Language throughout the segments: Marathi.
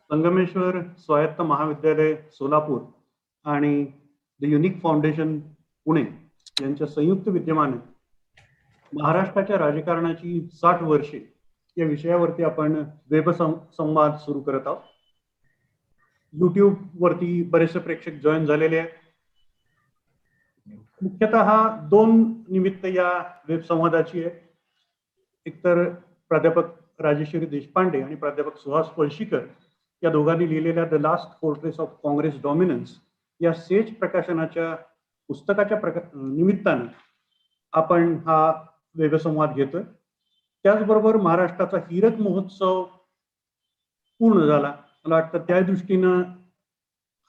संगमेश्वर स्वायत्त महाविद्यालय सोलापूर आणि द युनिक फाउंडेशन पुणे यांच्या संयुक्त विद्यमाने महाराष्ट्राच्या राजकारणाची 60 वर्षे या विषयावरती आपण वेब संवाद सुरू करत आहोत. युट्यूब वरती बरेचसे प्रेक्षक जॉईन झालेले आहेत. मुख्यतः दोन निमित्त या वेब संवादाची आहे. एकतर प्राध्यापक राजेश्वरी देशपांडे आणि प्राध्यापक सुहास पळशीकर या दोघांनी लिहिलेल्या the last fortress of Congress dominance या सेज प्रकाशनाच्या पुस्तकाच्या निमित्तानं आपण हा वेबसंवाद घेतोय. त्याचबरोबर महाराष्ट्राचा हीरक महोत्सव पूर्ण झाला. मला वाटतं त्या दृष्टीनं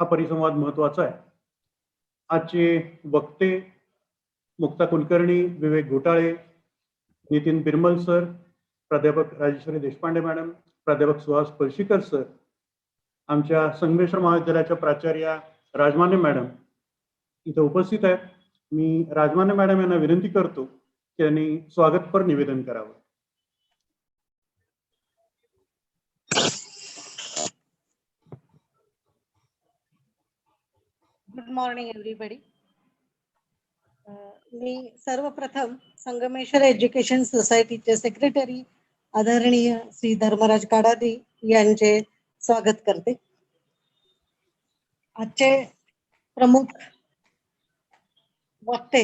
हा परिसंवाद महत्वाचा आहे. आजचे वक्ते मुक्ता कुलकर्णी, विवेक घोटाळे, नितीन बिरमल सर, प्राध्यापक राजेश्वरी देशपांडे मॅडम, प्राध्यापक सुहास पळशीकर सर, आमच्या संगमेश्वर महाविद्यालयाच्या प्राचार्या राजमान्य मॅडम इथे उपस्थित आहेत. मी राजमान्य मॅडम यांना विनंती करतो की त्यांनी स्वागतपर निवेदन करावं. Good morning everybody. मी सर्वप्रथम संगमेश्वर एज्युकेशन सोसायटीचे सेक्रेटरी आदरणीय श्री धर्मराज काडादी यांचे स्वागत करते. आजचे प्रमुख वक्ते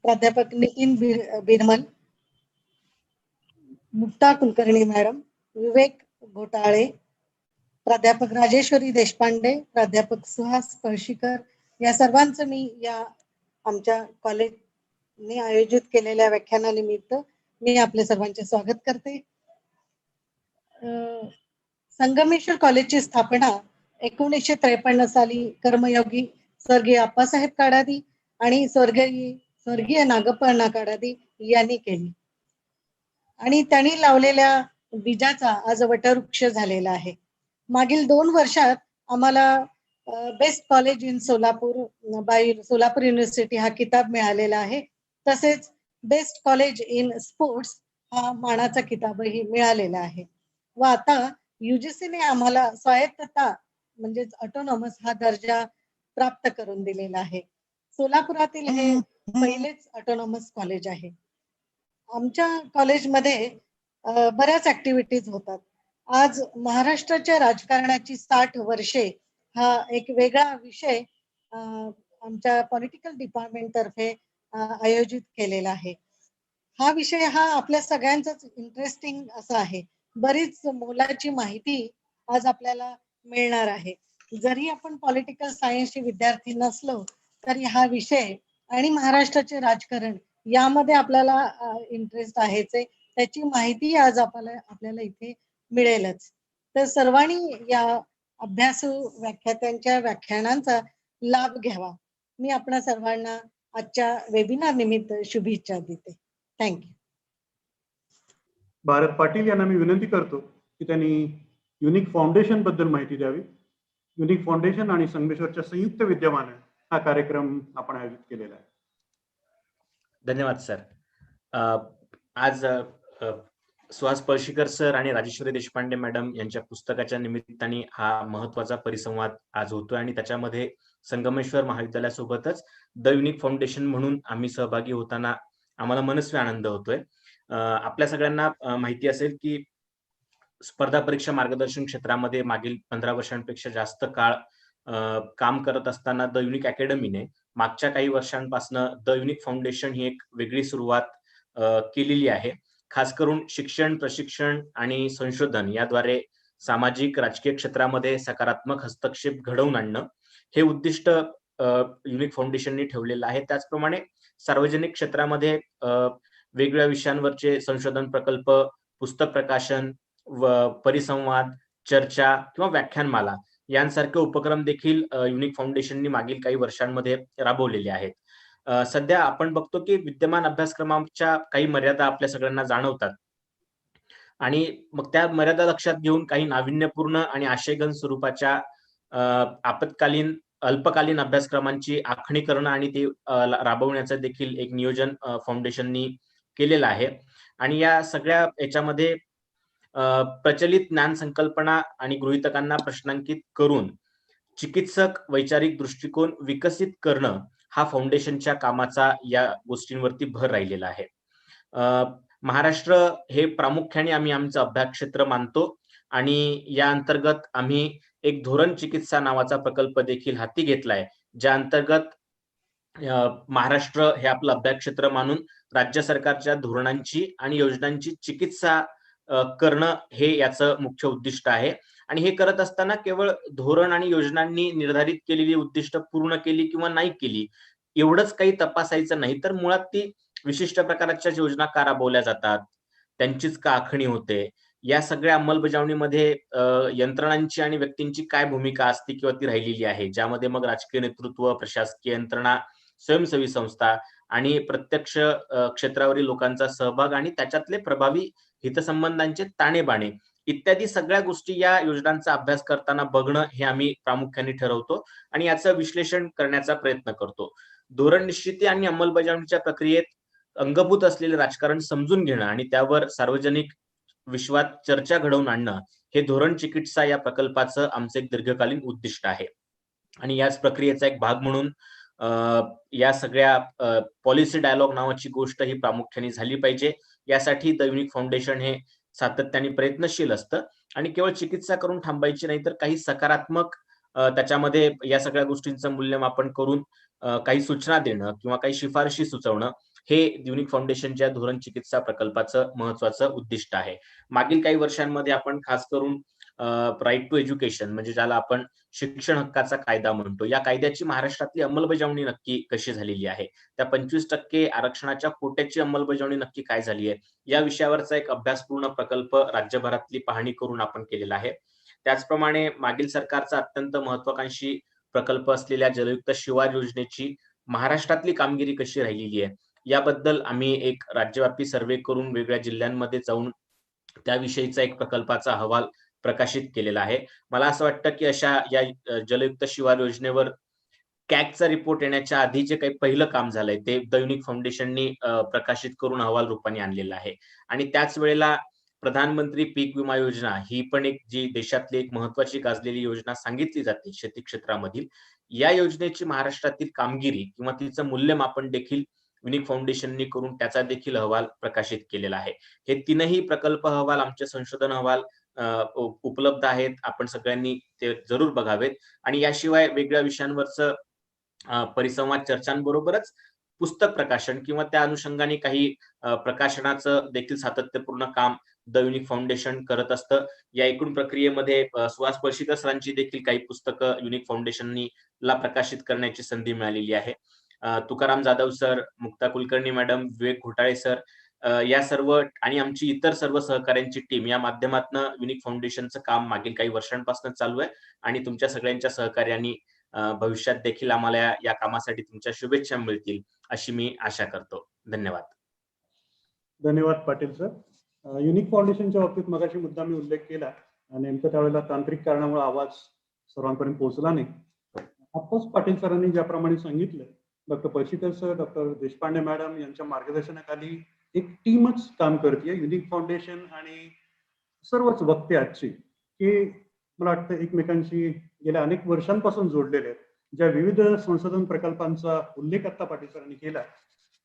प्राध्यापक नितीन बिरमल, मुक्ता कुलकर्णी मॅडम, विवेक घोटाळे, प्राध्यापक राजेश्वरी देशपांडे, प्राध्यापक सुहास पळशीकर या सर्वांचं मी या आमच्या कॉलेजने आयोजित केलेल्या व्याख्यानानिमित्त मी आपले सर्वांचे स्वागत करते. संगमेश्वर कॉलेजची स्थापना 1953 साली कर्मयोगी स्वर्गीय आप्पासाहेब काडादी आणि स्वर्गीय नागप्पा काडादी यांनी केली आणि त्यांनी लावलेल्या बीजाचा आज वटवृक्ष झालेला आहे. मागील 2 वर्षात आम्हाला best college in Solapur by Solapur university हा किताब मिळालेला आहे. तसेच बेस्ट कॉलेज इन स्पोर्ट्स हा मानाचा किताबही मिळालेला आहे. व आता युजीसीने आम्हाला स्वायत्तता म्हणजेच ऑटोनॉमस हा दर्जा प्राप्त करून दिलेला आहे. सोलापुरातील हे पहिलेच ऑटोनॉमस कॉलेज आहे. आमच्या कॉलेजमध्ये बऱ्याच ऍक्टिव्हिटीज होतात. आज महाराष्ट्राच्या राजकारणाची 60 वर्षे हा एक वेगळा विषय आमच्या पॉलिटिकल डिपार्टमेंट तर्फे आयोजित केलेला आहे. हा विषय हा आपल्या सगळ्यांचाच इंटरेस्टिंग असा आहे. बरीच मोलाची माहिती आज आपल्याला मिळणार आहे. जरी आपण पॉलिटिकल सायन्सचे विद्यार्थी नसलो तरी हा विषय आणि महाराष्ट्राचे राजकारण यामध्ये आपल्याला इंटरेस्ट आहेच आहे. त्याची माहिती आज आपल्याला इथे मिळेलच. तर सर्वांनी या अभ्यासू व्याख्यात्यांच्या व्याख्यानांचा लाभ घ्यावा. मी आपणा सर्वांना आजच्या वेबिनार निमित्त शुभेच्छा देते. थँक्यू. भारत पाटील यांना मी विनंती करतो की त्यांनी युनिक फाउंडेशन बद्दल माहिती द्यावी. युनिक फाउंडेशन आणि संगमेश्वरच्या संयुक्त विद्यमाने हा कार्यक्रम आपण आयोजित केलेला आहे. धन्यवाद सर. आज सुहास पळशीकर सर आणि राजेश्वरी देशपांडे मॅडम यांच्या पुस्तकाच्या निमित्ताने हा महत्वाचा परिसंवाद आज होतोय आणि त्याच्यामध्ये संगमेश्वर महाविद्यालयासोबतच द युनिक फाउंडेशन म्हणून आम्ही सहभागी होताना आम्हाला मनस्वी आनंद होतोय. आपल्या सगळ्यांना माहिती असेल की स्पर्धा परीक्षा मार्गदर्शन क्षेत्रामध्ये मागील 15 वर्षांपेक्षा जास्त काळ काम करत असताना द युनिक अकॅडमीने मागच्या काही वर्षांपासून द युनिक फाउंडेशन ही एक वेगळी सुरुवात केलेली आहे. खास करून शिक्षण, प्रशिक्षण आणि संशोधन याद्वारे सामाजिक राजकीय क्षेत्रामध्ये सकारात्मक हस्तक्षेप घडवून आणणं हे उद्दिष्ट युनिक फाउंडेशनने ठेवलेलं आहे. त्याचप्रमाणे सार्वजनिक क्षेत्रामध्ये वेगवेगळ्या विषयांवरचे संशोधन प्रकल्प, पुस्तक प्रकाशन, परिसंवाद, चर्चा किंवा व्याख्यानमाला यांसारखे उपक्रम देखील युनिक फाउंडेशनने मागील काही वर्षांमध्ये राबवलेले आहेत. सध्या आपण बघतो की विद्यमान अभ्यासक्रमांच्या काही मर्यादा आपल्या सगळ्यांना जाणवतात आणि मग त्या मर्यादा लक्षात घेऊन काही नाविन्यपूर्ण आणि आशयघन स्वरूपाच्या आपत्कालीन अल्पकालीन अभ्यासक्रमांची आखणी करणं आणि ते राबवण्याचं देखील एक नियोजन फाउंडेशननी केलेलं आहे. आणि या सगळ्या याच्यामध्ये प्रचलित ज्ञान संकल्पना आणि गृहीतकांना प्रश्नांकित करून चिकित्सक वैचारिक दृष्टिकोन विकसित करणं हा फाउंडेशनच्या कामाचा या गोष्टींवरती भर राहिलेला आहे. महाराष्ट्र हे प्रामुख्याने आम्ही आमचं अभ्यास क्षेत्र मानतो आणि या अंतर्गत आम्ही एक धोरण चिकित्सा नावाचा प्रकल्प देखील हाती घेतलाय, ज्या अंतर्गत महाराष्ट्र हे आपलं अभ्यास क्षेत्र मानून राज्य सरकारच्या धोरणांची आणि योजनांची चिकित्सा करणं हे याचं मुख्य उद्दिष्ट आहे. आणि हे करत असताना केवळ धोरण आणि योजनांनी निर्धारित केलेली उद्दिष्ट पूर्ण केली किंवा नाही केली एवढंच काही तपासायचं नाही, तर मुळात ती विशिष्ट प्रकारच्या योजना का राबवल्या जातात, त्यांचीच का आखणी होते, या सगळ्या अंमलबजावणीमध्ये यंत्रणांची आणि व्यक्तींची काय भूमिका असते किंवा ती राहिलेली आहे, ज्यामध्ये मग राजकीय नेतृत्व, प्रशासकीय यंत्रणा, स्वयंसेवी संस्था आणि प्रत्यक्ष क्षेत्रावरील लोकांचा सहभाग आणि त्याच्यातले प्रभावी हितसंबंधांचे ताणेबाणे इत्यादी सगळ्या गोष्टी या योजनांचा अभ्यास करताना बघणं हे आम्ही प्रामुख्याने ठरवतो आणि याचं विश्लेषण करण्याचा प्रयत्न करतो. धोरण निश्चिती आणि अंमलबजावणीच्या प्रक्रियेत अंगभूत असलेले राजकारण समजून घेणं आणि त्यावर सार्वजनिक विश्वात चर्चा घडवून आणणं हे धोरण चिकित्सा या प्रकल्पाचं आमचं एक दीर्घकालीन उद्दिष्ट आहे. आणि याच प्रक्रियेचा एक भाग म्हणून या सगळ्या पॉलिसी डायलॉग नावाची गोष्ट ही प्रामुख्याने झाली पाहिजे. यासाठी द युनिक फाउंडेशन हे सातत्याने प्रयत्नशील असतं आणि केवळ चिकित्सा करून थांबायची नाही, तर काही सकारात्मक त्याच्यामध्ये या सगळ्या गोष्टींचं मूल्यमापन करून काही सूचना देणं किंवा काही शिफारशी सुचवणं हे युनिक फाउंडेशनच्या धोरण चिकित्सा प्रकल्पाचं महत्वाचं उद्दिष्ट आहे. मागील काही वर्षांमध्ये आपण खास करून राईट टू एज्युकेशन म्हणजे ज्याला आपण शिक्षण हक्काचा कायदा म्हणतो, या कायद्याची महाराष्ट्रातली अंमलबजावणी नक्की कशी झालेली आहे, त्या 25% आरक्षणाच्या कोट्याची अंमलबजावणी नक्की काय झाली आहे, या विषयावरचा एक अभ्यासपूर्ण प्रकल्प राज्यभरातली पाहणी करून आपण केलेला आहे. त्याचप्रमाणे मागील सरकारचा अत्यंत महत्वाकांक्षी प्रकल्प असलेल्या जलयुक्त शिवार योजनेची महाराष्ट्रातली कामगिरी कशी राहिलेली आहे याबद्दल आम्ही एक राज्यव्यापी सर्वे करून वेगवेगळ्या जिल्ह्यांमध्ये जाऊन त्याविषयीचा एक प्रकल्पाचा अहवाल प्रकाशित केलेला आहे. मला असं वाटतं की अशा या जलयुक्त शिवार योजनेवर कॅगचा रिपोर्ट येण्याच्या आधी जे काही पहिलं काम झालंय ते द युनिक फाउंडेशननी प्रकाशित करून अहवाल रूपाने आणलेला आहे. आणि त्याच वेळेला प्रधानमंत्री पीक विमा योजना ही पण एक जी देशातली एक महत्वाची गाजलेली योजना सांगितली जाते शेती क्षेत्रामधील, या योजनेची महाराष्ट्रातील कामगिरी किंवा तिचं मूल्यमापन देखील युनिक फाउंडेशननी करून त्याचा देखील अहवाल प्रकाशित केलेला आहे. हे तीनही प्रकल्प अहवाल आमचे संशोधन अहवाल उपलब्ध आहेत. आपण सगळ्यांनी ते जरूर बघावेत. आणि याशिवाय वेगवेगळ्या विषयांवरचं परिसंवाद चर्चांबरोबरच पुस्तक प्रकाशन किंवा त्या अनुषंगाने काही प्रकाशनाचं देखील सातत्यपूर्ण काम द युनिक फाउंडेशन करत असतं. या एकूण प्रक्रियेमध्ये सुहास पळशीकर सरांची देखील काही पुस्तकं युनिक फाउंडेशननी ला प्रकाशित करण्याची संधी मिळालेली आहे. तुकाराम जाधव सर, मुक्ता कुलकर्णी मॅडम, विवेक घोटाळे सर या सर्व आणि आमची इतर सर्व सहकाऱ्यांची टीम या माध्यमातून युनिक फाउंडेशनचं काम मागील काही वर्षांपासून चालू आहे आणि तुमच्या सगळ्यांच्या सहकार्याने भविष्यात देखील आम्हाला या कामासाठी तुमच्या शुभेच्छा मिळतील अशी मी आशा करतो. धन्यवाद. धन्यवाद पाटील सर. युनिक फाउंडेशनच्या बाबतीत मगाशी मुद्दा मी उल्लेख केला, नेमकं त्यावेळेला तांत्रिक कारणामुळे आवाज सर्वांपर्यंत पोहोचला नाही. आताच पाटील सरांनी ज्याप्रमाणे सांगितलं, doctor Palshikar sir, doctor Deshpande madam यांच्या मार्गदर्शनाखाली एक टीमच काम करते. युनिक फाउंडेशन आणि सर्वच वक्ते आजचे की मला वाटतं एकमेकांशी गेल्या अनेक वर्षांपासून जोडलेले आहेत. ज्या विविध संशोधन प्रकल्पांचा उल्लेख आता पाटील सरांनी केला,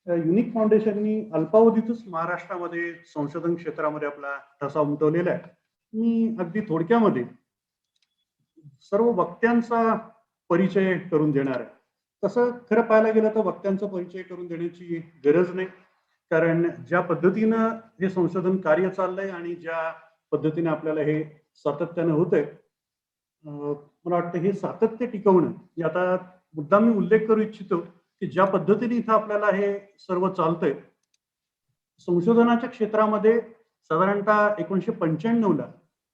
युनिक फाउंडेशननी अल्पावधीतच महाराष्ट्रामध्ये संशोधन क्षेत्रामध्ये आपला ठसा उमटवलेला आहे. मी अगदी थोडक्यामध्ये सर्व वक्त्यांचा परिचय करून देणार आहे. तसं खरं पाहायला गेलं तर वक्त्यांचा परिचय करून देण्याची गरज नाही, कारण ज्या पद्धतीनं हे संशोधन कार्य चाललंय आणि ज्या पद्धतीने आपल्याला हे सातत्यानं होतंय, मला वाटतं हे सातत्य टिकवणं आता मुद्दा मी उल्लेख करू इच्छितो की ज्या पद्धतीने इथं आपल्याला हे सर्व चालतंय, संशोधनाच्या क्षेत्रामध्ये साधारणतः 1995ला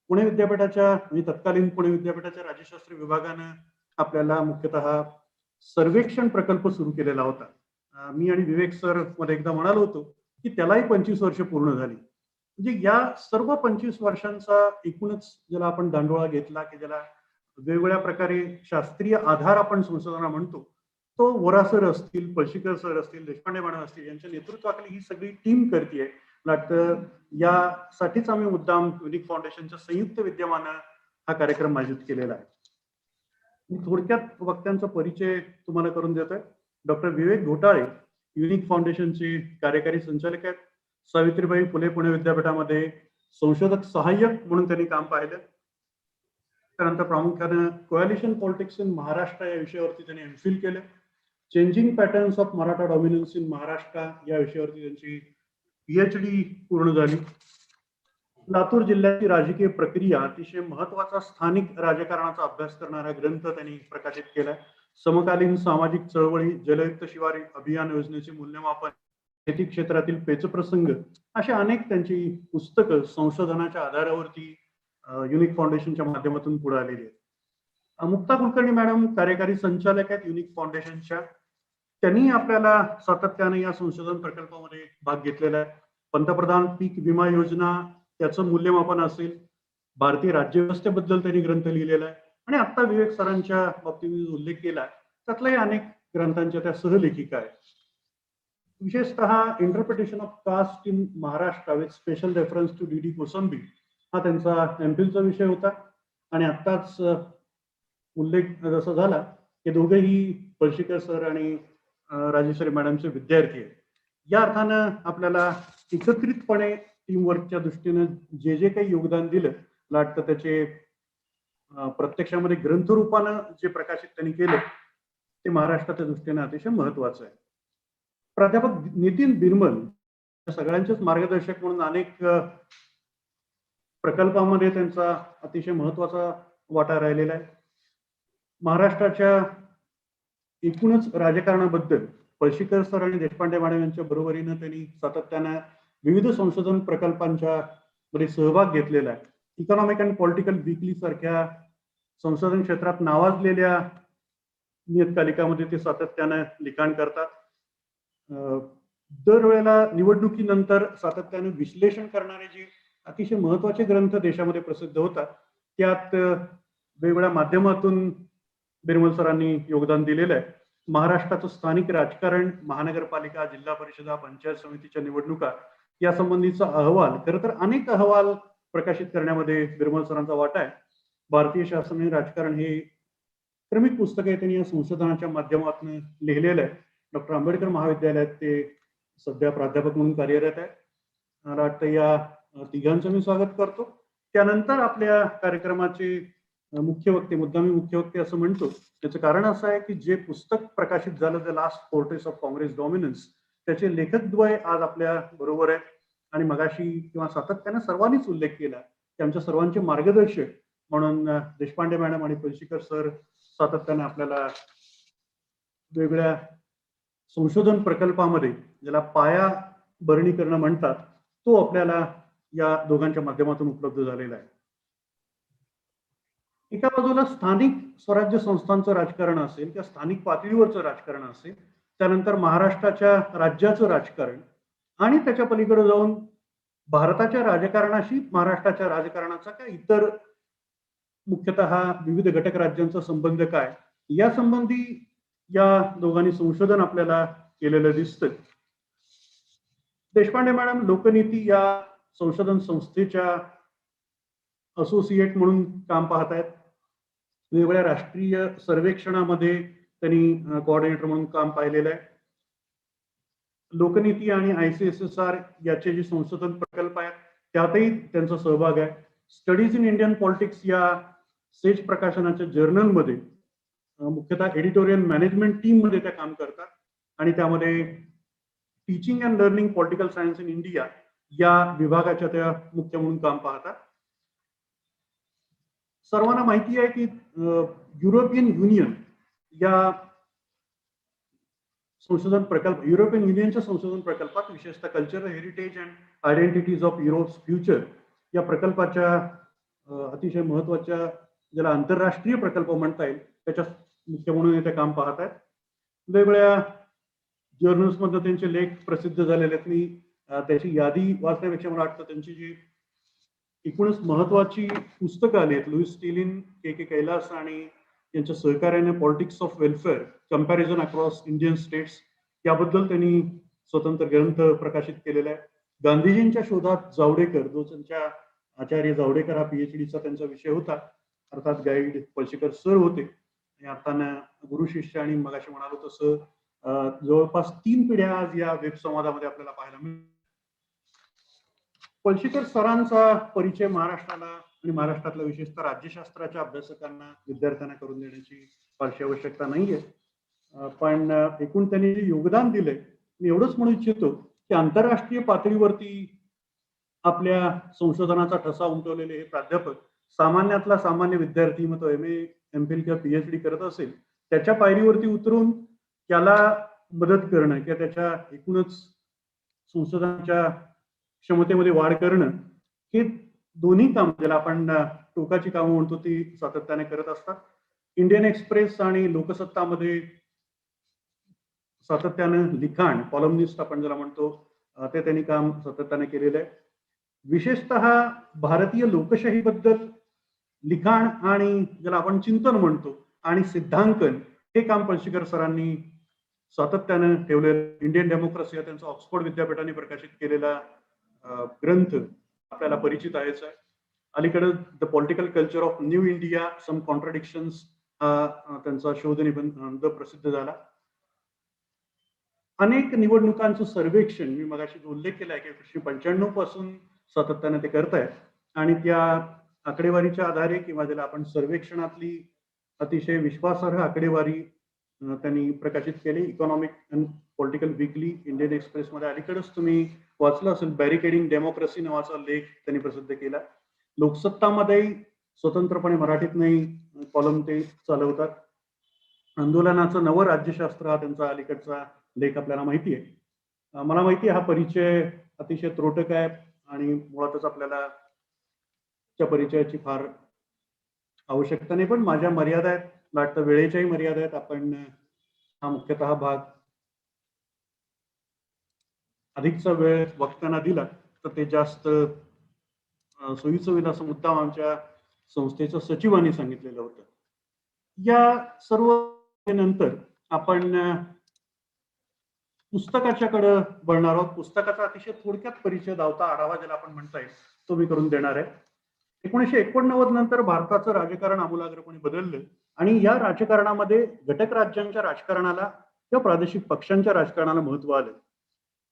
पुणे विद्यापीठाच्या म्हणजे तत्कालीन पुणे विद्यापीठाच्या राज्यशास्त्र विभागानं आपल्याला मुख्यतः सर्वेक्षण प्रकल्प सुरू केलेला होता. मी आणि विवेक सर मध्ये एकदा म्हणालो होतो की त्यालाही 25 वर्ष पूर्ण झाली. म्हणजे या सर्व 25 वर्षांचा एकूणच ज्याला आपण दांडोळा घेतला की ज्याला वेगवेगळ्या प्रकारे शास्त्रीय आधार आपण संशोधना म्हणतो, तो वोरा सर असतील, पळशीकर सर असतील, देशपांडे मॅडम असतील यांच्या नेतृत्वाखाली ही सगळी टीम करते मला वाटतं यासाठीच आम्ही मुद्दाम युनिक फाउंडेशनच्या संयुक्त विद्यमानं हा कार्यक्रम आयोजित केलेला आहे. मी थोडक्यात वक्त्यांचा परिचय तुम्हाला करून देतोय. डॉक्टर विवेक घोटाळे युनिक फाउंडेशनचे कार्यकारी संचालक आहेत. सावित्रीबाई फुले पुणे विद्यापीठामध्ये संशोधक सहाय्यक म्हणून त्यांनी काम पाहिलं. त्यानंतर प्रामुख्याने कोॲलिशन पॉलिटिक्स इन महाराष्ट्र या विषयावरती त्यांनी एमफिल केलं. Changing patterns of Maratha dominance in Maharashtra या विषयावरती त्यांची PhD पूर्ण झाली. लातूर जिल्ह्याची राजकीय प्रक्रिया अतिशय महत्वाचा स्थानिक राजकारणाचा अभ्यास करणारा ग्रंथ त्यांनी प्रकाशित केलाय. समकालीन सामाजिक चळवळी, जलयुक्त शिवार अभियान योजनेचे मूल्यमापन, शेती क्षेत्रातील पेचप्रसंग अशा अनेक त्यांची पुस्तकं संशोधनाच्या आधारावरती युनिक फाउंडेशनच्या माध्यमातून पुढे आलेली आहेत. मुक्ता कुलकर्णी मॅडम कार्यकारी संचालक आहेत युनिक फाउंडेशनच्या. त्यांनी आपल्याला सातत्याने या संशोधन प्रकल्पामध्ये भाग घेतलेला आहे. पंतप्रधान पीक विमा योजना त्याचं मूल्यमापन असेल, भारतीय राज्यव्यवस्थेबद्दल त्यांनी ग्रंथ लिहिलेला आहे आणि आता विवेक सरांच्या बाबतीत उल्लेख केला त्यातलाही अनेक ग्रंथांच्या त्या सहलेखिका आहेत. विशेषतः interpretation of caste in Maharashtra with special reference to D.D. Kosambi हा त्यांचा एमफिलचा विषय होता आणि आत्ताच उल्लेख जसा झाला की दोघेही पळशीकर सर आणि राजेश्वरी मॅडमचे विद्यार्थी आहेत. या अर्थानं आपल्याला एकत्रितपणे टीमवर्कच्या दृष्टीनं जे काही योगदान दिलं मला वाटतं त्याचे प्रत्यक्षामध्ये ग्रंथरूपानं जे प्रकाशित त्यांनी केलं ते महाराष्ट्राच्या दृष्टीने अतिशय महत्वाचं आहे. प्राध्यापक नितीन बिरमल सगळ्यांचेच मार्गदर्शक म्हणून अनेक प्रकल्पामध्ये त्यांचा अतिशय महत्वाचा वाटा राहिलेला आहे. महाराष्ट्राच्या एकूणच राजकारणाबद्दल पळशीकर सर आणि देशपांडे मॅडम यांच्या बरोबरीनं त्यांनी सातत्यानं विविध संशोधन प्रकल्पांच्या मध्ये सहभाग घेतलेला आहे. इकॉनॉमिक अँड पॉलिटिकल वीकली सारख्या संशोधन क्षेत्रात नावाजलेल्या नियतकालिकामध्ये ते सातत्यानं लिखाण करतात. दरवेळेला निवडणुकीनंतर सातत्याने विश्लेषण करणारे जे अतिशय महत्वाचे ग्रंथ देशामध्ये प्रसिद्ध होतात त्यात वेगवेगळ्या माध्यमातून बिरमल सरांनी योगदान दिलेलं आहे. महाराष्ट्राचं स्थानिक राजकारण, महानगरपालिका, जिल्हा परिषदा, पंचायत समितीच्या निवडणुका या संबंधीचा अहवाल, खरं तर अनेक अहवाल प्रकाशित करण्यामध्ये बिरमल सरांचा वाटा आहे. भारतीय शासन आणि राजकारण हे क्रमिक पुस्तक आहे त्यांनी या संशोधनाच्या माध्यमातून लिहिलेलं आहे. डॉक्टर आंबेडकर महाविद्यालयात ते सध्या प्राध्यापक म्हणून कार्यरत आहे. मला वाटतं या तिघांचं मी स्वागत करतो. त्यानंतर आपल्या कार्यक्रमाचे मुख्य वक्ते, मुद्दामी मुख्य वक्ते असं म्हणतो त्याचं कारण असं आहे की जे पुस्तक प्रकाशित झालं the last fortress of Congress dominance त्याचे लेखकद्वय आज आपल्या बरोबर आहेत आणि मगाशी किंवा सातत्याने सर्वांनीच उल्लेख केला की आमच्या सर्वांचे मार्गदर्शक म्हणून देशपांडे मॅडम आणि पळशीकर सर सातत्याने आपल्याला वेगवेगळ्या संशोधन प्रकल्पामध्ये ज्याला पाया भरणी करणं म्हणतात तो आपल्याला या दोघांच्या माध्यमातून उपलब्ध झालेला आहे. एका बाजूला स्थानिक स्वराज्य संस्थांचं राजकारण असेल किंवा स्थानिक पातळीवरचं राजकारण असेल, त्यानंतर महाराष्ट्राच्या राज्याचं राजकारण आणि त्याच्या पलीकडे जाऊन भारताच्या राजकारणाशी महाराष्ट्राच्या राजकारणाचा काय इतर मुख्यतः विविध घटक राज्यांचा संबंध काय या संबंधी या दोघांनी संशोधन आपल्याला केलेलं दिसतं. देशपांडे मॅडम लोकनीती या संशोधन संस्थेच्या असोसिएट म्हणून काम पाहत आहेत. वेगवेगळ्या राष्ट्रीय सर्वेक्षणामध्ये त्यांनी कोऑर्डिनेटर म्हणून काम पाहिलेलं आहे. लोकनीती आणि ICSSR याचे जे संशोधन प्रकल्प आहेत त्यातही त्यांचा सहभाग आहे. स्टडीज इन इंडियन पॉलिटिक्स या सेज प्रकाशनाच्या जर्नलमध्ये मुख्यतः एडिटोरियल मॅनेजमेंट टीम मध्ये त्या काम करतात आणि त्यामध्ये teaching and learning political science in India या विभागाच्या त्या मुख्य म्हणून काम पाहतात. सर्वांना माहिती आहे की युरोपियन युनियन या संशोधन प्रकल्प युरोपियन युनियनच्या संशोधन प्रकल्पात विशेषतः cultural heritage and identities of Europe's future या प्रकल्पाच्या अतिशय महत्वाच्या ज्याला आंतरराष्ट्रीय प्रकल्प म्हणता येईल त्याच्या मुख्य म्हणून ते काम पाहत आहेत. वेगवेगळ्या जर्नल्स मध्ये त्यांचे लेख प्रसिद्ध झालेले आहेत. मी त्याची यादी वाचण्यापेक्षा मला वाटतं त्यांची जी एकूणच महत्वाची पुस्तकं आली आहेत लुईस स्टिलिन, के कैलास आणि यांच्या सहकार्याने politics of welfare comparison across Indian states याबद्दल त्यांनी स्वतंत्र ग्रंथ प्रकाशित केलेला आहे. गांधीजींच्या शोधात जावडेकर, जो त्यांच्या आचार्य जावडेकर हा पीएचडीचा त्यांचा विषय होता, अर्थात गाईड पळशीकर सर होते. आणि आता गुरु शिष्य आणि मगाशी म्हणालो तसं जवळपास 3 पिढ्या आज या वेब संवादामध्ये आपल्याला पाहायला मिळतात. पळशीकर सरांचा परिचय महाराष्ट्राला आणि महाराष्ट्रातल्या विशेषतः राज्यशास्त्राच्या अभ्यासकांना, विद्यार्थ्यांना करून देण्याची फारशी आवश्यकता नाहीये. पण एकूण त्यांनी जे योगदान दिलंय, मी एवढंच म्हणू इच्छितो की आंतरराष्ट्रीय पातळीवरती आपल्या संशोधनाचा ठसा उमटवलेले हे प्राध्यापक सामान्यातला सामान्य विद्यार्थी, मग तो MA, MPhil किंवा PhD करत असेल, त्याच्या पायरीवरती उतरून त्याला मदत करणं किंवा त्याच्या एकूणच संशोधनाच्या क्षमतेमध्ये वाढ करणं, हे दोन्ही काम ज्याला आपण टोकाची कामं म्हणतो ती सातत्याने करत असतात. इंडियन एक्सप्रेस आणि लोकसत्तामध्ये सातत्यानं लिखाण, कॉलमनिस्ट आपण ज्याला म्हणतो, ते त्यांनी काम सातत्याने केलेलं आहे. विशेषतः भारतीय लोकशाहीबद्दल लिखाण आणि ज्याला आपण चिंतन म्हणतो आणि सिद्धांकन, हे काम पळशीकर सरांनी सातत्यानं ठेवलेलं. इंडियन डेमोक्रेसी हा त्यांचा ऑक्सफोर्ड विद्यापीठाने प्रकाशित केलेला ग्रंथ आपल्याला परिचित आहेच आहे. अलीकडे the political culture of new India, some contradictions हा त्यांचा शोध निबंध प्रसिद्ध झाला. अनेक निवडणुकांचं सर्वेक्षण मी मगाशी जो उल्लेख केला आहे की 1995 पासून सातत्याने ते करतायत आणि त्या आकडेवारीच्या आधारे किंवा ज्याला आपण सर्वेक्षणातली अतिशय विश्वासार्ह आकडेवारी त्यांनी प्रकाशित केली. Economic and Political Weekly Indian एक्सप्रेसमध्ये अलीकडेच तुम्ही वाचलं असेल, बॅरिकेडिंग डेमोक्रेसी नावाचा लेख त्यांनी प्रसिद्ध केला. लोकसत्तामध्ये स्वतंत्रपणे मराठीत नाही कॉलम ते चालवतात. आंदोलनाचं नवं राज्यशास्त्र हा त्यांचा अलीकडचा लेख आपल्याला माहिती आहे. मला माहिती आहे हा परिचय अतिशय त्रोटक आहे आणि मुळातच आपल्याला त्या परिचयाची फार आवश्यकता नाही, पण माझ्या मर्यादा आहेत, वाटतं वेळेच्याही मर्यादा आहेत. आपण हा मुख्यतः भाग अधिकचा वेळ वक्त्यांना दिला तर ते जास्त सोयीचं होईल असं मुद्दाम आमच्या संस्थेच्या सचिवांनी सांगितलेलं होतं. या सर्व नंतर आपण पुस्तकाच्याकडे वळणार आहोत. पुस्तकाचा अतिशय थोडक्यात परिचय, धावता आढावा ज्याला आपण म्हणता येईल, तो मी करून देणार आहे. 1989 नंतर भारताचं राजकारण आमूलाग्रपणे बदललं आणि या राजकारणामध्ये घटक राज्यांच्या राजकारणाला किंवा प्रादेशिक पक्षांच्या राजकारणाला महत्व आलं.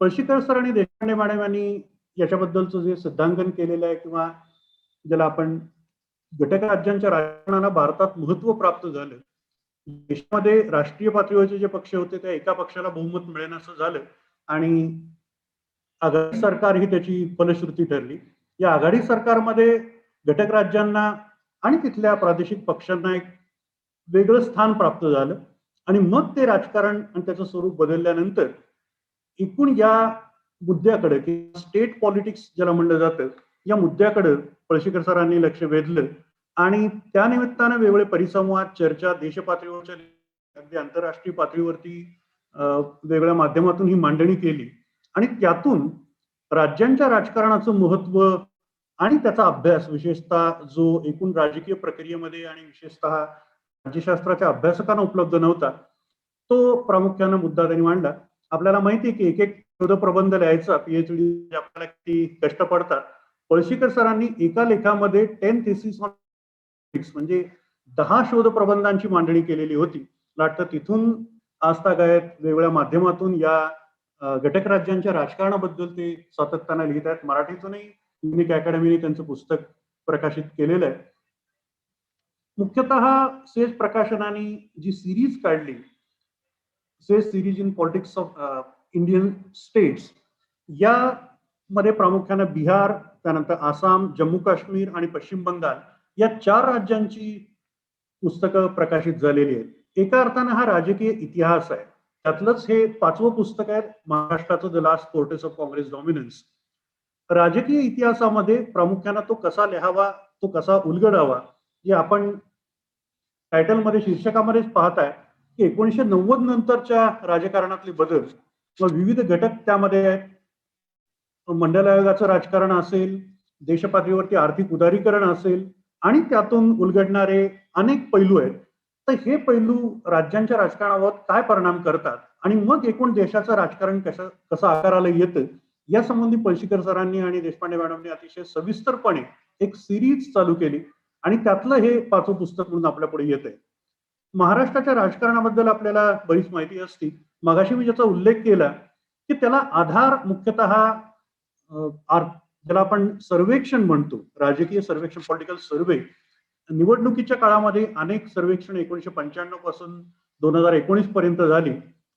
पळशीकर सर आणि देशपांडे मॅडम यांनी याच्याबद्दलचं जे सिद्धांकन केलेलं आहे किंवा ज्याला आपण घटक राज्यांच्या राजकारणाला भारतात महत्व प्राप्त झालं, देशामध्ये राष्ट्रीय पातळीवरचे जे पक्ष होते त्या एका पक्षाला बहुमत मिळेनासं झालं आणि आघाडी सरकार ही त्याची फलश्रुती ठरली. या आघाडी सरकारमध्ये घटक राज्यांना आणि तिथल्या प्रादेशिक पक्षांना एक वेगळं स्थान प्राप्त झालं आणि मग ते राजकारण आणि त्याचं स्वरूप बदलल्यानंतर एकूण या मुद्द्याकडे किंवा स्टेट पॉलिटिक्स ज्याला म्हणलं जातं, या मुद्द्याकडे पळशीकर सरांनी लक्ष वेधलं आणि त्या निमित्तानं वेगवेगळे परिसंवाद, चर्चा, देशपातळीवरच्या अगदी आंतरराष्ट्रीय पातळीवरती वेगळ्या माध्यमातून ही मांडणी केली आणि त्यातून राज्यांच्या राजकारणाचं महत्व आणि त्याचा अभ्यास, विशेषतः जो एकूण राजकीय प्रक्रियेमध्ये आणि विशेषतः राज्यशास्त्राच्या अभ्यासकांना उपलब्ध नव्हता, तो प्रामुख्यानं मुद्दा त्यांनी मांडला. आपल्याला माहिती आहे की एक एक शोधप्रबंध लिहायचा PhD आपल्याला किती कष्ट पडतात. पळशीकर सरांनी एका लेखामध्ये 10 thesis म्हणजे 10 शोध प्रबंधांची मांडणी केलेली होती. वाटतं तिथून आजतागायत वेगवेगळ्या माध्यमातून या घटक राज्यांच्या राजकारणाबद्दल ते सातत्यानं लिहित आहेत. मराठीतूनही युनिक अकॅडमीने त्यांचं पुस्तक प्रकाशित केलेलं आहे. मुख्यतः सेज प्रकाशनाने जी सिरीज काढली, says series in politics of Indian states, यामध्ये प्रामुख्याने बिहार, त्यानंतर आसाम, जम्मू काश्मीर आणि पश्चिम बंगाल या 4 राज्यांची पुस्तकं प्रकाशित झालेली आहेत. एका अर्थानं हा राजकीय इतिहास आहे. त्यातलंच हे 5वं पुस्तक आहे, महाराष्ट्राचं the last fortress of Congress dominance. राजकीय इतिहासामध्ये प्रामुख्याने तो कसा लिहावा, तो कसा उलगडावा, जे आपण टायटलमध्ये, शीर्षकामध्येच पाहताय की 1990 नंतरच्या राजकारणातले बदल व विविध घटक त्यामध्ये आहेत. मंडल आयोगाचं राजकारण असेल, देशपातळीवरती आर्थिक उदारीकरण असेल आणि त्यातून उलगडणारे अनेक पैलू आहेत. तर हे पैलू राज्यांच्या राजकारणावर काय परिणाम करतात आणि मग एकूण देशाचं राजकारण कसं आकाराला येतं, या संबंधी पळशीकर सरांनी आणि देशपांडे मॅडमने अतिशय सविस्तरपणे एक सिरीज चालू केली आणि त्यातलं हे 5वं पुस्तक म्हणून आपल्या पुढे येत आहे. महाराष्ट्राच्या राजकारणाबद्दल आपल्याला बरीच माहिती असते. मगाशी मी ज्याचा उल्लेख केला की त्याला आधार मुख्यतः ज्याला आपण सर्वेक्षण म्हणतो, राजकीय सर्वेक्षण, पॉलिटिकल सर्वे. निवडणुकीच्या काळामध्ये अनेक सर्वेक्षण 1995 पासून 2019 पर्यंत झाली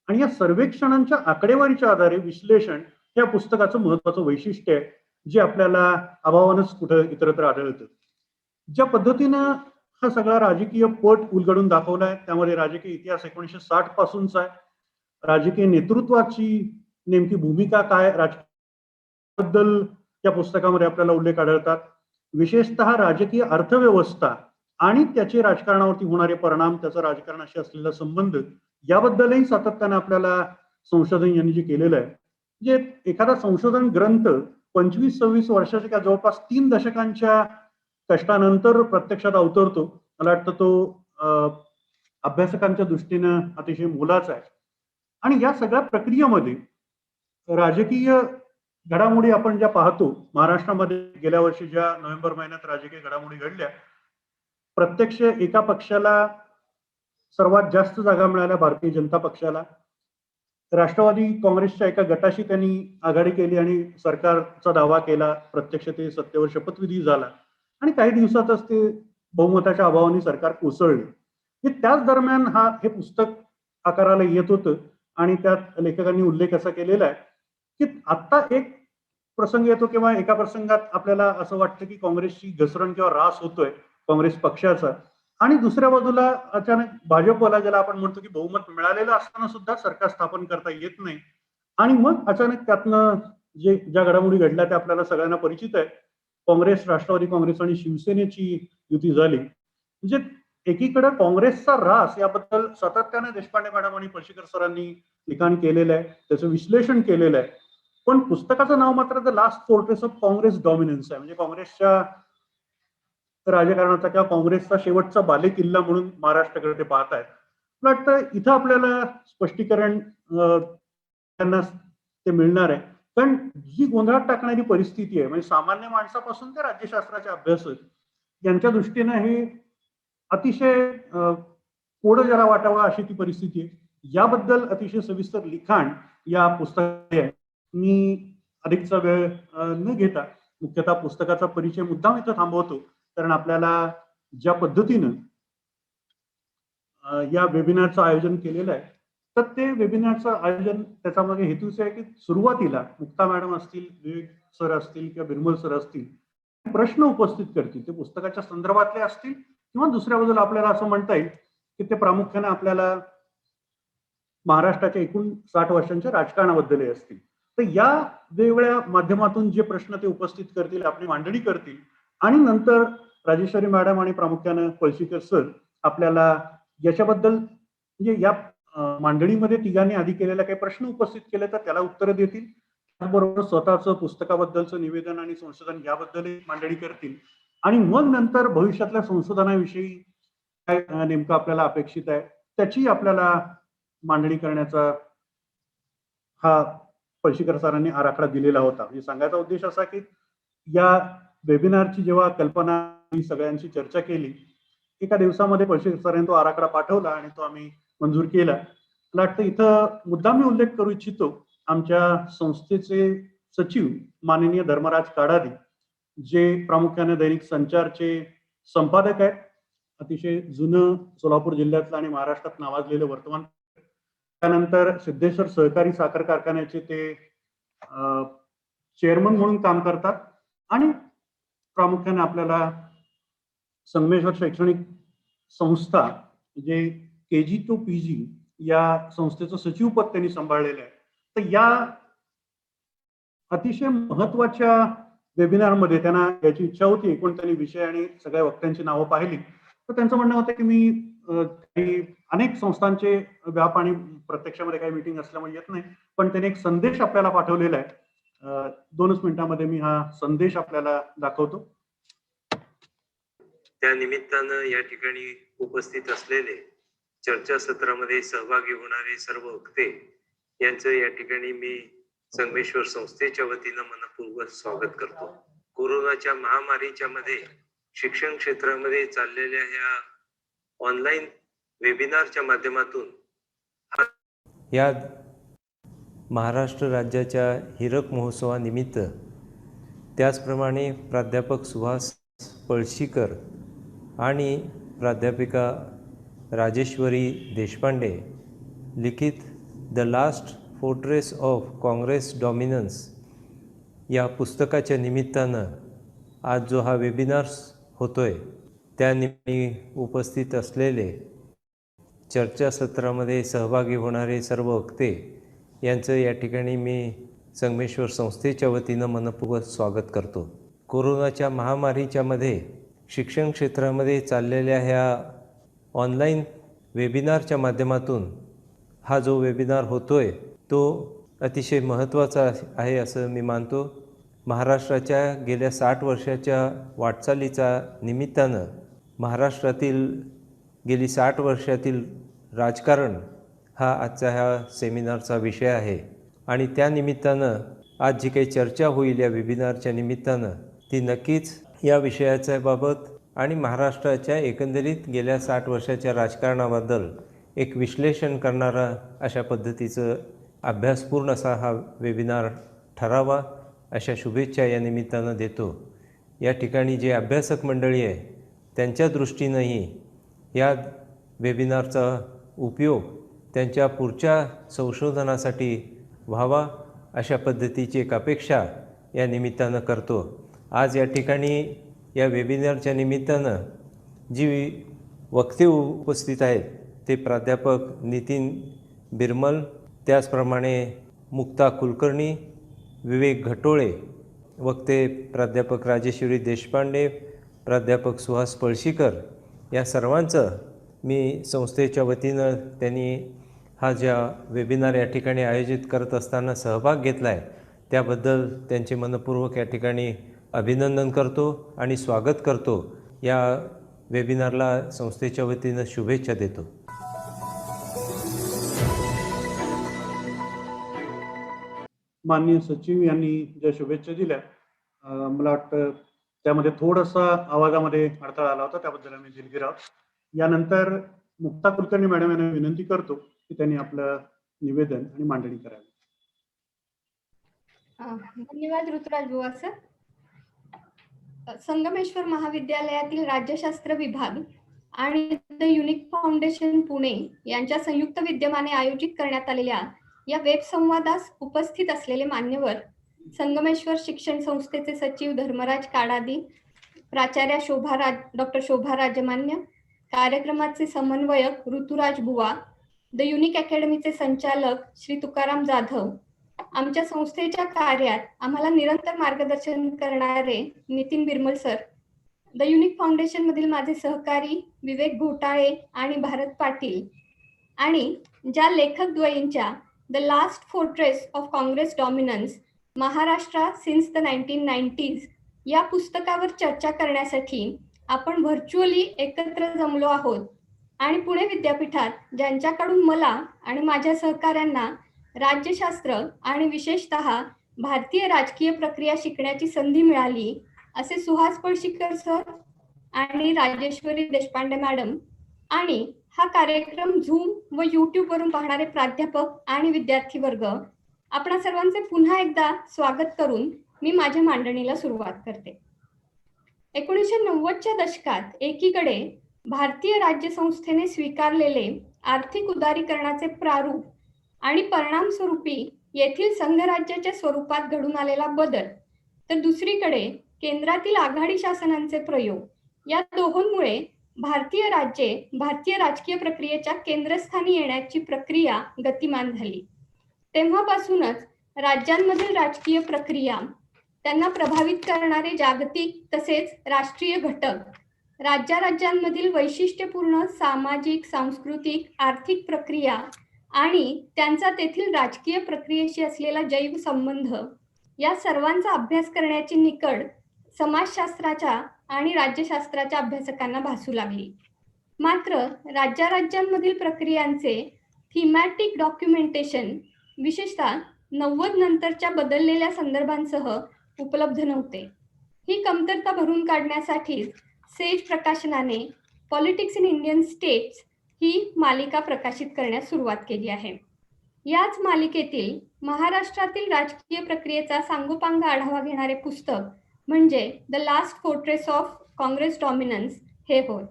आणि या सर्वेक्षणांच्या आकडेवारीच्या आधारे विश्लेषण या पुस्तकाचं महत्वाचं वैशिष्ट्य आहे, जे आपल्याला अभावानच कुठं इतरत्र आढळतं. ज्या पद्धतीनं हा सगळा राजकीय पट उलगडून दाखवलाय, त्यामध्ये राजकीय इतिहास 1960 पासूनचा आहे. राजकीय नेतृत्वाची नेमकी भूमिका काय राजबद्दल या पुस्तकामध्ये आपल्याला उल्लेख आढळतात. विशेषतः राजकीय अर्थव्यवस्था आणि त्याचे राजकारणावरती होणारे परिणाम, त्याचा राजकारणाशी असलेला संबंध, याबद्दलही सातत्याने आपल्याला संशोधन यांनी जे केलेलं आहे. जे एखादा संशोधन ग्रंथ 25-26 वर्षाच्या किंवा जवळपास 3 दशकांच्या कष्टानंतर प्रत्यक्षात अवतरतो, मला वाटतं तो अभ्यासकांच्या दृष्टीनं अतिशय मोलाचा आहे. आणि या सगळ्या प्रक्रियेमध्ये राजकीय घडामोडी आपण ज्या पाहतो, महाराष्ट्रामध्ये गेल्या वर्षी ज्या नोव्हेंबर महिन्यात राजकीय घडामोडी घडल्या, प्रत्यक्ष एका पक्षाला सर्वात जास्त जागा मिळाल्या, भारतीय जनता पक्षाला. राष्ट्रवादी काँग्रेसच्या एका गटाशी त्यांनी आघाडी केली आणि सरकारचा दावा केला. प्रत्यक्ष ते सत्तेवर शपथविधी झाला आणि काही दिवसातच ते बहुमताच्या अभावाने सरकार कोसळले. त्याच दरम्यान हे पुस्तक आकाराला येत होतं आणि त्यात लेखकांनी उल्लेख असा केलेला आहे की आता एक प्रसंग येतो किंवा एका प्रसंगात आपल्याला असं वाटतं की काँग्रेसची घसरण किंवा ऱ्हास होतोय काँग्रेस पक्षाचा, आणि दुसऱ्या बाजूला अचानक भाजपला, ज्याला आपण म्हणतो की बहुमत मिळालेलं असताना सुद्धा सरकार स्थापन करता येत नाही, आणि मग अचानक त्यातनं ज्या घडामोडी घडल्या त्या आपल्याला सगळ्यांना परिचित आहे. काँग्रेस, राष्ट्रवादी काँग्रेस आणि शिवसेनेची युती झाली. म्हणजे एकीकडे काँग्रेसचा ऱ्हास याबद्दल सातत्याने देशपांडे मॅडम आणि पळशीकर सरांनी लिखाण केलेलं आहे, त्याचं विश्लेषण केलेलं आहे. पण पुस्तकाचं नाव मात्र the last fortress of Congress dominance आहे. म्हणजे काँग्रेसच्या राजकारणाचा किंवा काँग्रेसचा शेवटचा बालेकिल्ला म्हणून महाराष्ट्राकडे ते पाहत आहेत. मला वाटतं इथं आपल्याला स्पष्टीकरण त्यांना ते मिळणार आहे. कारण जी गोंधळात टाकणारी परिस्थिती आहे, म्हणजे सामान्य माणसापासून ते राज्यशास्त्राचे अभ्यासक यांच्या दृष्टीनं हे अतिशय कोडं ज्याला वाटावं अशी ती परिस्थिती आहे. याबद्दल अतिशय सविस्तर लिखाण या पुस्तकात आहे. मी अधिकचा वेळ न घेता मुख्यतः पुस्तकाचा परिचय मुद्दाम इथं थांबवतो, कारण आपल्याला ज्या पद्धतीनं या वेबिनारचं आयोजन केलेलं आहे, तर ते वेबिनारचं आयोजन त्याच्यामध्ये हेतूच आहे की सुरुवातीला मुक्ता मॅडम असतील, विवेक सर असतील किंवा बिरमल सर असतील, प्रश्न उपस्थित करतील. ते पुस्तकाच्या संदर्भातले असतील किंवा दुसऱ्या बाजूला आपल्याला असं म्हणता येईल की ते प्रामुख्याने आपल्याला महाराष्ट्राच्या एकूण 60 वर्षांच्या राजकारणाबद्दल असतील. तर या वेगवेगळ्या माध्यमातून जे प्रश्न ते उपस्थित करतील, आपली मांडणी करतील, आणि नंतर राजेश्वरी मॅडम आणि प्रामुख्याने पळशीकर सर आपल्याला याच्याबद्दल, म्हणजे या मांडणीमध्ये तिघांनी आधी केलेल्या काही प्रश्न उपस्थित केले तर त्याला उत्तरं देतील. त्याचबरोबर स्वतःचं पुस्तकाबद्दलचं निवेदन आणि संशोधन याबद्दल मांडणी करतील, आणि मग नंतर भविष्यातल्या संशोधनाविषयी काय नेमकं आपल्याला अपेक्षित आहे त्याची आपल्याला मांडणी करण्याचा हा पळशीकर सरांनी आराखडा दिलेला होता. म्हणजे सांगायचा उद्देश असा की या वेबिनारची जेव्हा कल्पना सगळ्यांची चर्चा केली, एका दिवसामध्ये पळशीकर सरांनी तो आराखडा पाठवला आणि तो आम्ही मंजूर केला. मला वाटतं इथं मुद्दाम मी उल्लेख करू इच्छितो आमच्या संस्थेचे सचिव माननीय धर्मराज काडादी, जे प्रामुख्याने दैनिक संचारचे संपादक आहेत. अतिशय जुनं सोलापूर जिल्ह्यातलं आणि महाराष्ट्रात नावाजलेलं वर्तमान. त्यानंतर सिद्धेश्वर सहकारी साखर कारखान्याचे ते चेअरमन म्हणून काम करतात, आणि प्रामुख्याने आपल्याला संगमेश्वर शैक्षणिक संस्था, जे KG to PG या संस्थेचं सचिवपद त्यांनी सांभाळलेलं आहे. तर या अतिशय महत्वाच्या वेबिनारमध्ये त्यांना याची इच्छा होती. एकूण त्यांनी विषय आणि सगळ्या वक्त्यांची नावं पाहिली तर त्यांचं म्हणणं होतं की मी अनेक संस्थांचे व्याप आणि प्रत्यक्षामध्ये काही मीटिंग असल्यामुळे येत नाही, पण त्याने एक संदेश आपल्याला पाठवलेला आहे. 2च मिनिटांमध्ये मी हा संदेश आपल्याला दाखवतो. त्या निमित्तानं या ठिकाणी उपस्थित असलेले चर्चासत्रामध्ये सहभागी होणारे सर्व वक्ते यांचं या ठिकाणी मी संगमेश्वर संस्थेच्या वतीनं मनपूर्वक स्वागत करतो. कोरोनाच्या महामारीच्या मध्ये शिक्षण क्षेत्रामध्ये चाललेल्या ह्या ऑनलाईन वेबिनारच्या माध्यमातून या महाराष्ट्र राज्याच्या हीरक महोत्सवानिमित्त त्याचप्रमाणे प्राध्यापक सुहास पळशीकर आणि प्राध्यापिका राजेश्वरी देशपांडे लिखित the last fortress of Congress dominance या पुस्तकाच्या निमित्तानं आज जो हा वेबिनार्स होतोय त्यानिमित्त उपस्थित असलेले चर्चासत्रामध्ये सहभागी होणारे सर्व वक्ते यांचं या ठिकाणी मी संगमेश्वर संस्थेच्या वतीनं मनपूर्वक स्वागत करतो. कोरोनाच्या महामारीच्या मध्ये शिक्षण क्षेत्रामध्ये चाललेल्या ह्या ऑनलाईन वेबिनारच्या माध्यमातून हा जो वेबिनार होतोय तो अतिशय महत्त्वाचा आहे असं मी मानतो. महाराष्ट्राच्या गेल्या 60 वर्षाच्या वाटचालीचा निमित्तानं महाराष्ट्रातील गेली 60 वर्षातील राजकारण हा आजचा ह्या सेमिनारचा विषय आहे आणि त्या निमित्तानं आज जी काही चर्चा होईल या वेबिनारच्या निमित्तानं ती नक्कीच या विषयाच्या बाबत आणि महाराष्ट्राच्या एकंदरीत गेल्या 60 वर्षाच्या राजकारणाबद्दल एक विश्लेषण करणारा अशा पद्धतीचं अभ्यासपूर्ण असा हा वेबिनार ठरावा अशा शुभेच्छा या निमित्तानं देतो. या ठिकाणी जे अभ्यासक मंडळी आहे त्यांच्या दृष्टीनंही या वेबिनारचा उपयोग त्यांच्या पुढच्या संशोधनासाठी व्हावा अशा पद्धतीची एक अपेक्षा या निमित्तानं करतो. आज या ठिकाणी या वेबिनारच्या निमित्तानं जी वक्ते उपस्थित आहेत ते प्राध्यापक नितीन बिरमल, त्याचप्रमाणे मुक्ता कुलकर्णी, विवेक घटोळे, वक्ते प्राध्यापक राजेश्वरी देशपांडे, प्राध्यापक सुहास पळशीकर या सर्वांचं मी संस्थेच्या वतीनं त्यांनी हा ज्या वेबिनार या ठिकाणी आयोजित करत असताना सहभाग घेतला आहे त्याबद्दल त्यांचे मनपूर्वक या ठिकाणी अभिनंदन करतो आणि स्वागत करतो. या वेबिनारला संस्थेच्या वतीनं शुभेच्छा देतो. माननीय सचिव यांनी ज्या शुभेच्छा दिल्या मला वाटतं त्यामध्ये थोडासा आवाजामध्ये अडथळा आला होता, त्याबद्दल आम्ही दिलगीर आहोत. यानंतर मुक्ता कुलकर्णी मॅडम यांना विनंती करतो की त्यांनी आपलं निवेदन आणि मांडणी करावी. धन्यवाद ऋतुराज बुवा सर. संगमेश्वर महाविद्यालयातील राज्यशास्त्र विभाग आणि द युनिक फाउंडेशन पुणे यांच्या संयुक्त विद्यमाने आयोजित करण्यात आलेल्या या वेब संवादास उपस्थित असलेले मान्यवर, संगमेश्वर शिक्षण संस्थेचे सचिव धर्मराज काडादी, प्राचार्या डॉक्टर शोभा राजमान्य, कार्यक्रमाचे समन्वयक ऋतुराज बुवा, द युनिक अकॅडमीचे संचालक श्री तुकाराम जाधव, आमच्या संस्थेच्या कार्यात आम्हाला निरंतर मार्गदर्शन करणारे Nitin Birmal sir, the Unique Foundation मधील माझे सहकारी विवेक घोटाळे आणि भारत पाटील, आणि ज्या लेखक द्वयींच्या the last fortress of Congress dominance Maharashtra since the 1990s या पुस्तकावर चर्चा करण्यासाठी आपण व्हर्च्युअली एकत्र जमलो आहोत आणि पुणे विद्यापीठात ज्यांच्याकडून मला आणि माझ्या सहकाऱ्यांना राज्यशास्त्र आणि विशेषतः भारतीय राजकीय प्रक्रिया शिकण्याची संधी मिळाली असे सुहास पळशीकर सर आणि राजेश्वरी देशपांडे मॅडम, आणि हा कार्यक्रम झूम व YouTube वरून पाहणारे प्राध्यापक आणि विद्यार्थी वर्ग, आपणा सर्वांचे पुन्हा एकदा स्वागत करून मी माझ्या मांडणीला सुरुवात करते. 1990च्या दशकात एकीकडे भारतीय राज्यसंस्थेने स्वीकारलेले आर्थिक उदारीकरणाचे प्रारूप आणि परिणामस्वरूपी येथील संघराज्याच्या स्वरूपात घडून आलेला बदल, तर दुसरीकडे केंद्रातील आघाडी शासनांचे प्रयोग, या दोहोंमुळे भारतीय राज्ये भारतीय राजकीय प्रक्रियेच्या केंद्रस्थानी येण्याची प्रक्रिया गतिमान झाली. तेव्हापासूनच राज्यांमधील राजकीय प्रक्रिया, त्यांना प्रभावित करणारे जागतिक तसेच राष्ट्रीय घटक, राज्यांमधील वैशिष्ट्यपूर्ण सामाजिक, सांस्कृतिक, आर्थिक प्रक्रिया आणि त्यांचा तेथील राजकीय प्रक्रियेशी असलेला जैव संबंध, या सर्वांचा अभ्यास करण्याची निकड समाजशास्त्राच्या आणि राज्यशास्त्राच्या अभ्यासकांना भासू लागली. मात्र राज्यांमधील प्रक्रियांचे थीमॅटिक डॉक्युमेंटेशन, विशेषतः 90 नंतरच्या बदललेल्या संदर्भांसह उपलब्ध नव्हते. ही कमतरता भरून काढण्यासाठी सेज प्रकाशनाने पॉलिटिक्स इन इंडियन स्टेट्स ही मालिका प्रकाशित करण्यास सुरुवात केली आहे. याच मालिकेतील महाराष्ट्रातील राजकीय प्रक्रियेचा सांगोपांग आढावा घेणारे पुस्तक म्हणजे the last fortress of Congress dominance हे होय.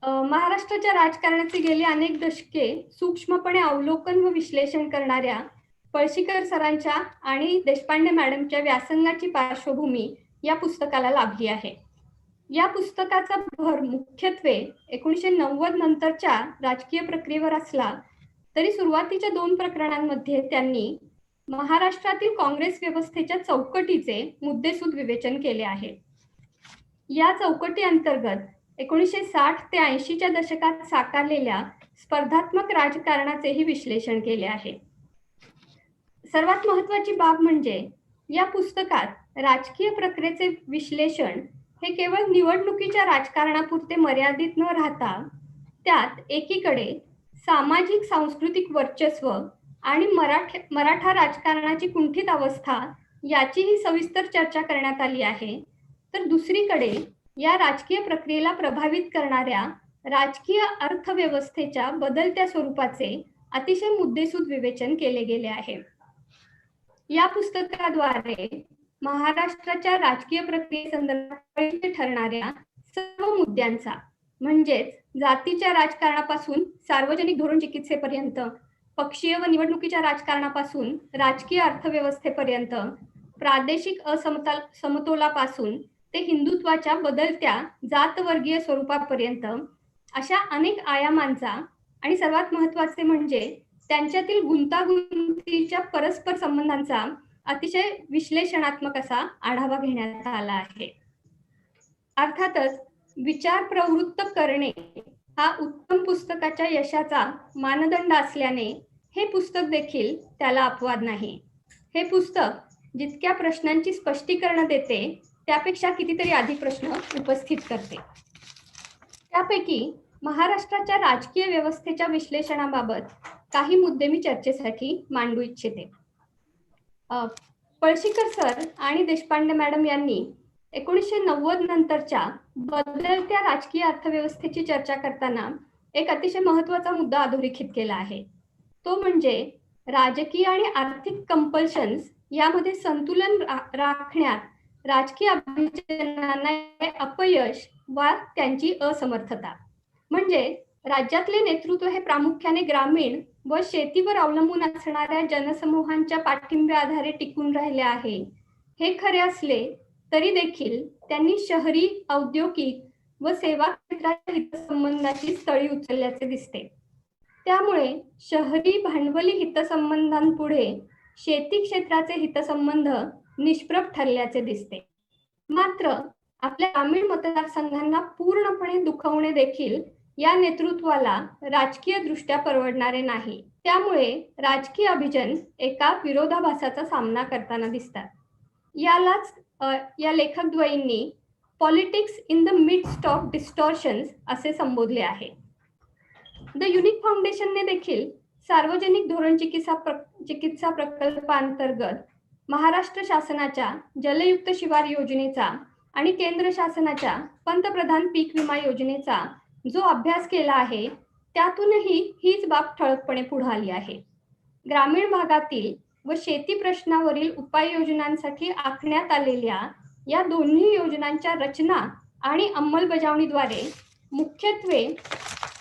महाराष्ट्राच्या राजकारणाचे गेली अनेक दशके सूक्ष्मपणे अवलोकन व विश्लेषण करणाऱ्या पळशीकर सरांच्या आणि देशपांडे मॅडमच्या व्यासंगाची पार्श्वभूमी या पुस्तकाला लाभली आहे. या पुस्तकाचा भर मुख्यत्वे 1990 नंतरच्या राजकीय प्रक्रियेवर असला तरी सुरुवातीच्या 2 प्रकरणांमध्ये त्यांनी महाराष्ट्रातील काँग्रेस व्यवस्थेच्या चौकटीचे मुद्देसूद विवेचन केले आहे. या चौकटी अंतर्गत 1960 ते 80च्या दशकात साकारलेल्या स्पर्धात्मक राजकारणाचेही विश्लेषण केले आहे. सर्वात महत्त्वाची बाब म्हणजे या पुस्तकात राजकीय प्रक्रियेचे विश्लेषण हे केवळ निवडणुकीच्या राजकारणापुरते मर्यादित न राहता त्यात एकीकडे सामाजिक सांस्कृतिक वर्चस्व आणि मराठा राजकारणाची कुंठित अवस्था याचीही सविस्तर चर्चा करण्यात आली आहे, तर दुसरीकडे या राजकीय प्रक्रियेला प्रभावित करणाऱ्या राजकीय अर्थव्यवस्थेच्या बदलत्या स्वरूपाचे अतिशय मुद्देसूद विवेचन केले गेले आहे. या पुस्तकाद्वारे महाराष्ट्राच्या राजकीय प्रक्रियेसंदर्भात ठरणाऱ्या सर्व मुद्द्यांचा म्हणजेच जातीच्या राजकारणापासून सार्वजनिक धोरण चिकित्सेपर्यंत, पक्षीय व निवडणुकीच्या राजकारणापासून राजकीय अर्थव्यवस्थेपर्यंत, प्रादेशिक समतोलापासून ते हिंदुत्वाच्या बदलत्या जातवर्गीय स्वरूपापर्यंत अशा अनेक आयामांचा आणि सर्वात महत्त्वाचे म्हणजे त्यांच्यातील गुंतागुंतीच्या परस्पर संबंधांचा अतिशय विश्लेषणात्मक असा आढावा घेण्यात आला आहे. अर्थातच विचार प्रवृत्त करणे हा उत्तम पुस्तकाच्या यशाचा मानदंड असल्याने हे पुस्तक देखील त्याला अपवाद नाही. हे पुस्तक जितक्या प्रश्नांची स्पष्टीकरण देते त्यापेक्षा कितीतरी अधिक प्रश्न उपस्थित करते. त्यापैकी महाराष्ट्राच्या राजकीय व्यवस्थेच्या विश्लेषणाबाबत काही मुद्दे मी चर्चेसाठी मांडू इच्छिते. पळशीकर सर आणि देशपांडे मॅडम यांनी 1990 नंतरच्या बदलत्या राजकीय अर्थव्यवस्थेची चर्चा करताना एक अतिशय महत्त्वाचा मुद्दा अधोरेखित केला आहे. तो म्हणजे राजकीय आणि आर्थिक कंपल्शन्स यामध्ये संतुलन राखण्यात राजकीय अभियानांना अपयश वा त्यांची असमर्थता. म्हणजे राज्यातले नेतृत्व हे प्रामुख्याने ग्रामीण व शेतीवर अवलंबून असणाऱ्या जनसमूहांच्या पाठिंब्या आधारे टिकून राहिले आहे हे खरे असले तरी देखील त्यांनी शहरी, औद्योगिक व सेवा क्षेत्राच्या हितसंबंधाची स्थळी उचलल्याचे दिसते. त्यामुळे शहरी भांडवली हितसंबंधांपुढे शेती क्षेत्राचे हितसंबंध निष्प्रभ ठरल्याचे दिसते. मात्र आपल्या ग्रामीण मतदारसंघांना पूर्णपणे दुखवणे देखील या नेतृत्वाला राजकीय दृष्ट्या परवडणारे नाही. त्यामुळे राजकीय अभिजन एका विरोधाभासाचा सामना करताना दिसतात. यालाच या लेखकद्वयींनी politics in the midst of distortions असे संबोधले आहे. द युनिक फाउंडेशनने देखील सार्वजनिक धोरण चिकित्सा प्रकल्पांतर्गत महाराष्ट्र शासनाच्या जलयुक्त शिवार योजनेचा आणि केंद्र शासनाच्या पंतप्रधान पीक विमा योजनेचा जो अभ्यास केला आहे त्यातूनही हीच बाब ठळकपणे पुढे आली आहे. ग्रामीण भागातील व शेती प्रश्नावरील उपाययोजनांसाठी आखण्यात आलेल्या या दोन्ही योजनांच्या रचना आणि अंमलबजावणीद्वारे मुख्यत्वे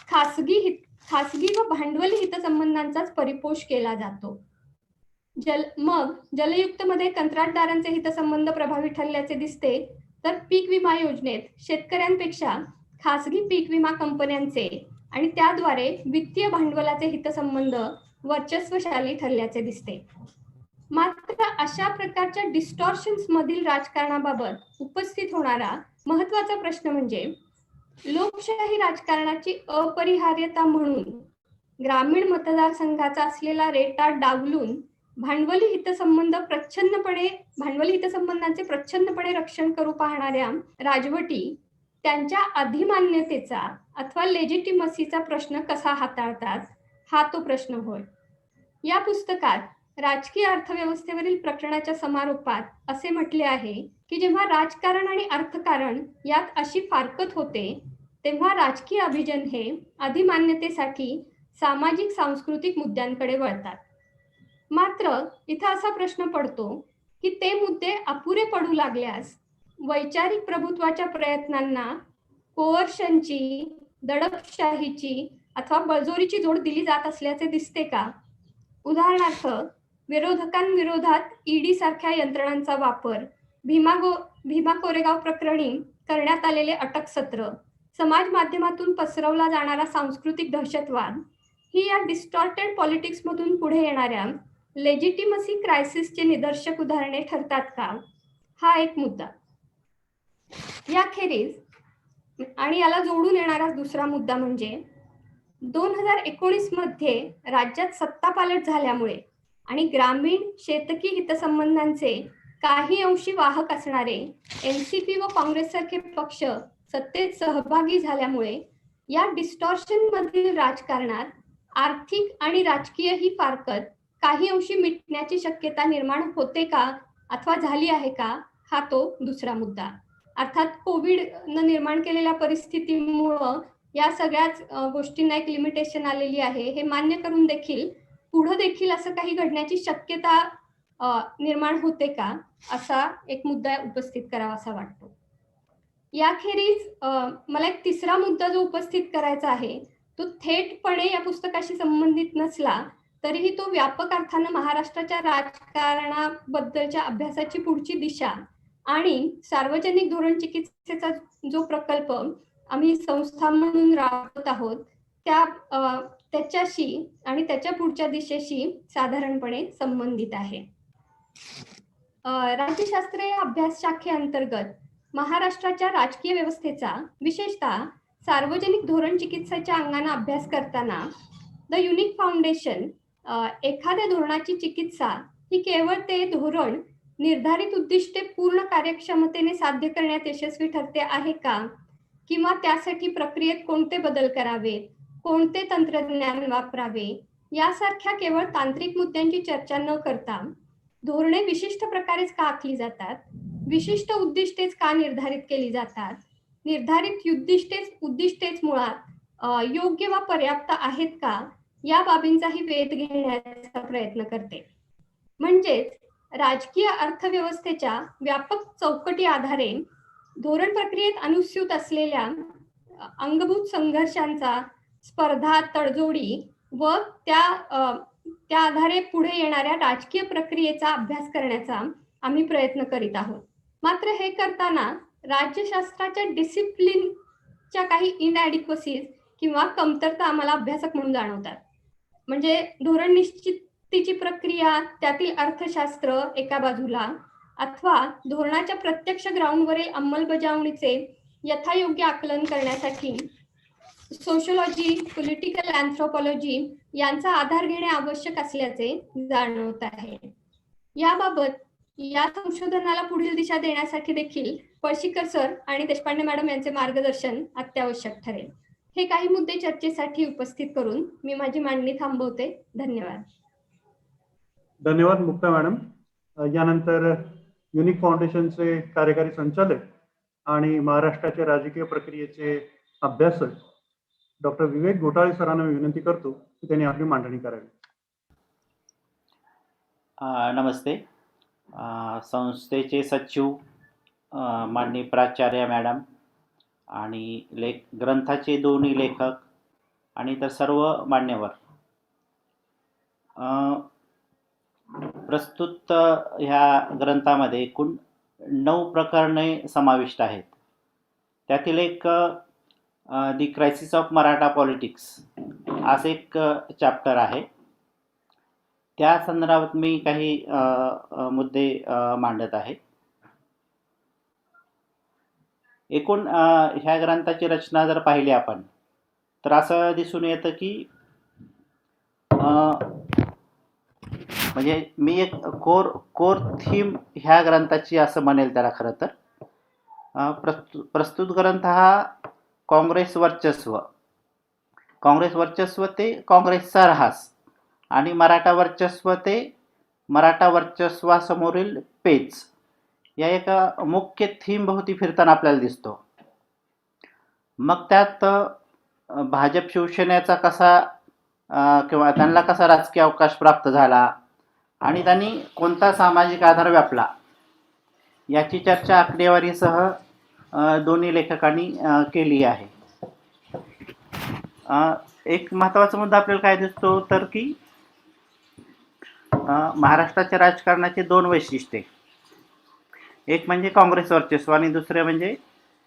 खासगी व भांडवली हितसंबंधांचाच परिपोष केला जातो. जलयुक्त मध्ये कंत्राटदारांचे हितसंबंध प्रभावी ठरल्याचे दिसते, तर पीक विमा योजनेत शेतकऱ्यांपेक्षा खासगी पीक विमा कंपन्यांचे आणि त्याद्वारे वित्तीय भांडवलाचे हितसंबंध वर्चस्वशाली ठरल्याचे दिसते. मात्र अशा प्रकारच्या डिस्टॉर्शन्स मधील राजकारणाबाबत उपस्थित होणारा महत्त्वाचा प्रश्न म्हणजे लोकशाही राजकारणाची अपरिहार्यता म्हणून ग्रामीण मतदारसंघाचा असलेला रेटा डावलून भांडवली हितसंबंधांचे प्रच्छन्नपणे रक्षण करू पाहणाऱ्या राजवटी त्यांच्या अधिमान्यतेचा अथवा लेजिटिमसीचा प्रश्न कसा हाताळतात हा तो प्रश्न होय. या पुस्तकात राजकीय अर्थव्यवस्थेवरील प्रकरणाच्या समारोपात असे म्हटले आहे की जेव्हा राजकारण आणि अर्थकारण यात अशी फारकत होते तेव्हा राजकीय अभिजन हे अधिमान्यतेसाठी सामाजिक सांस्कृतिक मुद्द्यांकडे वळतात. मात्र इथं असा प्रश्न पडतो की ते मुद्दे अपुरे पडू लागल्यास वैचारिक प्रभुत्वाच्या प्रयत्नांना कोअर्शनची, दडपशाहीची अथवा बळजोरीची जोड दिली जात असल्याचे दिसते का? उदाहरणार्थ, विरोधकांविरोधात ईडी सारख्या यंत्रणांचा वापर, भीमा कोरेगाव प्रकरणी करण्यात आलेले अटक सत्र, समाज माध्यमातून पसरवला जाणारा सांस्कृतिक दहशतवाद ही या डिस्टॉर्टेड पॉलिटिक्समधून पुढे येणाऱ्या लेजिटिमसी क्रायसिसचे निदर्शक उदाहरणे ठरतात का? हा एक मुद्दा. याखेरीज आणि याला जोडून येणारा दुसरा मुद्दा म्हणजे 2019 मध्ये राज्यात सत्तापालट झाल्यामुळे आणि ग्रामीण शेतकी हितसंबंधांचे काही अंशी वाहक असणारे एनसीपी व काँग्रेससारखे पक्ष सत्तेत सहभागी झाल्यामुळे या डिस्टॉर्शन मधील राजकारणात आर्थिक आणि राजकीय ही फारकत काही अंशी मिटण्याची शक्यता निर्माण होते का अथवा झाली आहे का, हा तो दुसरा मुद्दा. अर्थात कोविडनं निर्माण केलेल्या परिस्थितीमुळं या सगळ्याच गोष्टींना एक लिमिटेशन आलेली आहे हे मान्य करून देखील पुढे देखील असं काही घडण्याची शक्यता निर्माण होते का, असा एक मुद्दा उपस्थित करावासा वाटतो. याखेरीज मला एक तिसरा मुद्दा जो उपस्थित करायचा आहे तो थेटपणे या पुस्तकाशी संबंधित नसला तरीही तो व्यापक अर्थानं महाराष्ट्राच्या राजकारणाबद्दलच्या अभ्यासाची पुढची दिशा आणि सार्वजनिक धोरण चिकित्सेचा जो प्रकल्प आम्ही संस्था म्हणून राबवत आहोत त्याच्याशी आणि त्याच्या पुढच्या दिशेशी साधारणपणे संबंधित आहे. राज्यशास्त्र या अभ्यास शाखेअंतर्गत महाराष्ट्राच्या राजकीय व्यवस्थेचा विशेषतः सार्वजनिक धोरण चिकित्सेच्या अंगाने अभ्यास करताना द युनिक फाउंडेशन एखाद्या धोरणाची चिकित्सा ही केवळ ते धोरण निर्धारित उद्दिष्टे पूर्ण कार्यक्षमतेने साध्य करण्यात यशस्वी ठरते आहे का, किंवा त्यासाठी प्रक्रियेत कोणते बदल करावेत, कोणते तंत्रज्ञान वापरावे यासारख्या केवळ तांत्रिक मुद्द्यांची चर्चा न करता धोरणे विशिष्ट प्रकारेच का आखली जातात, विशिष्ट उद्दिष्टेच का निर्धारित केली जातात, निर्धारित उद्दिष्टेच मुळात योग्य व पर्याप्त आहेत का, या बाबींचाही वेध घेण्याचा प्रयत्न करते. म्हणजेच राजकीय अर्थव्यवस्थेच्या व्यापक चौकटी आधारे धोरण प्रक्रियेत अनुस्यूत असलेल्या अंगभूत संघर्षांचा, स्पर्धा, तडजोडी व त्या आधारे पुढे येणाऱ्या राजकीय प्रक्रियेचा अभ्यास करण्याचा आम्ही प्रयत्न करीत आहोत. मात्र हे करताना राज्यशास्त्राच्या डिसिप्लिनच्या काही इनॲडिक्वसीज किंवा कमतरता आम्हाला अभ्यासक म्हणून जाणवतात. म्हणजे धोरण निश्चितीची प्रक्रिया, त्यातील अर्थशास्त्र एका बाजूला, अथवा धोरणाच्या प्रत्यक्ष ग्राउंडवरील अंमलबजावणीचे यथायोग्य आकलन करण्यासाठी सोशोलॉजी, पॉलिटिकल अँथ्रोपॉलॉजी यांचा आधार घेणे आवश्यक असल्याचे जाणवत आहे. याबाबत या संशोधनाला पुढील दिशा देण्यासाठी देखील पळशीकर सर आणि देशपांडे मॅडम यांचे मार्गदर्शन अत्यावश्यक ठरेल. हे काही मुद्दे चर्चेसाठी उपस्थित करून मी माझी मांडणी थांबवते. धन्यवाद. धन्यवाद मुक्ता मॅडम. यानंतर युनिक फाउंडेशनचे कार्यकारी संचालक आणि महाराष्ट्राच्या राजकीय प्रक्रियेचे अभ्यासक डॉक्टर विवेक घोटाळे सरांना विनंती करतो की त्यांनी आपली मांडणी करावी. नमस्ते. संस्थेचे सचिव माननीय प्राचार्य मॅडम आणि ग्रंथाचे दोन्ही लेखक आणि इतर सर्व मान्यवर, प्रस्तुत ह्या ग्रंथामध्ये एकूण 9 प्रकरणे समाविष्ट आहेत. त्यातील एक दी क्रायसिस ऑफ मराठा पॉलिटिक्स असे एक चॅप्टर आहे. त्या संदर्भात मी काही मुद्दे मांडत आहे. एकूण ह्या ग्रंथाची रचना जर पाहिली आपण तर असं दिसून येतं की म्हणजे मी एक कोर थीम ह्या ग्रंथाची असं म्हणेल त्याला. खरं तर प्रस्तुत ग्रंथ हा काँग्रेस वर्चस्व ते काँग्रेसचा ऱ्हास आणि मराठा वर्चस्व ते मराठा वर्चस्वासमोरील पेच या एका मुख्य थीम भोवती फिरताना आपल्याला दिसतो. मग त्यात भाजप शिवसेनेचा कसा किंवा त्यांना कसा राजकीय अवकाश प्राप्त झाला आणि त्यांनी कोणता सामाजिक आधार व्यापला याची चर्चा आकडेवारीसह दोन्ही लेखकांनी केली आहे. एक महत्त्वाचा मुद्दा आपल्याला काय दिसतो तर की महाराष्ट्राच्या राजकारणाचे दोन वैशिष्ट्ये, एक म्हणजे काँग्रेस वर्चस्व आणि दुसरे म्हणजे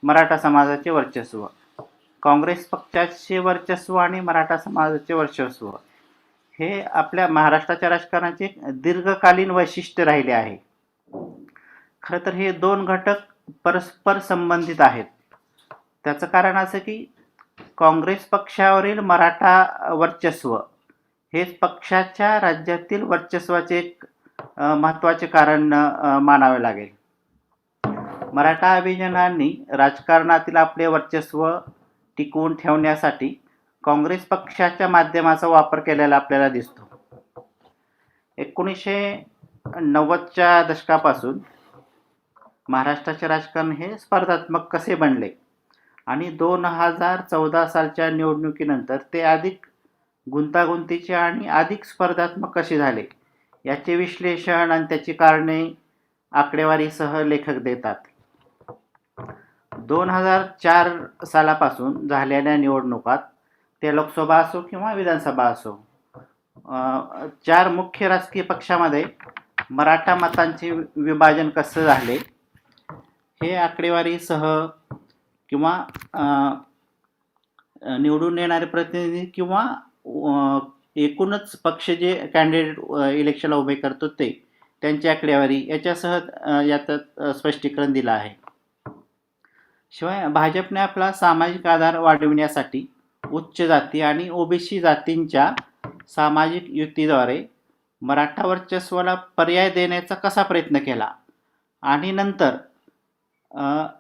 मराठा समाजाचे वर्चस्व. काँग्रेस पक्षाचे वर्चस्व आणि मराठा समाजाचे वर्चस्व हे आपल्या महाराष्ट्राच्या राजकारणाचे एक दीर्घकालीन वैशिष्ट्य राहिले आहे. खरं तर हे दोन घटक परस्पर संबंधित आहेत. त्याचं कारण असं की काँग्रेस पक्षावरील मराठा वर्चस्व हेच पक्षाच्या राज्यातील वर्चस्वाचे एक महत्त्वाचे कारण मानावे लागेल. मराठा अभिजनांनी राजकारणातील आपले वर्चस्व टिकवून ठेवण्यासाठी काँग्रेस पक्षाच्या माध्यमाचा वापर केलेला आपल्याला दिसतो. 1990च्या दशकापासून महाराष्ट्राचे राजकारण हे स्पर्धात्मक कसे बनले आणि 2014 सालच्या निवडणुकीनंतर ते अधिक गुंतागुंतीचे आणि अधिक स्पर्धात्मक कसे झाले याचे विश्लेषण आणि त्याची कारणे आकडेवारीसह लेखक देतात. 2004 सालापासून झालेल्या निवडणुकात ते लोकसभा असो किंवा विधानसभा असो, 4 मुख्य राजकीय पक्षामध्ये मराठा मतांचे विभाजन कसं झाले हे आकडेवारीसह किंवा निवडून येणारे प्रतिनिधी किंवा एकूणच पक्ष जे कॅन्डिडेट इलेक्शनला उभे करतो ते त्यांची आकडेवारी याच्यासह यात स्पष्टीकरण दिलं आहे. शिवाय भाजपने आपला सामाजिक आधार वाढविण्यासाठी उच्च जाती आणि ओबीसी जातींच्या सामाजिक युतीद्वारे मराठा वर्चस्वाला पर्याय देण्याचा कसा प्रयत्न केला आणि नंतर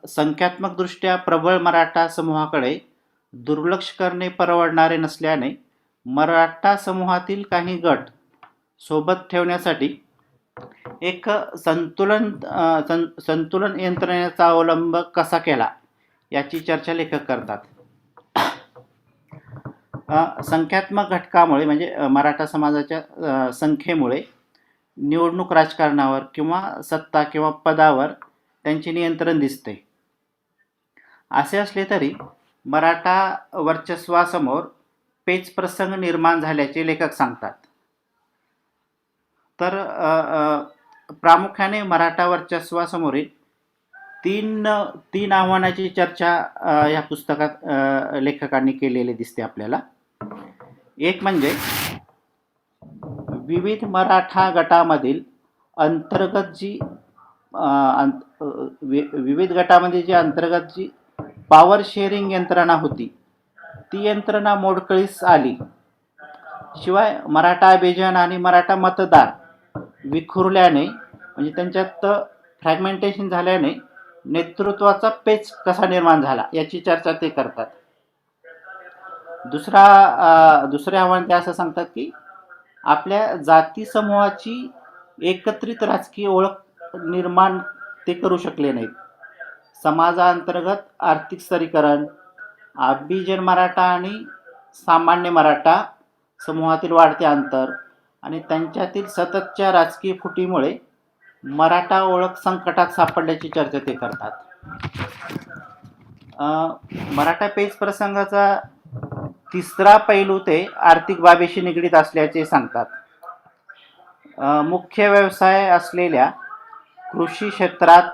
संख्यात्मकदृष्ट्या प्रबळ मराठा समूहाकडे दुर्लक्ष करणे परवडणारे नसल्याने मराठा समूहातील काही गट सोबत ठेवण्यासाठी एक संतुलन यंत्रणेचा अवलंब कसा केला याची चर्चा लेखक करतात. संख्यात्मक घटकामुळे म्हणजे मराठा समाजाच्या संख्येमुळे निवडणूक राजकारणावर किंवा सत्ता किंवा पदावर त्यांचे नियंत्रण दिसते. असे असले तरी मराठा वर्चस्वासमोर पेच प्रसंग निर्माण झाल्याचे लेखक सांगतात. तर प्रामुख्याने मराठा वर्चस्वासमोरील तीन आव्हानाची चर्चा या पुस्तकात लेखकांनी केलेली दिसते आपल्याला. एक म्हणजे विविध मराठा गटामधील अंतर्गत जी विविध गटामध्ये जी अंतर्गत जी पॉवर शेअरिंग यंत्रणा होती ती यंत्रणा मोडकळीस आली. शिवाय मराठा अभिजन आणि मराठा मतदार विखुरल्याने म्हणजे त्यांच्यात फ्रॅगमेंटेशन झाल्याने नेतृत्वाचा पेच कसा निर्माण झाला याची चर्चा ते करतात. दुसरे आव्हान ते असं सांगतात की आपल्या जाती समूहाची एकत्रित राजकीय ओळख निर्माण ते करू शकले नाहीत. समाजाअंतर्गत आर्थिक स्तरीकरण, अभिजन मराठा आणि सामान्य मराठा समूहातील वाढते अंतर आणि त्यांच्यातील सततच्या राजकीय फुटीमुळे मराठा ओळख संकटात सापडल्याची चर्चा ते करतात. मराठा पेच प्रसंगाचा तिसरा पैलू ते आर्थिक बाबीशी निगडीत असल्याचे सांगतात. मुख्य व्यवसाय असलेल्या कृषी क्षेत्रात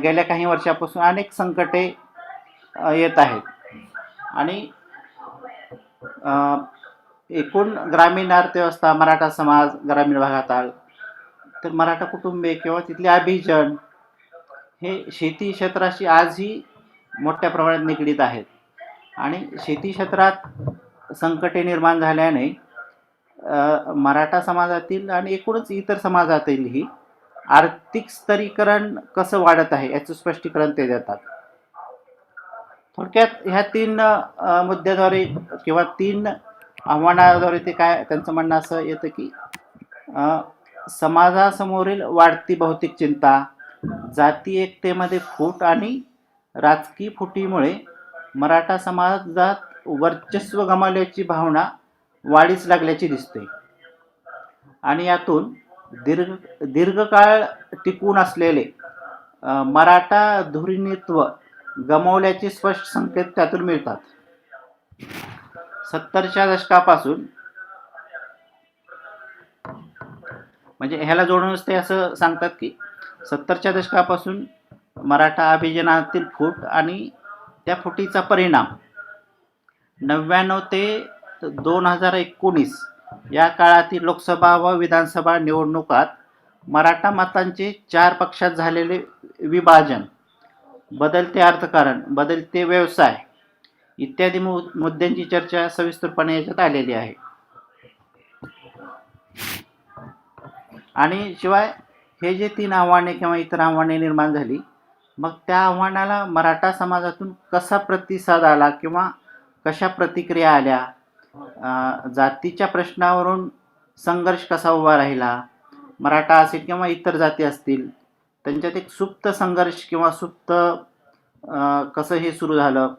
गेल्या काही वर्षापासून अनेक संकटे येत आहेत आणि एकूण ग्रामीण अर्थव्यवस्था मराठा समाज ग्रामीण भागात आला तर मराठा कुटुंबे किंवा तिथले अभिजन हे शेती क्षेत्राशी आजही मोठ्या प्रमाणात निगडीत आहेत आणि शेती क्षेत्रात संकटे निर्माण झाल्याने मराठा समाजातील आणि एकूणच इतर समाजातीलही आर्थिक स्तरीकरण कसं वाढत आहे याचं स्पष्टीकरण ते देतात. थोडक्यात ह्या 3 मुद्द्याद्वारे किंवा 3 आव्हानाद्वारे ते काय त्यांचं म्हणणं असं येतं की समाजासमोरील वाढती भौतिक चिंता, जाती एकतेमध्ये फूट आणि राजकीय फुटीमुळे मराठा समाजात वर्चस्व गमावल्याची भावना वाढीस लागल्याची दिसते आणि यातून दीर्घकाळ टिकून असलेले मराठा धुरीणत्व गमावल्याचे स्पष्ट संकेत त्यातून मिळतात. 70च्या दशकापासून म्हणजे ह्याला जोडूनच ते असं सांगतात की 70च्या दशकापासून मराठा अभिजनातील फूट आणि त्या फुटीचा परिणाम 99 ते 2019 या काळातील लोकसभा व विधानसभा निवडणुकात मराठा मतांचे 4 पक्षात झालेले विभाजन, बदलते अर्थकारण, बदलते व्यवसाय इत्यादी मुद्द्यांची चर्चा सविस्तरपणे याच्यात आलेली आहे. आणि शिवाय हे जे 3 आव्हाने किंवा इतर आव्हाने निर्माण झाली, मग त्या आव्हानाला मराठा समाजातून कसा प्रतिसाद आला किंवा कशा प्रतिक्रिया आल्या, जातीच्या प्रश्नावरून संघर्ष कसा उभा राहिला, मराठा असेल किंवा इतर जाती असतील त्यांच्यात एक सुप्त संघर्ष किंवा सुप्त कसं हे सुरू झालं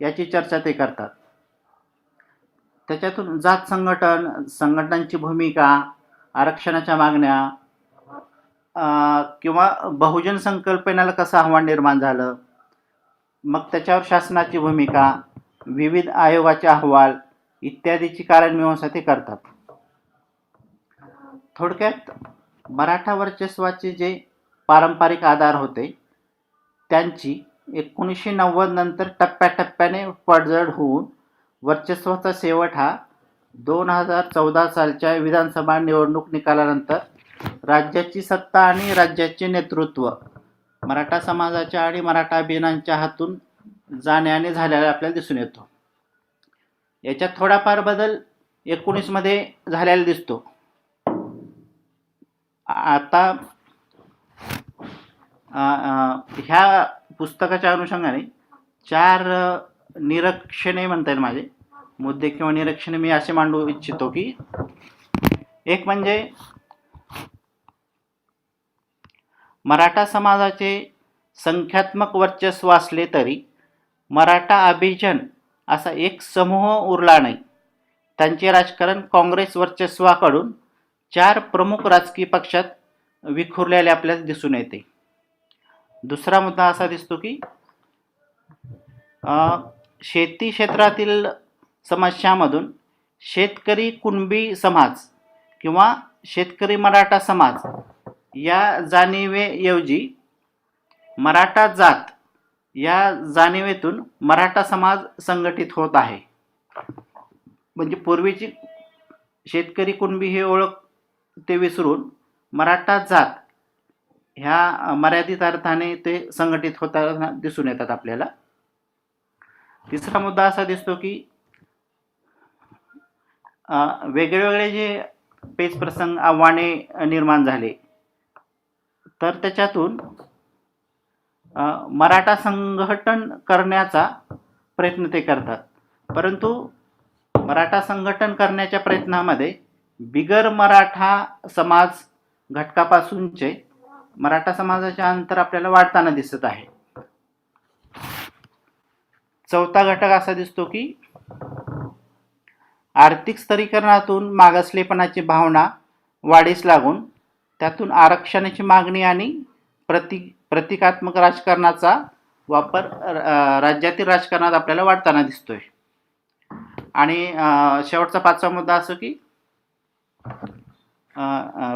याची चर्चा ते करतात. त्याच्यातून जात संघटनांची भूमिका, आरक्षणाच्या मागण्या किंवा बहुजन संकल्पनेला कसं आव्हान निर्माण झालं, मग त्याच्यावर शासनाची भूमिका, विविध आयोगाचे अहवाल इत्यादीची कारणमीमांसा ते करतात. थोडक्यात मराठा वर्चस्वाचे जे पारंपरिक आधार होते त्यांची 1990 नंतर टप्प्याटप्प्याने पडझड होऊन वर्चस्वाचा शेवट हा 2014 सालच्या विधानसभा निवडणूक निकालानंतर राज्याची सत्ता आणि राज्याचे नेतृत्व मराठा समाजाच्या आणि मराठा अभियानांच्या हातून जाण्याने झालेला आपल्याला दिसून येतो. याच्यात थोडाफार बदल 19 मध्ये झालेला दिसतो. आता ह्या पुस्तकाच्या अनुषंगाने 4 निरीक्षणे म्हणता येईल माझे मुद्दे किंवा निरीक्षणे मी असे मांडू इच्छितो की एक म्हणजे मराठा समाजाचे संख्यात्मक वर्चस्व असले तरी मराठा अभिजन असा एक समूह उरला नाही. त्यांचे राजकारण काँग्रेस वर्चस्वाकडून 4 प्रमुख राजकीय पक्षात विखुरलेले आपल्याला दिसून येते. दुसरा मुद्दा असा दिसतो की शेती क्षेत्रातील समस्यामधून शेतकरी कुणबी समाज किंवा शेतकरी मराठा समाज या जाणीवेऐवजी मराठा जात या जाणीवेतून मराठा समाज संघटित होत आहे. म्हणजे पूर्वीची शेतकरी कुणबी हे ओळख ते विसरून मराठा जात ह्या मर्यादित अर्थाने ते संघटित होताना दिसून येतात आपल्याला. तिसरा मुद्दा असा दिसतो की वेगवेगळे जे पेच प्रसंग आव्हाने निर्माण झाले तर त्याच्यातून मराठा संघटन करण्याचा प्रयत्न ते करतात. परंतु मराठा संघटन करण्याच्या प्रयत्नामध्ये बिगर मराठा समाज घटकापासूनचे मराठा समाजाचे अंतर आपल्याला वाढताना दिसत आहे. चौथा घटक असा दिसतो की आर्थिक स्तरीकरणातून मागासलेपणाची भावना वाढीस लागून त्यातून आरक्षणाची मागणी आणि प्रतिकात्मक राजकारणाचा वापर राज्यातील राजकारणात आपल्याला वाढताना दिसतोय. आणि शेवटचा 5वा मुद्दा असो की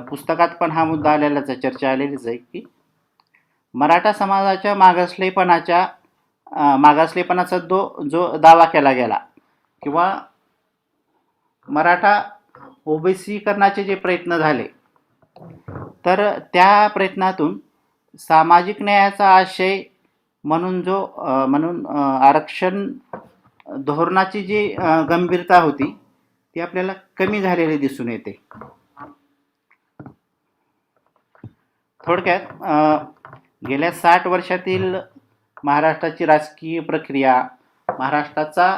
पुस्तकात पण हा मुद्दा आलेलाच आहे, चर्चा आलेलीच आहे की मराठा समाजाच्या मागासलेपणाचा जो दावा केला गेला किंवा मराठा ओबीसीकरणाचे जे प्रयत्न झाले तर त्या प्रयत्नातून सामाजिक न्यायाचा आशय म्हणून आरक्षण धोरणाची जी गंभीरता होती ती आपल्याला कमी झालेली दिसून येते. थोडक्यात गेल्या 60 वर्षातील महाराष्ट्राची राजकीय प्रक्रिया, महाराष्ट्राचा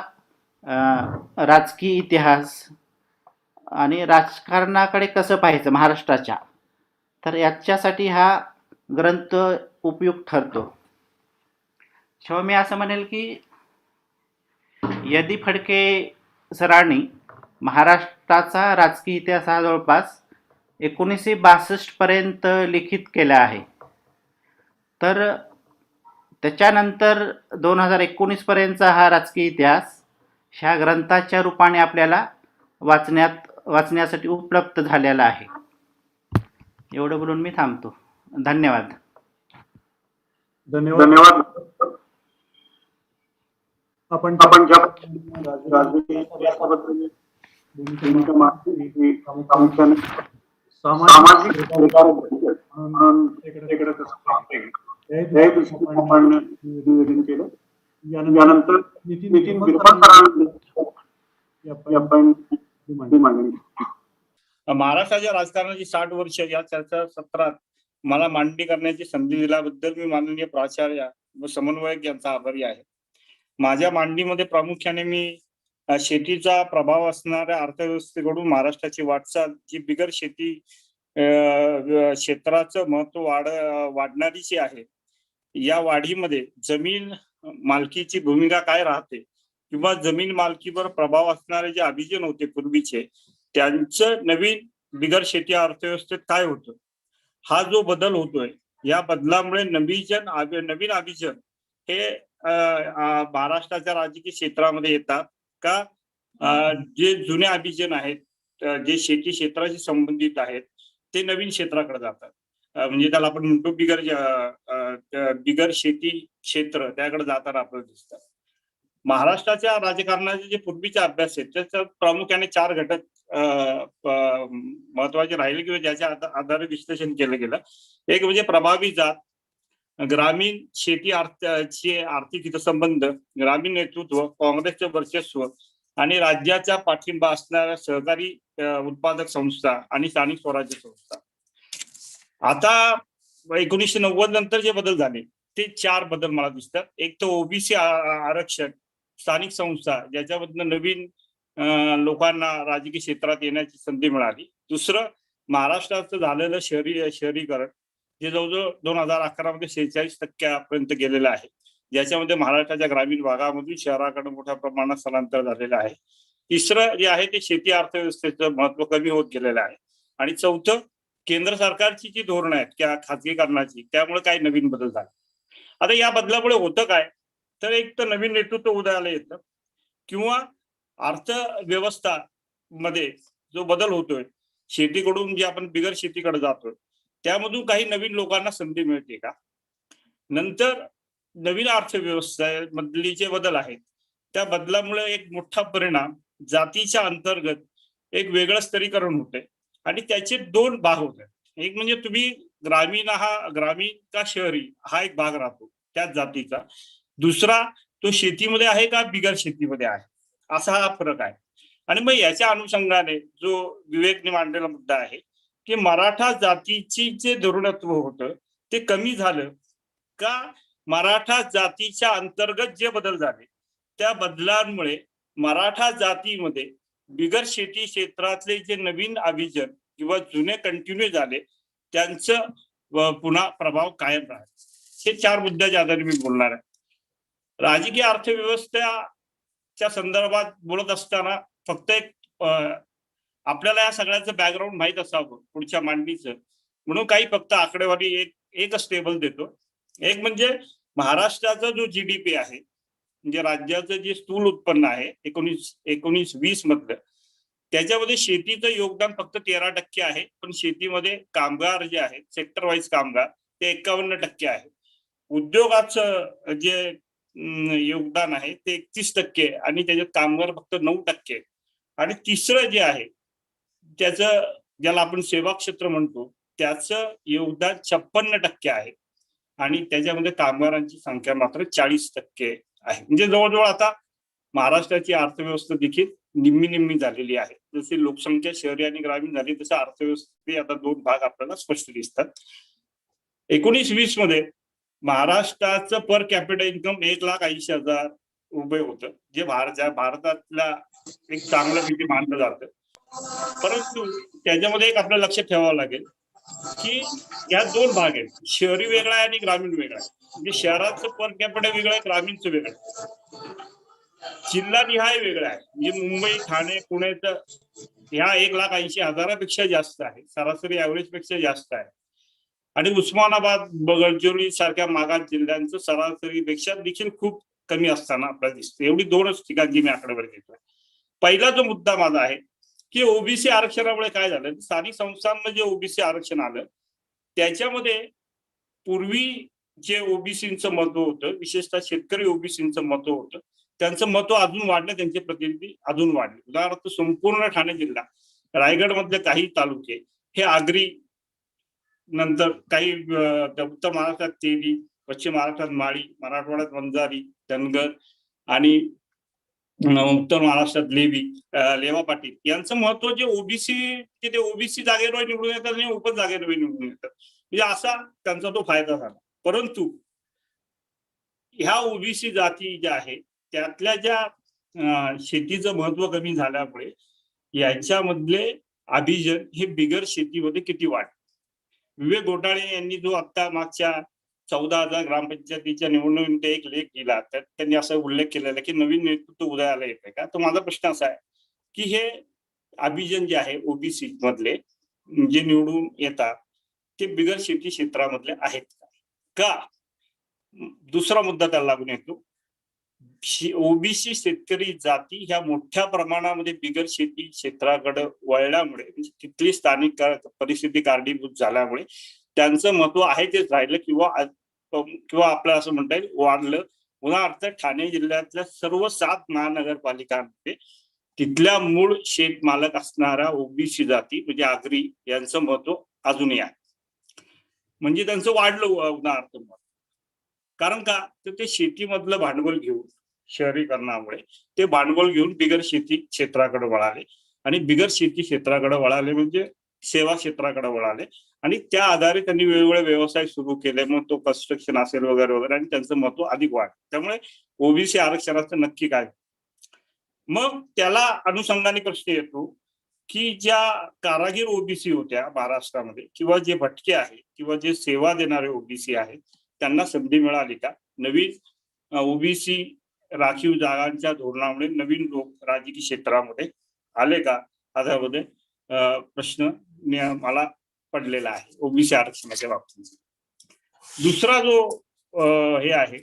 राजकीय इतिहास आणि राजकारणाकडे कसं पाहायचं महाराष्ट्राच्या तर याच्यासाठी हा ग्रंथ उपयुक्त ठरतो. शिवाय मी असं म्हणेल की यदी फडके सरांनी महाराष्ट्राचा राजकीय इतिहास हा जवळपास 1962 पर्यंत लिखित केला आहे. तर त्याच्यानंतर 2019 पर्यंतचा हा राजकीय इतिहास ह्या ग्रंथाच्या रूपाने आपल्याला वाचण्यासाठी उपलब्ध झालेला आहे. एवढं बोलून मी थांबतो. धन्यवाद. धन्यवाद. आपण ज्या राजकीय इतिहासाबद्दल भूमिका मांडली, प्रामुख्याने सामाजिक अधिकाराबद्दल म्हणून त्याकडे कसं पाहता येईल या दृष्टीने आपण निवेदन केलं. यानंतर नितीन बिरबल सरांनी आपण मांडणी. महाराष्ट्राच्या राजकारणाची 60 वर्ष या चर्चासत्रात मला मांडणी करण्याची संधी दिल्याबद्दल मी माननीय प्राचार्य व समन्वयक यांचा आभारी आहे. माझ्या मांडणीमध्ये प्रामुख्याने मी शेतीचा प्रभाव असणाऱ्या अर्थव्यवस्थेकडून महाराष्ट्राची वाटचाल, जी बिगर शेती क्षेत्राचं महत्व वाढणारीची आहे, या वाढीमध्ये जमीन मालकीची भूमिका काय राहते किंवा जमीन मालकीवर प्रभाव असणारे जे अभिजन होते पूर्वीचे, त्यांचं नवीन बिगर शेती अर्थव्यवस्थेत काय होतं, हा जो बदल होतोय, या बदलामुळे नवीन अभिजन हे महाराष्ट्राच्या राजकीय क्षेत्रामध्ये येतात का? जे जुने अभिजन आहेत, जे शेती क्षेत्राशी संबंधित आहेत, ते नवीन क्षेत्राकडे जातात. म्हणजे त्याला आपण म्हणतो बिगर शेती क्षेत्र, त्याकडे जाताना आपल्याला दिसतात. महाराष्ट्राच्या राजकारणाचे जे पूर्वीचे अभ्यास आहेत त्याच्यात प्रामुख्याने 4 घटक महत्वाचे राहिले किंवा ज्याच्या आधारे विश्लेषण केलं गेलं. एक म्हणजे प्रभावी जात, ग्रामीण शेती आर्थिक हितसंबंध, ग्रामीण नेतृत्व, काँग्रेसचे वर्चस्व आणि राज्याचा पाठिंबा असणाऱ्या सहकारी उत्पादक संस्था आणि स्थानिक स्वराज्य संस्था. आता 1990 नंतर जे बदल झाले ते 4 बदल मला दिसतात. एक तर ओबीसी आरक्षण, स्थानिक संस्था, ज्याच्यामधनं नवीन लोकांना राजकीय क्षेत्रात येण्याची संधी मिळाली. दुसरं महाराष्ट्राचं झालेलं शहरीकरण, जे जवळजवळ 2011 मध्ये 46% गेलेलं आहे, ज्याच्यामध्ये महाराष्ट्राच्या ग्रामीण भागामधून शहराकडे मोठ्या प्रमाणात स्थलांतर झालेलं आहे. तिसरं जे आहे ते शेती अर्थव्यवस्थेचं महत्व कमी होत गेलेलं आहे. आणि चौथं, केंद्र सरकारची जी धोरणं आहेत त्या खाजगीकरणाची, त्यामुळे काही नवीन बदल झाले. आता या बदलामुळे होतं काय, तर एक तर नवीन नेतृत्व उदयाला येतं किंवा अर्थव्यवस्था मध्ये जो बदल होतोय, शेतीकडून जे आपण बिगर शेतीकडे जातोय, त्यामधून काही नवीन लोकांना संधी मिळते का? नंतर नवीन अर्थव्यवस्था मधली जे बदल आहेत, त्या बदलामुळे एक मोठा परिणाम जातीच्या अंतर्गत एक वेगळं स्तरीकरण होते आणि त्याचे 2 भाग होत आहेत. एक म्हणजे तुम्ही ग्रामीण का शहरी हा एक भाग राहतो त्याच जातीचा. दुसरा, तो शेतीमध्ये आहे का बिगर शेतीमध्ये आहे, असा हा फरक आहे. आणि मग याच्या अनुषंगाने जो विवेकने मांडलेला मुद्दा आहे की मराठा जातीची जे धोरणत्व होतं ते कमी झालं का, मराठा जातीच्या अंतर्गत जे बदल झाले त्या बदलांमुळे मराठा जातीमध्ये बिगर शेती क्षेत्रातले जे नवीन अभिजन किंवा जुने कंटिन्यू झाले त्यांचं पुन्हा प्रभाव कायम राहतो. हे 4 मुद्द्याच्या आधारे मी बोलणार आहे. राजकीय अर्थव्यवस्थेच्या संदर्भात बोलत असताना फक्त एक आपल्याला या सगळ्याचं बॅकग्राऊंड माहीत असावं पुढच्या मांडणीचं, म्हणून काही फक्त आकडेवारी एकच टेबल देतो. एक म्हणजे महाराष्ट्राचा जो जीडीपी आहे, म्हणजे राज्याचं जे स्थूल उत्पन्न आहे 19-20 मधलं, त्याच्यामध्ये शेतीचं योगदान फक्त 13% आहे. पण शेतीमध्ये कामगार जे आहेत, सेक्टर वाईज कामगार, ते 51% आहे. उद्योगाचं जे योगदान आहे ते 31% आणि त्याच्यात कामगार फक्त 9%. आणि तिसरं जे आहे त्याचं, ज्याला आपण सेवा क्षेत्र म्हणतो, त्याचं योगदान 56% आहे आणि त्याच्यामध्ये कामगारांची संख्या मात्र 40% आहे. म्हणजे जवळजवळ आता महाराष्ट्राची अर्थव्यवस्था देखील निम्मी झालेली आहे. जशी लोकसंख्या शहरी आणि ग्रामीण झाली तसं अर्थव्यवस्थेचे आता 2 भाग आपल्याला स्पष्ट दिसतात. 19-20 मध्ये महाराष्ट्राचं पर कॅपिटल इन्कम 1,80,000 रुपये होतं, जे भारतातल्या एक चांगल्यापैकी मानलं जातं. परंतु त्याच्यामध्ये एक आपल्याला लक्षात ठेवावं लागेल की या दोन भाग आहेत, शहरी वेगळा आहे आणि ग्रामीण वेगळा आहे. म्हणजे शहराचं पर कॅपिटा वेगळं आहे, ग्रामीणचं वेगळं आहे, जिल्हानिहाय वेगळं आहे. म्हणजे मुंबई, ठाणे, पुण्याचं ह्या 1,80,000 जास्त आहे, सरासरी ऍव्हरेज पेक्षा जास्त आहे. आणि उस्मानाबाद, गडचिरोली सारख्या मागास जिल्ह्यांचं सरासरीपेक्षा देखील खूप कमी असताना आपल्याला दिसतं. एवढी दोनच ठिकाणची मी आकडेवारी घेतोय. पहिला जो मुद्दा माझा आहे की ओबीसी आरक्षणामुळे काय झालं, स्थानिक संस्थांना जे ओबीसी आरक्षण आलं त्याच्यामध्ये पूर्वी जे ओबीसीचं महत्व होतं, विशेषतः शेतकरी ओबीसीचं महत्व होतं, त्यांचं महत्व अजून वाढलं, त्यांचे प्रतिनिधी अजून वाढले. उदाहरणार्थ संपूर्ण ठाणे जिल्हा, रायगड मधले काही तालुके हे आगरी, नंतर काही उत्तर महाराष्ट्रात तेली, पश्चिम महाराष्ट्रात माळी, मराठवाड्यात वंजारी, धनगर आणि उत्तर महाराष्ट्रात लेवा पाटील यांचं महत्व जे ओबीसी ते ओबीसी जागेवर निवडून येतात आणि उपजागेवर निवडून येतात, म्हणजे असा त्यांचा तो फायदा झाला. परंतु ह्या ओबीसी जाती ज्या आहेत त्यातल्या ज्या शेतीचं महत्व कमी झाल्यामुळे यांच्यामधले अभिजन हे बिगर शेतीमध्ये किती वाढ. विवेक घोटाळे यांनी जो आता मागच्या 14,000 ग्रामपंचायतीच्या निवडणुकीत एक लेख दिला, त्यात त्यांनी असा उल्लेख केलेला की नवीन नेतृत्व उदयाला येते का. तर माझा प्रश्न असा आहे की हे अभिजन जे आहे ओबीसी मधले जे निवडून येतात ते बिगर शेती क्षेत्रामधले आहेत का. दुसरा मुद्दा त्याला लागून येतो, ओबीसी शेतकरी जाती ह्या मोठ्या प्रमाणामध्ये बिगर शेती क्षेत्राकडे वळल्यामुळे, म्हणजे तिथली स्थानिक परिस्थिती कारणीभूत झाल्यामुळे त्यांचं महत्व आहे तेच राहिलं किंवा आपल्याला असं म्हणता येईल वाढलं. उदाहरणार्थ ठाणे जिल्ह्यातल्या सर्व 7 महानगरपालिकांमध्ये तिथल्या मूळ शेत मालक असणाऱ्या ओबीसी जाती म्हणजे आगरी यांचं महत्व अजूनही आहे, म्हणजे त्यांचं वाढलं उदाहरणार्थ. कारण का, तर ते शेतीमधलं भांडवल घेऊन शहरीकरणामुळे ते भांडवल घेऊन बिगर शेती क्षेत्राकडे वळाले आणि बिगर शेती क्षेत्राकडे वळाले म्हणजे सेवा क्षेत्राकडे वळाले आणि त्या आधारे त्यांनी वेगवेगळे व्यवसाय सुरू केले, मग तो कन्स्ट्रक्शन असेल वगैरे वगैरे, आणि त्यांचं महत्व अधिक वाढ. त्यामुळे ओबीसी आरक्षणाचं नक्की काय. मग त्याला अनुषंगाने प्रश्न येतो की ज्या कारागीर ओबीसी होत्या महाराष्ट्रामध्ये किंवा जे भटके आहेत किंवा जे सेवा देणारे ओबीसी आहेत त्यांना संधी मिळाली का. नवीन ओबीसी राखीव जागांच्या धोरणामुळे नवीन लोक राजकीय क्षेत्रामध्ये आले का, त्यामध्ये प्रश्न मला पडलेला आहे ओबीसी आरक्षणाच्या बाबतीत. दुसरा जो हे आहे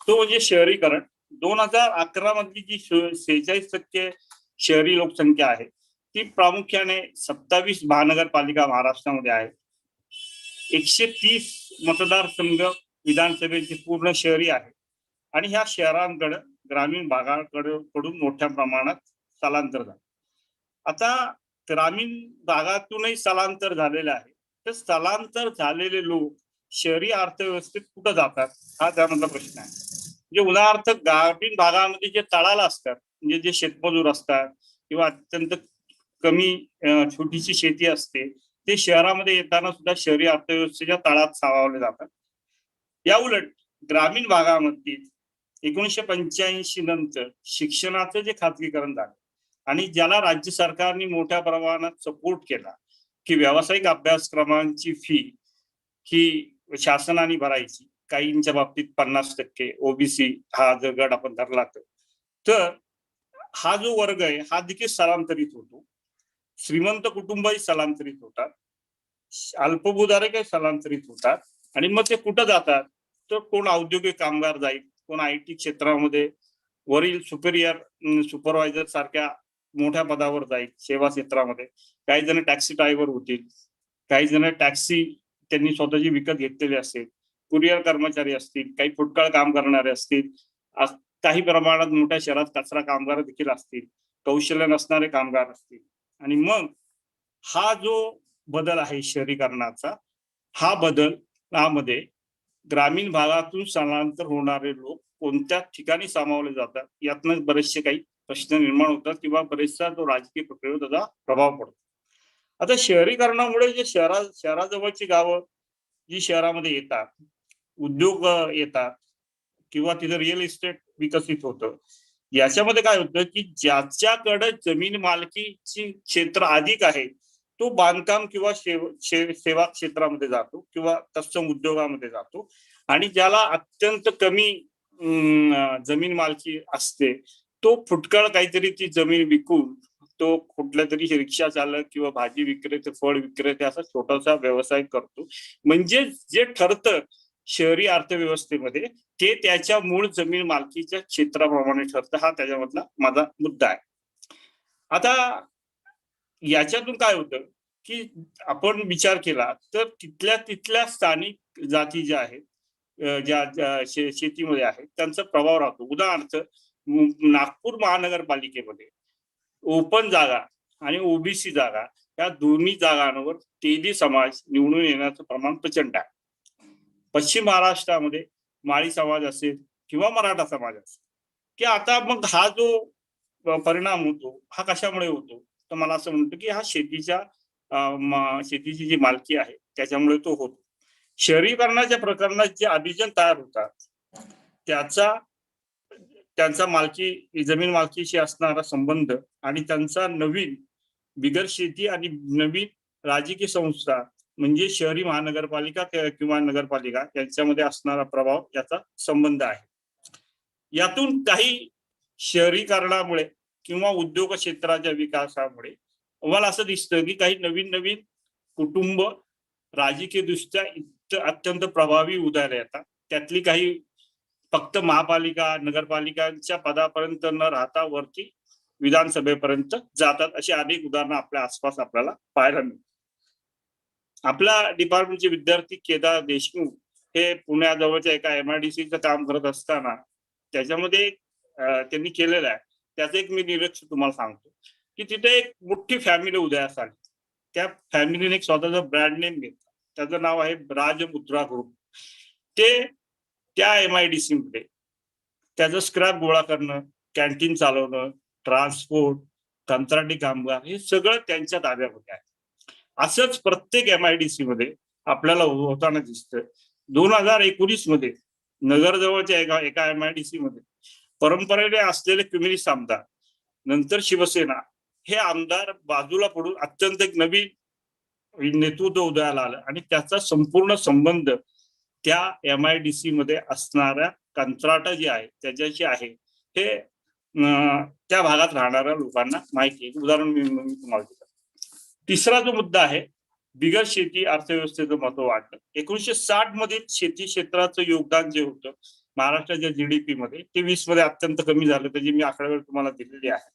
तो म्हणजे शहरीकरण. 2011 मधली जी 46% शहरी लोकसंख्या आहे ती प्रामुख्याने 27 महानगरपालिका महाराष्ट्रामध्ये आहे. 130 मतदारसंघ विधानसभेचे पूर्ण शहरी आहे आणि ह्या शहरांकडे ग्रामीण भागाकडून मोठ्या प्रमाणात स्थलांतर झालं. आता ग्रामीण भागातूनही स्थलांतर झालेलं आहे, तर स्थलांतर झालेले लोक शहरी अर्थव्यवस्थेत कुठं जातात हा त्यामधला प्रश्न आहे. म्हणजे उदाहरणार्थ ग्रामीण भागामध्ये जे तळाला असतात, म्हणजे जे शेतमजूर असतात किंवा अत्यंत कमी छोटीशी शेती असते, ते शहरामध्ये येताना सुद्धा शहरी अर्थव्यवस्थेच्या तळात सामावले जातात. या उलट ग्रामीण भागामध्ये 1985 नंतर शिक्षणाचं जे खाजगीकरण झालं आणि ज्याला राज्य सरकारने मोठ्या प्रमाणात सपोर्ट केला की व्यावसायिक अभ्यासक्रमांची फी ही शासनाने भरायची, काहींच्या बाबतीत 50%, ओबीसी हा जर गट आपण धरला तर हा जो वर्ग आहे हा देखील स्थलांतरित होतो. श्रीमंत कुटुंबही स्थलांतरित होतात, अल्पभूधारकही स्थलांतरित होतात आणि मग ते कुठं जातात तर कोण औद्योगिक कामगार जाईल, कोण IT क्षेत्रामध्ये वरील सुपरवायझर सारख्या मोठ्या पदावर जाईल सेवा क्षेत्रामध्ये, काही जण टॅक्सी ड्रायव्हर होतील, काही जण टॅक्सी त्यांनी स्वतःची विकत घेतलेली असेल, कुरिअर कर्मचारी असतील, काही फुटकाळ काम करणारे असतील, काही प्रमाणात मोठ्या शहरात कचरा कामगार देखील असतील, कौशल्य नसणारे कामगार असतील. आणि मग हा जो बदल आहे शहरीकरणाचा, हा बदल यामध्ये ग्रामीण भागातून स्थलांतर होणारे लोक कोणत्या ठिकाणी सामावले जातात यातनं बरेचसे काही प्रश्न निर्माण होतात किंवा बरेचसा जो राजकीय प्रक्रियेवर त्याचा प्रभाव पडतो. आता शहरीकरणामुळे जे शहराजवळची गावं जी शहरामध्ये येतात, उद्योग येतात किंवा तिथं रिअल इस्टेट विकसित होतं, याच्यामध्ये काय होतं की ज्याच्याकडे जमीन मालकीची क्षेत्र अधिक आहे तो बांधकाम किंवा सेवा क्षेत्रामध्ये जातो किंवा तत्सम उद्योगामध्ये जातो. आणि ज्याला अत्यंत कमी जमीन मालकी असते तो फुटकळ काहीतरी ती जमीन विकून तो कुठल्या तरी रिक्षा चालक किंवा भाजी विक्रेते, फळ विक्रेते असा छोटासा व्यवसाय करतो. म्हणजे जे ठरतं शहरी अर्थव्यवस्थेमध्ये ते त्याच्या मूळ जमीन मालकीच्या क्षेत्राप्रमाणे ठरतं. हा त्याच्यामधला माझा मुद्दा आहे. आता याच्यातून काय होतं की आपण विचार केला तर तिथल्या स्थानिक जाती ज्या आहेत, ज्या शेतीमध्ये आहेत, त्यांचा प्रभाव राहतो. उदाहरणार्थ नागपूर महानगरपालिकेमध्ये ओपन जागा आणि ओबीसी जागा या दोन्ही जागांवर तेली समाज निवडून येण्याचं प्रमाण प्रचंड आहे. पश्चिम महाराष्ट्रामध्ये माळी समाज असेल किंवा मराठा समाज असेल की आता मग हा जो परिणाम होतो हा कशामुळे होतो, तर मला असं म्हणतं की हा शेतीची जी मालकी आहे त्याच्यामुळे तो होतो. शहरीकरणाच्या प्रकरणात जे अभिजन तयार होतात त्यांचा जमीन मालकीशी असणारा संबंध आणि त्यांचा नवीन बिगर शेती आणि नवीन राजकीय संस्था म्हणजे शहरी महानगरपालिका किंवा नगरपालिका यांच्यामध्ये असणारा प्रभाव याचा संबंध आहे. यातून काही शहरीकरणामुळे किंवा उद्योग क्षेत्राच्या विकासामुळे मला असं दिसतं की काही नवीन कुटुंब राजकीय दृष्ट्या अत्यंत प्रभावी उदयाला येतात. त्यातली काही फक्त महापालिका नगरपालिकांच्या पदापर्यंत न राहता वरती विधानसभेपर्यंत जातात. अशी अनेक उदाहरणं आपल्या आसपास आपल्याला पाहायला मिळतात. आपल्या डिपार्टमेंटचे विद्यार्थी केदार देशमुख हे पुण्याजवळच्या एका MIDCचं काम करत असताना त्याच्यामध्ये त्यांनी केलेलं आहे त्याचं एक मी निरीक्षण तुम्हाला सांगतो की तिथे एक मोठी फॅमिली उदयास आली. त्या फॅमिलीने एक स्वतःचा ब्रँड नेम घेतला. त्याचं नाव आहे राजमुद्रा ग्रुप. ते त्या MIDC मध्ये त्याचं स्क्रॅप गोळा करणं, कॅन्टीन चालवणं, ट्रान्सपोर्ट, कंत्राटी कामगार हे सगळं त्यांच्या ताब्यामध्ये आहे. असंच प्रत्येक MIDC मध्ये आपल्याला होताना दिसतं. 2019 मध्ये नगरजवळच्या एका MIDC मध्ये परंपरेने असलेले कम्युनिस्ट आमदार नंतर शिवसेना हे आमदार बाजूला पडून अत्यंत एक नवीन नेतृत्व उदयाला आलं आणि त्याचा संपूर्ण संबंध त्या MIDC मध्ये असणाऱ्या कंत्राटा जी आहे त्याच्याशी आहे हे त्या भागात राहणाऱ्या लोकांना माहिती आहे. उदाहरण मी तुम्हाला देतो. तिसरा जो मुद्दा आहे बिगर शेती अर्थव्यवस्थेचं महत्व वाढलं. 1960 मध्ये शेती क्षेत्राचं योगदान जे होतं महाराष्ट्राच्या GDP मध्ये ते 20 मध्ये अत्यंत कमी झालं. त्याची मी आकडेवारी तुम्हाला दिलेली आहे.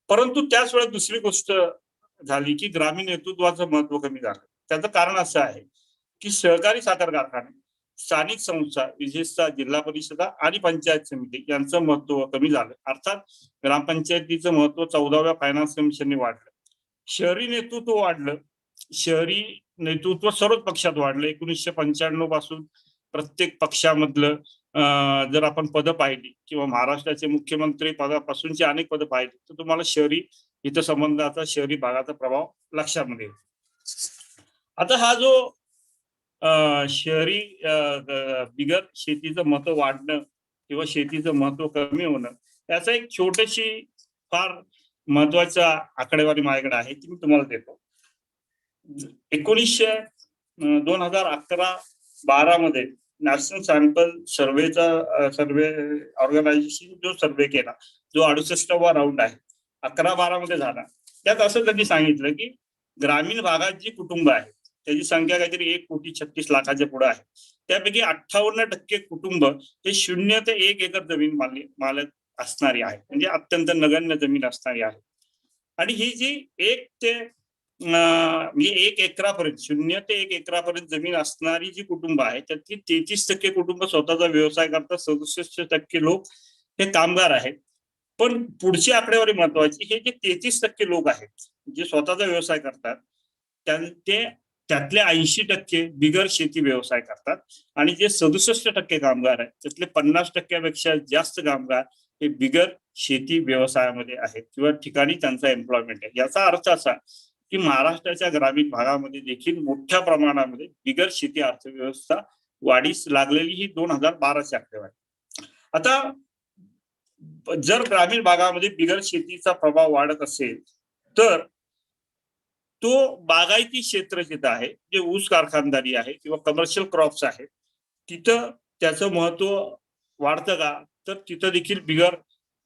परंतु त्याच वेळेस दुसरी गोष्ट झाली की ग्रामीण नेतृत्वाचं महत्व कमी झालं. त्याचं कारण असं आहे की सहकारी साखर कारखाने, स्थानिक संस्था विशेषतः जिल्हा परिषदा आणि पंचायत समिती यांचं महत्व कमी झालं. अर्थात ग्रामपंचायतीचं महत्व 14व्या फायनान्स कमिशनने वाढलं. शहरी नेतृत्व वाढलं. शहरी नेतृत्व सर्वच पक्षात वाढलं. 1995 पासून प्रत्येक पक्षामधलं जर आपण पदं पाहिली किंवा महाराष्ट्राचे मुख्यमंत्री पदापासूनची अनेक पदं पाहिली तर तुम्हाला शहरी हितसंबंधाचा शहरी भागाचा प्रभाव लक्षामध्ये येतो. आता हा जो शहरी बिगर शेतीचं महत्व वाढणं किंवा शेतीचं महत्व कमी होणं याचा एक छोटीशी फार महत्वाचा आकडेवारी माझ्याकडे आहे ती मी तुम्हाला देतो. 2011-12 मध्ये नॅशनल सॅम्पल सर्वे ऑर्गनायझेशन जो सर्वे केला जो 68वा राऊंड आहे 11-12 मध्ये झाला. त्यात असं त्यांनी सांगितलं की ग्रामीण भागात जी कुटुंब आहेत त्याची संख्या काहीतरी 1,36,00,000 पुढे आहे. त्यापैकी 58% कुटुंब हे 0 ते 1 एकर जमीन मालक असणारी आहे. म्हणजे अत्यंत नगण्य जमीन असणारी आहे. आणि ही जी 1 एकरापर्यंत 0 ते 1 एकरापर्यंत जमीन असणारी जी कुटुंब आहे त्यातली 33% कुटुंब स्वतःचा व्यवसाय करतात. 67% लोक हे कामगार आहेत. पण पुढची आकडेवारी महत्वाची, हे जे 33% लोक आहेत जे स्वतःचा व्यवसाय करतात त्यातले 80% बिगर शेती व्यवसाय करतात आणि जे 67% कामगार आहेत त्यातले 50%पेक्षा जास्त कामगार हे बिगर शेती व्यवसायामध्ये आहेत किंवा ठिकाणी त्यांचा एम्प्लॉयमेंट आहे. याचा अर्थ असा की महाराष्ट्राच्या ग्रामीण भागामध्ये देखील मोठ्या प्रमाणामध्ये बिगर शेती अर्थव्यवस्था वाढीस लागलेली ही 2012ची आकडेवारी. आता जर ग्रामीण भागामध्ये बिगर शेतीचा प्रभाव वाढत असेल तर तो बागायती क्षेत्र जिथं आहे, जे ऊस कारखानदारी आहे किंवा कमर्शियल क्रॉप्स आहे, तिथं त्याचं महत्व वाढतं का? तर तिथं देखील बिगर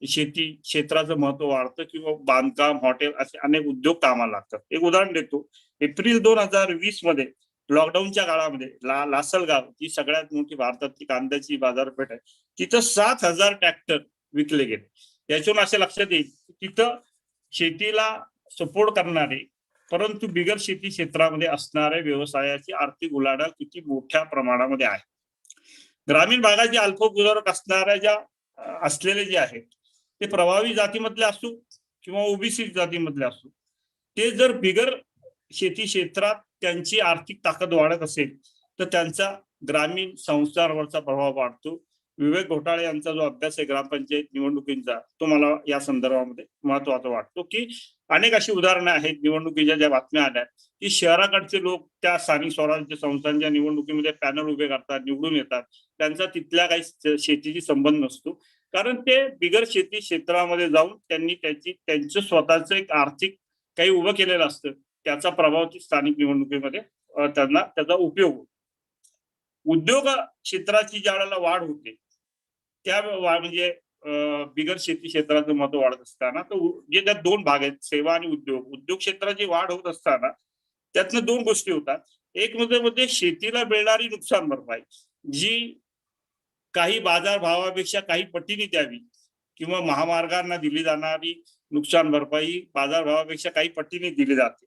शेती क्षेत्राचं महत्व वाढतं किंवा बांधकाम, हॉटेल असे अनेक उद्योग कामाला लागतात. एक उदाहरण देतो. एप्रिल 2020 मध्ये लॉकडाऊनच्या काळामध्ये लासलगाव जी सगळ्यात मोठी भारतातली कांद्याची बाजारपेठ आहे, तिथं 7,000 ट्रॅक्टर विकले गेले. याच्यातून असे लक्षात येईल की तिथं शेतीला सपोर्ट करणारे परंतु बिगर शेती क्षेत्रामध्ये असणाऱ्या व्यवसायाची आर्थिक उलाढाल किती मोठ्या प्रमाणामध्ये आहे. ग्रामीण भागात जे अल्पभूधारक असणाऱ्या ज्या असलेले जे आहेत ते प्रभावी जातीमधले असू किंवा ओबीसी जातीमधले असू, ते जर बिगर शेती क्षेत्रात त्यांची आर्थिक ताकद वाढत असेल तर त्यांचा ग्रामीण संस्थांवरचा प्रभाव वाढतो. विवेक घोटाळे यांचा जो अभ्यास आहे ग्रामपंचायत निवडणुकींचा, तो मला या संदर्भामध्ये महत्वाचा वाटतो की अनेक अशी उदाहरणं आहेत निवडणुकीच्या ज्या बातम्या आल्या की शहराकडचे लोक त्या स्थानिक स्वराज्य संस्थांच्या निवडणुकीमध्ये पॅनल उभे करतात, निवडून येतात, त्यांचा तिथल्या काही शेतीशी संबंध नसतो, कारण ते बिगर शेती क्षेत्रामध्ये जाऊन त्यांनी त्यांचं स्वतःचं एक आर्थिक काही उभं केलेलं असतं, त्याचा प्रभाव ती स्थानिक निवडणुकीमध्ये त्यांना त्याचा उपयोग होतो. उद्योग क्षेत्राची ज्या वेळेला वाढ होते त्या म्हणजे बिगर शेती क्षेत्राचं महत्व वाढत असताना तर जे त्यात दोन भाग आहेत, सेवा आणि उद्योग. उद्योग क्षेत्राची वाढ होत असताना त्यातनं दोन गोष्टी होतात. एक म्हणजे शेतीला मिळणारी नुकसान भरपाई जी काही बाजार भावापेक्षा काही पटीने द्यावी किंवा महामार्गांना दिली जाणारी नुकसान भरपाई बाजार भावापेक्षा काही पटीने दिली जाते.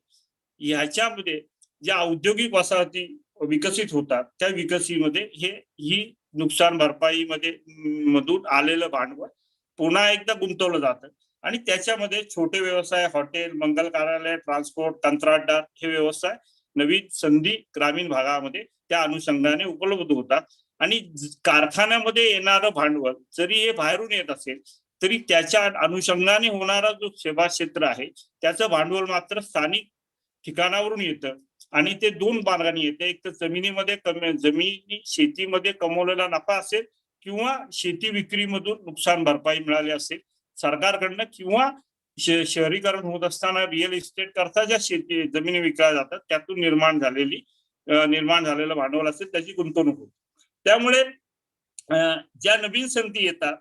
ह्याच्यामध्ये ज्या औद्योगिक वसाहती विकसित होतात त्या विकसीमध्ये ही नुकसान भरपाई मधून आलेलं भांडवल पुन्हा एकदा गुंतवलं जातं आणि त्याच्यामध्ये छोटे व्यवसाय, हॉटेल, मंगल कार्यालय, ट्रान्सपोर्ट, कंत्राटदार हे व्यवसाय नवीन संधी ग्रामीण भागामध्ये त्या अनुषंगाने उपलब्ध होतात. आणि कारखान्यामध्ये येणारं भांडवल जरी हे बाहेरून येत असेल तरी त्याच्या अनुषंगाने होणारा जो सेवा क्षेत्र आहे त्याचं भांडवल मात्र स्थानिक ठिकाणावरून येतं आणि ते दोन मार्गाने येते. एक तर जमिनी शेतीमध्ये कमवलेला नफा असेल किंवा शेती विक्रीमधून नुकसान भरपाई मिळाली असेल सरकारकडनं किंवा शहरीकरण होत असताना रिअल इस्टेट करता ज्या शेती जमिनी विकल्या जातात त्यातून निर्माण झालेलं भांडवल असेल त्याची गुंतवणूक होते. त्यामुळे ज्या नवीन संधी येतात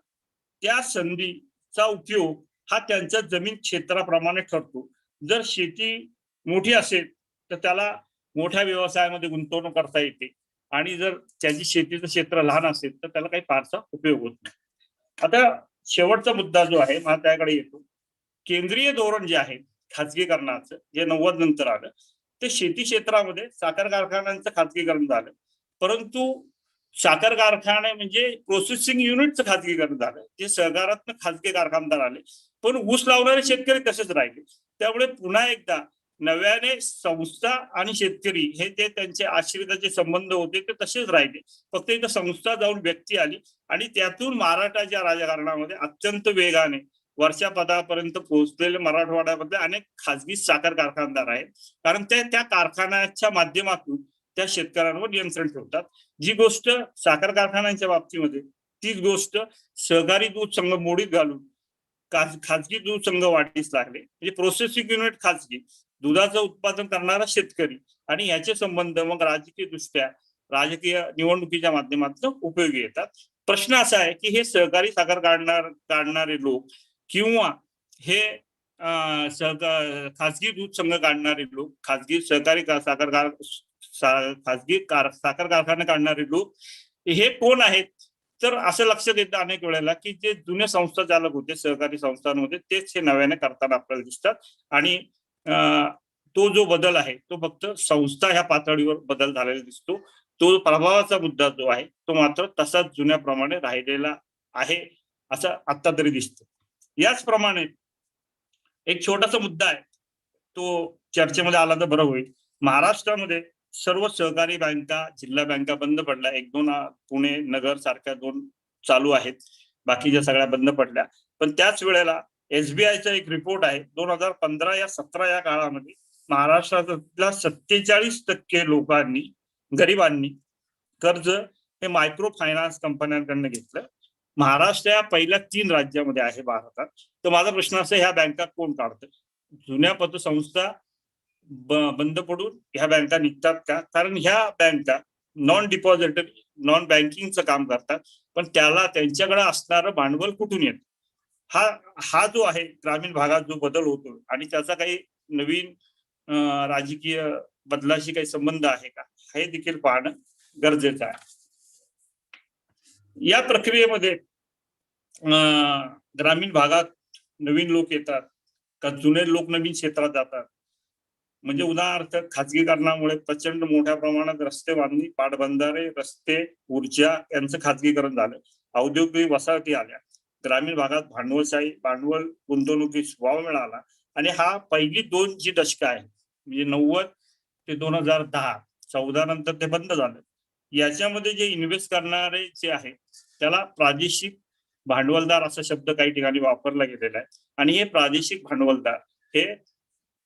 त्या संधीचा उपयोग हा त्यांच्या जमीन क्षेत्राप्रमाणे ठरतो. जर शेती मोठी असेल तर त्याला मोठ्या व्यवसायामध्ये गुंतवणूक करता येते आणि जर त्याची शेतीचं क्षेत्र लहान असेल तर त्याला काही फारसा उपयोग होत नाही. आता शेवटचा मुद्दा जो आहे मला त्याकडे येतो. केंद्रीय धोरण जे आहे खाजगीकरणाचं जे 90 नंतर आलं ते शेती क्षेत्रामध्ये साखर कारखान्यांचं खाजगीकरण झालं, परंतु साखर कारखाने म्हणजे प्रोसेसिंग युनिटचं खाजगीकरण झालं, जे सहकारातनं खाजगी कारखानदार आले, पण ऊस लावणारे शेतकरी तसेच राहिले. त्यामुळे पुन्हा एकदा नव्याने संस्था आणि शेतकरी हे ते त्यांचे आश्रिताचे संबंध होते ते तसेच राहिले, फक्त इथं संस्था जाऊन व्यक्ती आली आणि त्यातून मराठाच्या राजकारणामध्ये अत्यंत वेगाने वरच्या पदापर्यंत पोहोचलेले मराठवाड्यामध्ये अनेक खाजगी साखर कारखानदार आहेत, कारण त्या कारखान्याच्या माध्यमातून त्या शेतकऱ्यांवर नियंत्रण ठेवतात. जी गोष्ट साखर कारखान्यांच्या बाबतीमध्ये तीच गोष्ट सहकारी दूध संघ मोडीत घालून खाजगी दूध संघ वाढीस लागले. म्हणजे प्रोसेसिंग युनिट खाजगी, दुधाचं उत्पादन करणारा शेतकरी आणि याचे संबंध मग राजकीय निवडणुकीच्या माध्यमातून उपयोगी येतात. प्रश्न असा आहे की हे सहकारी साखर काढणारे लोक किंवा हे खाजगी दूध संघ काढणारे लोक, खाजगी साखर कारखाने काढणारे लोक हे कोण आहेत, तर असं लक्षात येतं अनेक वेळेला की जे जुने संस्था चालक होते सहकारी संस्थांमध्ये तेच हे नव्याने करताना आपल्याला दिसतात. आणि तो जो बदल आहे तो फक्त संस्था ह्या पातळीवर बदल झालेला दिसतो. तो प्रभावाचा मुद्दा जो आहे तो मात्र तसाच जुन्याप्रमाणे राहिलेला आहे असं आता तरी दिसतं. याचप्रमाणे एक छोटासा मुद्दा आहे तो चर्चेमध्ये आला तर बरं होईल. महाराष्ट्रामध्ये सर्व सहकारी बँका, जिल्हा बँका बंद पडल्या. 1-2 पुणे नगर सारख्या 2 चालू आहेत, बाकीच्या सगळ्या बंद पडल्या. पण त्याच वेळेला SBIचा एक रिपोर्ट आहे 2015 या 17 या काळामध्ये महाराष्ट्रातल्या 47% गरिबांनी कर्ज हे मायक्रो फायनान्स कंपन्यांकडनं घेतलं. महाराष्ट्र या पहिल्या 3 राज्यामध्ये आहे भारतात. तर माझा प्रश्न असा, ह्या बँका कोण काढतं? जुन्या पतसंस्था बंद पडून ह्या बँका निघतात का? कारण ह्या बँका नॉन डिपॉझिटरी नॉन बँकिंगचं काम करतात, पण त्याला त्यांच्याकडे असणारं भांडवल कुठून येतं? हा जो आहे ग्रामीण भागात जो बदल होतो आणि त्याचा काही नवीन राजकीय बदलाशी काही संबंध आहे का, हे देखील पाहणं गरजेचं आहे. या प्रक्रियेमध्ये ग्रामीण भागात नवीन लोक येतात का जुने लोक नवीन क्षेत्रात जातात? म्हणजे उदाहरणार्थ खाजगीकरणामुळे प्रचंड मोठ्या प्रमाणात रस्ते बांधणी, पाटबंधारे, रस्ते, ऊर्जा यांचं खाजगीकरण झालं, औद्योगिक वसाहती आल्या, ग्रामीण भागात भांडवल गुंतवणुकीस वाव मिळाला आणि हा पहिली 2 जी दशकं आहे म्हणजे 90 ते 2010, 14 नंतर ते बंद झालं. याच्यामध्ये जे इन्व्हेस्ट करणारे जे आहे त्याला प्रादेशिक भांडवलदार असा शब्द काही ठिकाणी वापरला गेलेला आहे आणि हे प्रादेशिक भांडवलदार हे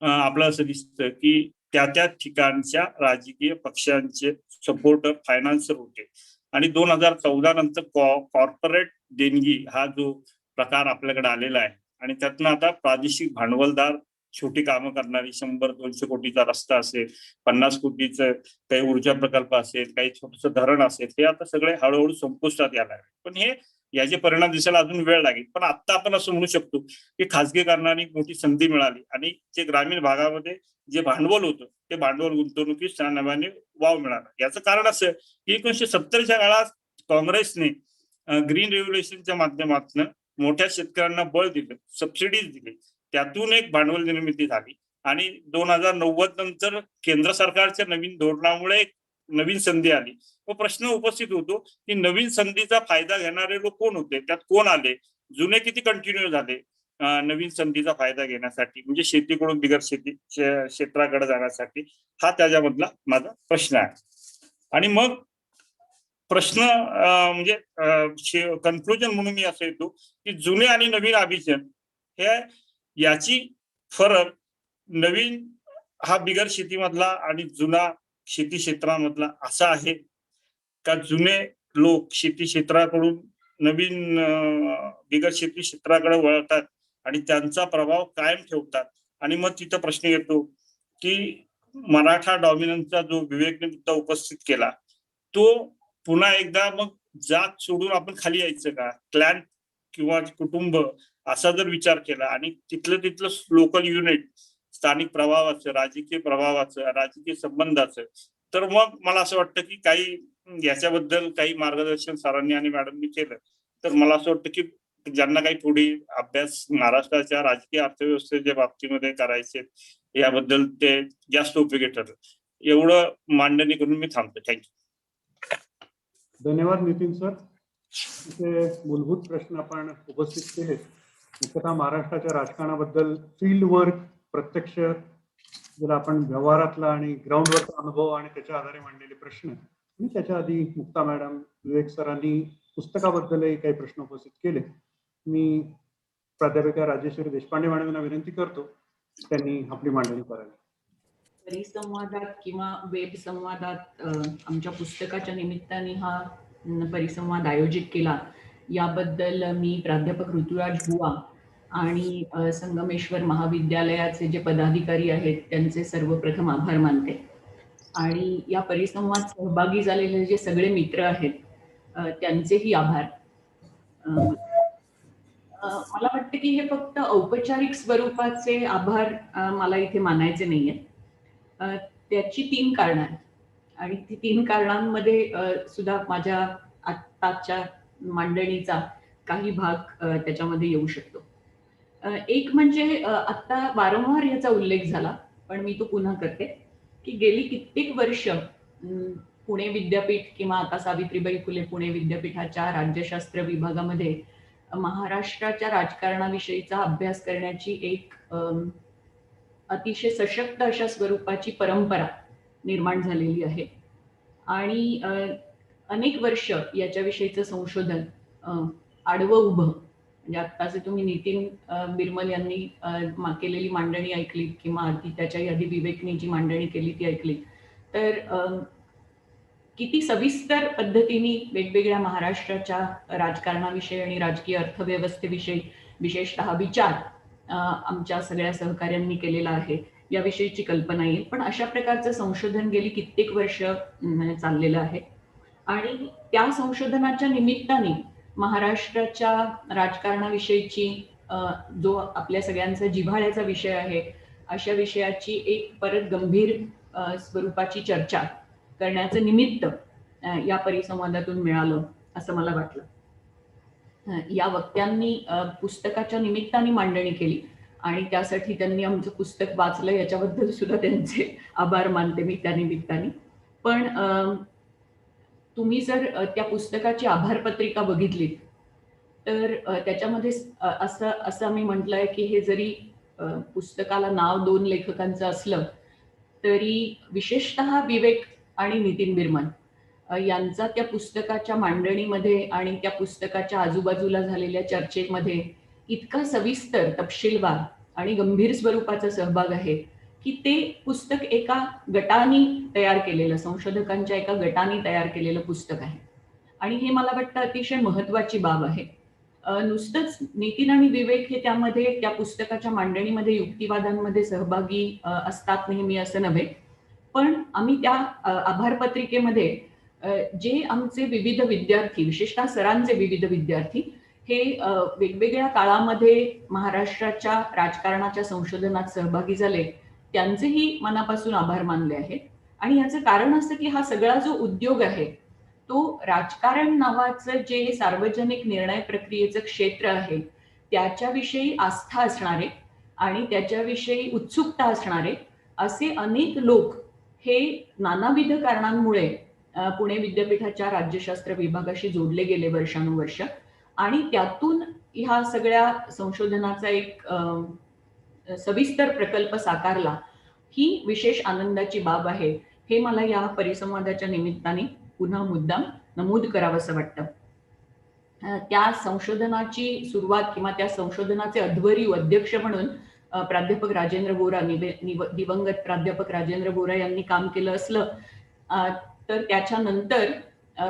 आपलं असं दिसतं की त्या ठिकाणच्या राजकीय पक्षांचे सपोर्टर फायनान्सर होते आणि 2014 नंतर कॉर्पोरेट देणगी हा जो प्रकार आपल्याकडे आलेला आहे आणि त्यातनं आता प्रादेशिक भांडवलदार छोटी कामं करणारी 100-200 कोटीचा रस्ता असेल, 50 कोटीचं काही ऊर्जा प्रकल्प असेल, काही छोटंसं धरण असेल, हे आता सगळे हळूहळू संपुष्टात यायला लागले. पण याचे परिणाम दिसायला अजून वेळ लागेल. पण आता आपण असं म्हणू शकतो की खाजगीकरणाने मोठी संधी मिळाली आणि जे ग्रामीण भागामध्ये जे भांडवल होतं ते भांडवल गुंतवणुकीस नव्याने वाव मिळाला. याचं कारण असं की 1970च्या काळात काँग्रेसने ग्रीन रेव्होल्युशनच्या माध्यमातून मोठ्या शेतकऱ्यांना बळ दिलं, सबसिडीज दिली, त्यातून एक भांडवल निर्मिती झाली आणि 2090 नंतर केंद्र सरकारच्या नवीन धोरणामुळे एक नवीन संधी आली. व प्रश्न उपस्थित होतो की नवीन संधीचा फायदा घेणारे लोक कोण होते, त्यात कोण आले, जुने किती कंटिन्यू झाले नवीन संधीचा फायदा घेण्यासाठी, म्हणजे शेतीकडून बिगर शेती क्षेत्राकडे जाण्यासाठी, हा त्याच्यामधला माझा प्रश्न आहे. आणि मग प्रश्न म्हणजे कन्क्लुजन म्हणून मी असं येतो की जुने आणि नवीन अभिजन याची फरक नवीन हा बिगर शेतीमधला आणि जुना शेती क्षेत्रामधला असा आहे का जुने लोक शेती क्षेत्राकडून नवीन बिगर शेती क्षेत्राकडे वळतात आणि त्यांचा प्रभाव कायम ठेवतात. आणि मग तिथं प्रश्न येतो की मराठा डॉमिनन्सचा जो विवेकने मुद्दा उपस्थित केला तो पुन्हा एकदा मग जात सोडून आपण खाली यायचं का, क्लॅन किंवा कुटुंब असा जर विचार केला आणि तिथलं लोकल युनिट, स्थानिक प्रभावाचं, राजकीय प्रभावाचं, राजकीय संबंधाचं, तर मग मला असं वाटतं की काही याच्याबद्दल काही मार्गदर्शन सरांनी आणि मॅडमनी केलं तर मला असं वाटतं की ज्यांना काही थोडी अभ्यास महाराष्ट्राच्या राजकीय अर्थव्यवस्थेच्या बाबतीमध्ये करायचे याबद्दल ते जास्त उपयोगी ठरलं. एवढं मांडणी करून मी थांबतो. थँक्यू. धन्यवाद नितीन सर. इथे मूलभूत प्रश्न आपण उपस्थित केले, मुख्यतः महाराष्ट्राच्या राजकारणाबद्दल फील्ड वर्क, प्रत्यक्ष ज्याला आपण व्यवहारातला आणि ग्राउंडवरचा अनुभव आणि त्याच्या आधारे मांडलेले प्रश्न, आणि त्याच्या आधी मुक्ता मॅडम, विवेक सरांनी पुस्तकाबद्दलही काही प्रश्न उपस्थित केले. मी प्राध्यापिका राजेश्वरी देशपांडे मॅडमांना विनंती करतो त्यांनी आपली मांडणी करावी. परिसंवादात किंवा वेब संवादात आमच्या पुस्तकाच्या निमित्ताने हा परिसंवाद आयोजित केला याबद्दल मी प्राध्यापक ऋतुराज बुवा आणि संगमेश्वर महाविद्यालयाचे जे पदाधिकारी आहेत त्यांचे सर्वप्रथम आभार मानते. आणि या परिसंवाद सहभागी झालेले जे सगळे मित्र आहेत त्यांचेही आभार. मला वाटतं की हे फक्त औपचारिक स्वरूपाचे आभार मला इथे मानायचे नाहीये. त्याची 3 कारणं आहेत आणि ती 3 कारणांमध्ये सुद्धा माझ्या आत्ताच्या मांडणीचा काही भाग त्याच्यामध्ये येऊ शकतो. एक म्हणजे आत्ता वारंवार याचा उल्लेख झाला पण मी तो पुन्हा करते की गेली कित्येक वर्ष पुणे विद्यापीठ किंवा आता सावित्रीबाई फुले पुणे विद्यापीठाच्या राज्यशास्त्र विभागामध्ये महाराष्ट्राच्या राजकारणाविषयीचा अभ्यास करण्याची एक अतिशय सशक्त अशा स्वरूपाची परंपरा निर्माण झालेली आहे आणि अनेक वर्ष याच्याविषयीचं संशोधन आडवं उभं, म्हणजे आत्ताचे तुम्ही नितीन बिरमल यांनी केलेली मांडणी ऐकलीत किंवा आधी त्याच्याही आधी विवेकने जी मांडणी केली ती ऐकली तर किती सविस्तर पद्धतीने वेगवेगळ्या महाराष्ट्राच्या राजकारणाविषयी आणि राजकीय अर्थव्यवस्थेविषयी विशेषतः विचार आमच्या सगळ्या सहकाऱ्यांनी केलेला आहे याविषयीची कल्पना येईल. पण अशा प्रकारचं संशोधन गेली कित्येक वर्ष चाललेलं आहे आणि त्या संशोधनाच्या निमित्ताने महाराष्ट्राच्या राजकारणाविषयीची जो आपल्या सगळ्यांचा जिव्हाळ्याचा विषय आहे अशा विषयाची एक परत गंभीर स्वरूपाची चर्चा करण्याचं निमित्त या परिसंवादातून मिळालं असं मला वाटलं. या वक्त्यांनी पुस्तकाच्या निमित्ताने मांडणी केली आणि त्यासाठी त्यांनी आमचं पुस्तक वाचलं याच्याबद्दल सुद्धा त्यांचे आभार मानते मी त्या निमित्ताने. पण तुम्ही जर त्या पुस्तकाची आभार पत्रिका बघितलीत तर त्याच्यामध्ये असं आम्ही म्हटलंय की हे जरी पुस्तकाला नाव 2 लेखकांचं असलं तरी विशेषतः विवेक आणि नितीन बिरमन यांचा त्या पुस्तकाच्या मांडणीमध्ये आणि त्या पुस्तकाच्या आजूबाजूला झालेल्या चर्चेमध्ये इतका सविस्तर, तपशीलवार आणि गंभीर स्वरूपाचा सहभाग आहे की ते पुस्तक एका गटाने तयार केलेलं, संशोधकांच्या एका गटाने तयार केलेलं पुस्तक आहे आणि हे मला वाटतं अतिशय महत्वाची बाब आहे. नुसतंच नितीन आणि विवेक हे त्यामध्ये त्या पुस्तकाच्या मांडणीमध्ये युक्तिवादांमध्ये सहभागी असतात नेहमी असं नव्हे, पण आम्ही त्या आभार पत्रिकेमध्ये जे आमचे विविध विद्यार्थी, विशेषतः सरांचे विविध विद्यार्थी हे वेगवेगळ्या काळामध्ये महाराष्ट्राच्या राजकारणाच्या संशोधनात सहभागी झाले त्यांचेही मनापासून आभार मानले आहेत. आणि याचं कारण असं की हा सगळा जो उद्योग आहे तो राजकारण नावाचं जे सार्वजनिक निर्णय प्रक्रियेचं क्षेत्र आहे त्याच्याविषयी आस्था असणारे आणि त्याच्याविषयी उत्सुकता असणारे असे अनेक लोक हे नानाविध कारणांमुळे पुणे विद्यापीठाच्या राज्यशास्त्र विभागाशी जोडले गेले वर्षानुवर्ष आणि त्यातून ह्या सगळ्या संशोधनाचा एक सविस्तर प्रकल्प साकारला. ही विशेष आनंदाची बाब आहे हे मला या परिसंवादाच्या निमित्ताने पुन्हा मुद्दाम नमूद करावंसं वाटतं. त्या संशोधनाची सुरुवात किंवा त्या संशोधनाचे अध्वर्यू अध्यक्ष म्हणून प्राध्यापक राजेंद्र बोरा, दिवंगत प्राध्यापक राजेंद्र बोरा यांनी काम केलं असलं तर त्याच्यानंतर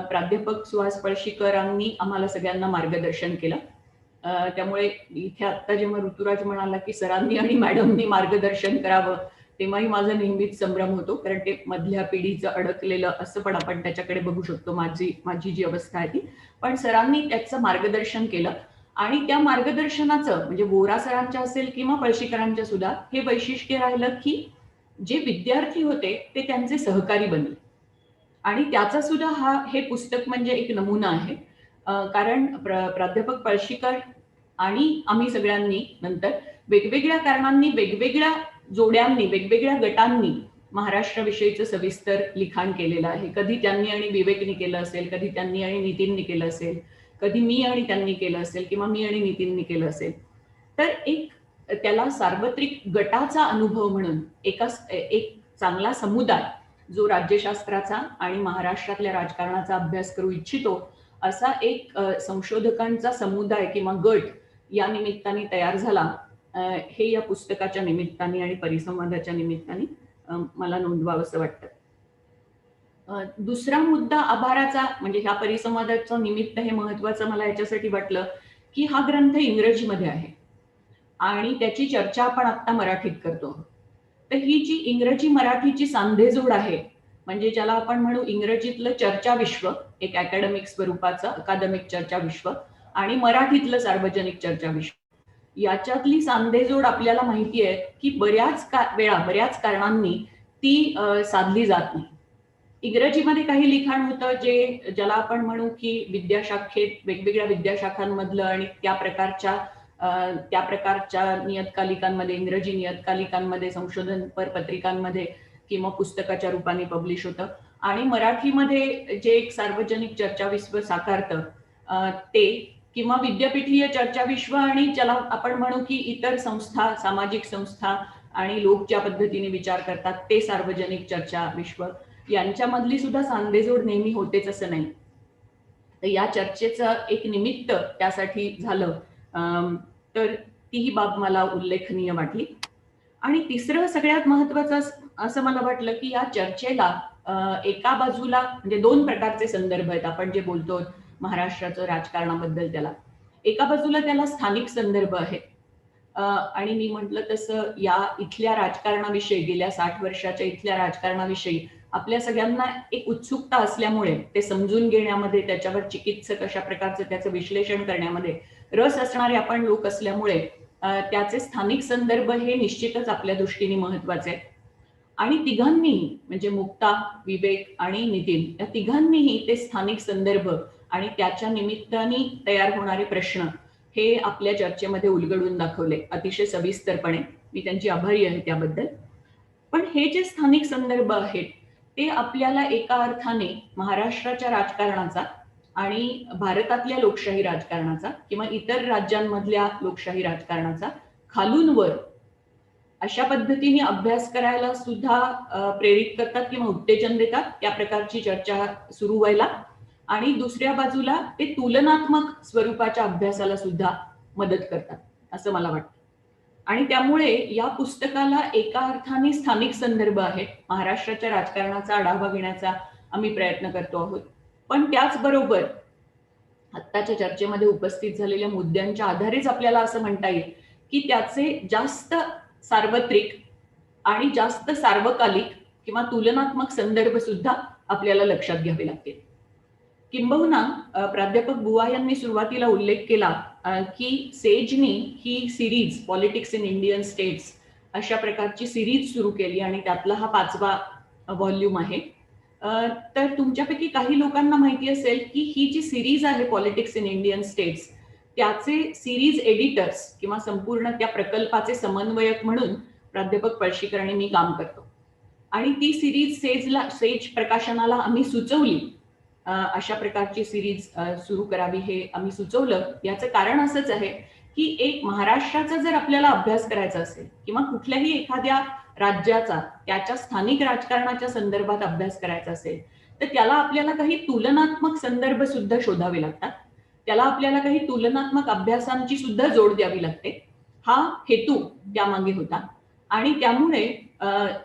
प्राध्यापक सुहास पळशीकरांनी आम्हाला सगळ्यांना मार्गदर्शन केलं. त्यामुळे इथे आता जेव्हा ऋतुराज म्हणाला की सरांनी आणि मॅडमनी मार्गदर्शन करावं तेव्हाही माझा नेहमीच संभ्रम होतो, कारण ते मधल्या पिढीचं अडकलेलं असं पण आपण त्याच्याकडे बघू शकतो. माझी जी अवस्था आहे ती, पण सरांनी त्याचं मार्गदर्शन केलं आणि त्या मार्गदर्शनाचं म्हणजे बोरा सरांच्या असेल किंवा पळशीकरांच्या सुद्धा हे वैशिष्ट्य राहिलं की जे विद्यार्थी होते ते त्यांचे सहकारी बनले आणि त्याचा सुद्धा हे पुस्तक म्हणजे एक नमुना आहे. कारण प्राध्यापक पळशीकर आणि आम्ही सगळ्यांनी नंतर वेगवेगळ्या कारणांनी, वेगवेगळ्या जोड्यांनी, वेगवेगळ्या गटांनी महाराष्ट्राविषयीचं सविस्तर लिखाण केलेलं आहे. कधी त्यांनी आणि विवेकनी केलं असेल, कधी त्यांनी आणि नितीननी केलं असेल, कधी मी आणि त्यांनी केलं असेल किंवा मी आणि नितीननी केलं असेल. तर एक त्याला सार्वत्रिक गटाचा अनुभव म्हणून एक चांगला समुदाय जो राज्यशास्त्राचा आणि महाराष्ट्रातल्या राजकारणाचा अभ्यास करू इच्छितो असा एक संशोधकांचा समुदाय किंवा गट या निमित्ताने तयार झाला. हे या पुस्तकाच्या निमित्ताने आणि परिसंवादाच्या निमित्ताने मला नोंदवावंसं वाटतं. दुसरा मुद्दा आभाराचा म्हणजे ह्या परिसंवादाचं निमित्त हे महत्वाचं मला याच्यासाठी वाटलं की हा ग्रंथ इंग्रजीमध्ये आहे आणि त्याची चर्चा आपण आता मराठीत करतो. तर ही जी इंग्रजी मराठीची सांधेजोड आहे म्हणजे ज्याला आपण म्हणू इंग्रजीतलं चर्चा विश्व, एक अकॅडमिक स्वरूपाचं अकादमिक चर्चा विश्व आणि मराठीतलं सार्वजनिक चर्चा विश्व, याच्यातली सांधेजोड आपल्याला माहिती आहे की बऱ्याच बऱ्याच कारणांनी ती साधली जात नाही. इंग्रजीमध्ये काही लिखाण होतं ज्याला आपण म्हणू की विद्याशाखेत वेगवेगळ्या विद्याशाखांमधलं आणि त्या प्रकारच्या नियतकालिकांमध्ये, इंग्रजी नियतकालिकांमध्ये, संशोधनपर पत्रिकांमध्ये किंवा पुस्तकाच्या रूपाने पब्लिश होतं आणि मराठीमध्ये जे एक सार्वजनिक चर्चा विश्व साकारतं ते किंवा विद्यापीठीय चर्चा विश्व आणि ज्याला आपण म्हणू की इतर संस्था, सामाजिक संस्था आणि लोक ज्या पद्धतीने विचार करतात ते सार्वजनिक चर्चा विश्व, यांच्यामधली सुद्धा सांधेजोड नेहमी होतेच असं नाही. तर या चर्चेचं एक निमित्त त्यासाठी झालं तर तीही बाब मला उल्लेखनीय वाटली. आणि तिसरं सगळ्यात महत्वाचं असं मला वाटलं की या चर्चेला एका बाजूला म्हणजे 2 प्रकारचे संदर्भ आहेत. आपण जे बोलतो महाराष्ट्राचं राजकारणाबद्दल त्याला एका बाजूला त्याला स्थानिक संदर्भ आहे आणि मी म्हटलं तसं या इथल्या राजकारणाविषयी, गेल्या 60 वर्षाच्या इथल्या राजकारणाविषयी आपल्या सगळ्यांना एक उत्सुकता असल्यामुळे ते समजून घेण्यामध्ये, त्याच्यावर चिकित्सक अशा प्रकारचं त्याचं विश्लेषण करण्यामध्ये रस असणारे आपण लोक असल्यामुळे त्याचे स्थानिक संदर्भ हे निश्चितच आपल्या दृष्टीने महत्वाचे आहेत. आणि तिघांनीही, म्हणजे मुक्ता, विवेक आणि नितीन, या तिघांनीही ते स्थानिक संदर्भ आणि त्याच्या निमित्ताने तयार होणारे प्रश्न हे आपल्या चर्चेमध्ये उलगडून दाखवले अतिशय सविस्तरपणे. मी त्यांची आभारी आहे त्याबद्दल. पण हे जे स्थानिक संदर्भ आहेत ते आपल्याला एका अर्थाने महाराष्ट्राच्या राजकारणाचा आणि भारतातल्या लोकशाही राजकारणाचा किंवा इतर राज्यांमधल्या लोकशाही राजकारणाचा खालून वर अशा पद्धतीने अभ्यास करायला सुद्धा प्रेरित करतात किंवा उत्तेजन देतात, त्या प्रकारची चर्चा सुरू व्हायला. आणि दुसऱ्या बाजूला ते तुलनात्मक स्वरूपाच्या अभ्यासाला सुद्धा मदत करतात असं मला वाटतं. आणि त्यामुळे या पुस्तकाला एका अर्थाने स्थानिक संदर्भ आहे, महाराष्ट्राच्या राजकारणाचा आढावा घेण्याचा आम्ही प्रयत्न करतो आहोत. पण त्याचबरोबर आत्ताच्या चर्चेमध्ये उपस्थित झालेल्या मुद्द्यांच्या आधारेच आपल्याला असं म्हणता येईल की त्याचे जास्त सार्वत्रिक आणि जास्त सार्वकालिक किंवा तुलनात्मक संदर्भ सुद्धा आपल्याला लक्षात घ्यावे लागतील. किंबहुना प्राध्यापक बुवा यांनी सुरुवातीला उल्लेख केला की सेजनी ही series politics in Indian states अशा प्रकारची सिरीज सुरू केली आणि त्यातला हा 5वा व्हॉल्यूम आहे. तर तुमच्यापैकी काही लोकांना माहिती असेल की ही जी सिरीज आहे पॉलिटिक्स इन इंडियन स्टेट्स, त्याचे सिरीज एडिटर्स किंवा संपूर्ण त्या प्रकल्पाचे समन्वयक म्हणून प्राध्यापक पळशीकर आणि मी काम करतो. आणि ती सिरीज सेज प्रकाशनाला आम्ही सुचवली, अशा प्रकारची सिरीज सुरू करावी हे आम्ही सुचवलं. याचं कारण असंच आहे की एक महाराष्ट्राचा जर आपल्याला अभ्यास करायचा असेल किंवा कुठल्याही एखाद्या राज्याचा त्याच्या स्थानिक राजकारणाच्या संदर्भात अभ्यास करायचा असेल तर त्याला आपल्याला काही तुलनात्मक संदर्भ सुद्धा शोधावे लागतात, त्याला आपल्याला काही तुलनात्मक अभ्यासांची सुद्धा जोड द्यावी लागते. हा हेतू त्यामागे होता. आणि त्यामुळे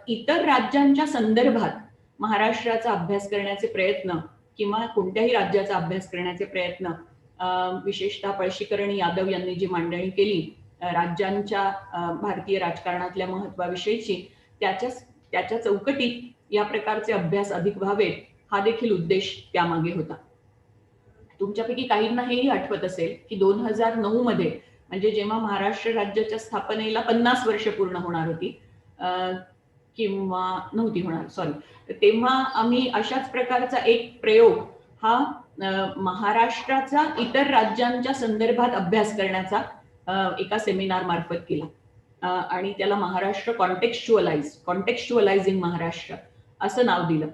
इतर राज्यांच्या संदर्भात महाराष्ट्राचा अभ्यास करण्याचे प्रयत्न किंवा कोणत्याही राज्याचा अभ्यास करण्याचे प्रयत्न, विशेषतः पळशीकर आणि यादव यांनी जी मांडणी केली राज्यांच्या भारतीय राजकारणातल्या महत्वाविषयीची, त्याच्या चौकटीत या प्रकारचे अभ्यास अधिक व्हावेत हा देखील उद्देश त्यामागे होता. तुमच्यापैकी काहींना हेही आठवत असेल की 2009 मध्ये, म्हणजे जेव्हा महाराष्ट्र राज्याच्या स्थापनेला 50 वर्ष पूर्ण होणार होती किंवा नव्हती होणार, सॉरी, तेव्हा आम्ही अशाच प्रकारचा एक प्रयोग हा महाराष्ट्राचा इतर राज्यांच्या संदर्भात अभ्यास करण्याचा एका सेमिनार मार्फत केला आणि त्याला महाराष्ट्र कॉन्टेक्स्च्युअलायझिंग महाराष्ट्र असं नाव दिलं.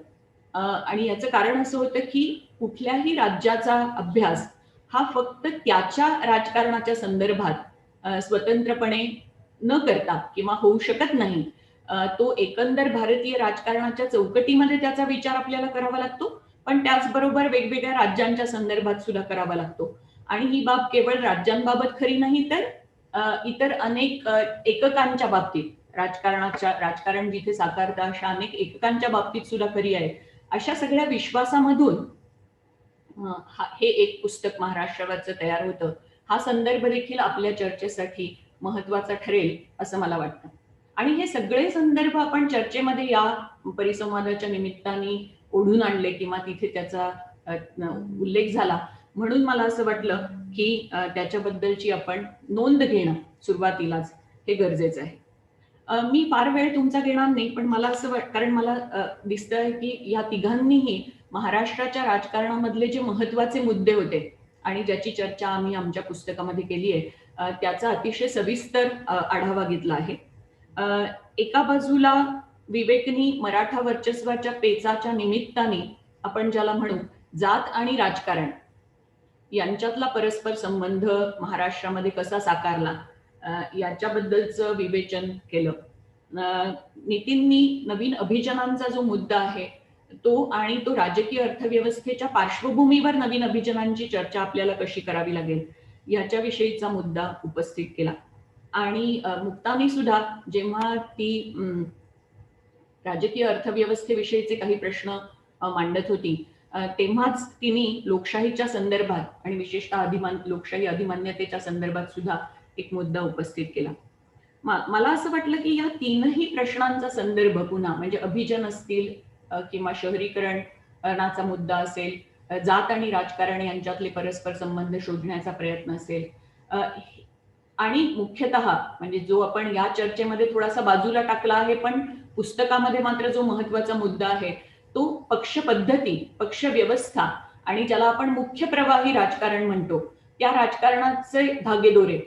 आणि याचं कारण असं होतं की कुठल्याही राज्याचा अभ्यास हा फक्त त्याच्या राजकारणाच्या संदर्भात स्वतंत्रपणे न करता किंवा होऊ शकत नाही, तो एकंदर भारतीय राजकारणाच्या चौकटीमध्ये त्याचा विचार आपल्याला करावा लागतो, पण त्याचबरोबर वेगवेगळ्या राज्यांच्या संदर्भात सुद्धा करावा लागतो. आणि ही बाब केवळ राज्यांबाबत खरी नाही तर इतर अनेक एककांच्या बाबतीत, राजकारण जिथे साकारता अशा अनेक एककांच्या बाबतीत सुद्धा खरी आहे. अशा सगळ्या विश्वासामधून हे एक पुस्तक महाराष्ट्रावरचं तयार होतं. हा संदर्भ देखील आपल्या चर्चेसाठी महत्वाचा ठरेल असं मला वाटतं. आणि हे सगळे संदर्भ आपण चर्चेमध्ये या परिसंवादाच्या निमित्ताने ओढून आणले किंवा तिथे त्याचा उल्लेख झाला, म्हणून मला असं वाटलं की त्याच्याबद्दलची आपण नोंद घेणं सुरुवातीलाच हे गरजेचं आहे. मी फार वेळ तुमचा घेणार नाही, पण मला असं कारण मला दिसतंय की या तिघांनीही महाराष्ट्राच्या राजकारणामधले जे महत्वाचे मुद्दे होते आणि ज्याची चर्चा आम्ही आमच्या पुस्तकामध्ये केली आहे त्याचा अतिशय सविस्तर आढावा घेतला आहे. एका बाजूला विवेकनी मराठा वर्चस्वाच्या पेचाच्या निमित्ताने आपण ज्याला म्हणू जात आणि राजकारण यांच्यातला परस्पर संबंध महाराष्ट्रामध्ये कसा साकारला याच्याबद्दलचं विवेचन केलं. नितीननी नवीन अभिजनांचा जो मुद्दा आहे तो आणि तो राजकीय अर्थव्यवस्थेच्या पार्श्वभूमीवर नवीन अभिजनांची चर्चा आपल्याला कशी करावी लागेल याच्याविषयीचा मुद्दा उपस्थित केला. आणि मुक्तानी सुद्धा जेव्हा ती राजकीय अर्थव्यवस्थेविषयीचे काही प्रश्न मांडत होती तेव्हाच तिने लोकशाहीच्या संदर्भात आणि विशेषतः लोकशाही अधिमान्यतेच्या संदर्भात सुद्धा एक मुद्दा उपस्थित केला. मला असं वाटलं की या तीनही प्रश्नांचा संदर्भ पुन्हा म्हणजे अभिजन असतील किंवा शहरीकरणाचा मुद्दा असेल, जात आणि राजकारण यांच्यातले परस्पर संबंध शोधण्याचा प्रयत्न असेल, आणि मुख्यतः म्हणजे जो आपण या चर्चेमध्ये थोडासा बाजूला टाकला आहे पण पुस्तकामध्ये मात्र जो महत्वाचा मुद्दा आहे तो पक्ष पद्धती, पक्ष व्यवस्था आणि ज्याला आपण मुख्य प्रवाही राजकारण म्हणतो त्या राजकारणाचे धागेदोरे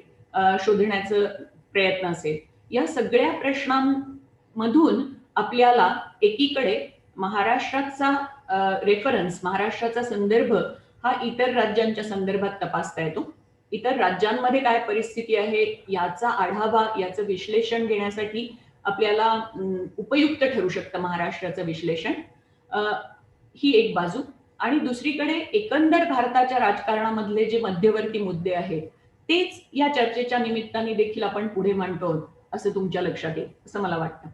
शोधण्याचा प्रयत्न असेल. या सगळ्या प्रश्नांमधून आपल्याला एकीकडे महाराष्ट्राचा रेफरन्स, महाराष्ट्राचा संदर्भ हा इतर राज्यांच्या संदर्भात तपासता येतो. इतर राज्यांमध्ये काय परिस्थिती आहे याचा आढावा, याचं विश्लेषण घेण्यासाठी आपल्याला उपयुक्त ठरू शकतं महाराष्ट्राचं विश्लेषण. ही एक बाजू. आणि दुसरीकडे एकंदर भारताच्या राजकारणामधले जे मध्यवर्ती मुद्दे आहेत तेच या चर्चेच्या निमित्ताने देखील आपण पुढे मांडतो असं तुमच्या लक्षात येईल असं मला वाटतं.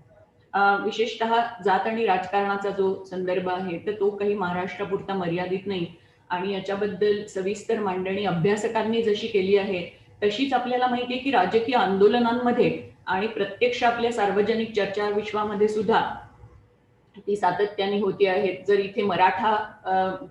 विशेषतः जात आणि राजकारणाचा जो संदर्भ आहे तर तो काही महाराष्ट्रापुरता मर्यादित नाही आणि याच्याबद्दल सविस्तर मांडणी अभ्यासकांनी जशी केली आहे तशीच आपल्याला माहिती आहे की राजकीय आंदोलनांमध्ये आणि प्रत्यक्ष आपल्या सार्वजनिक चर्चा विश्वामध्ये सुद्धा ती सातत्याने होती आहेत. जर इथे मराठा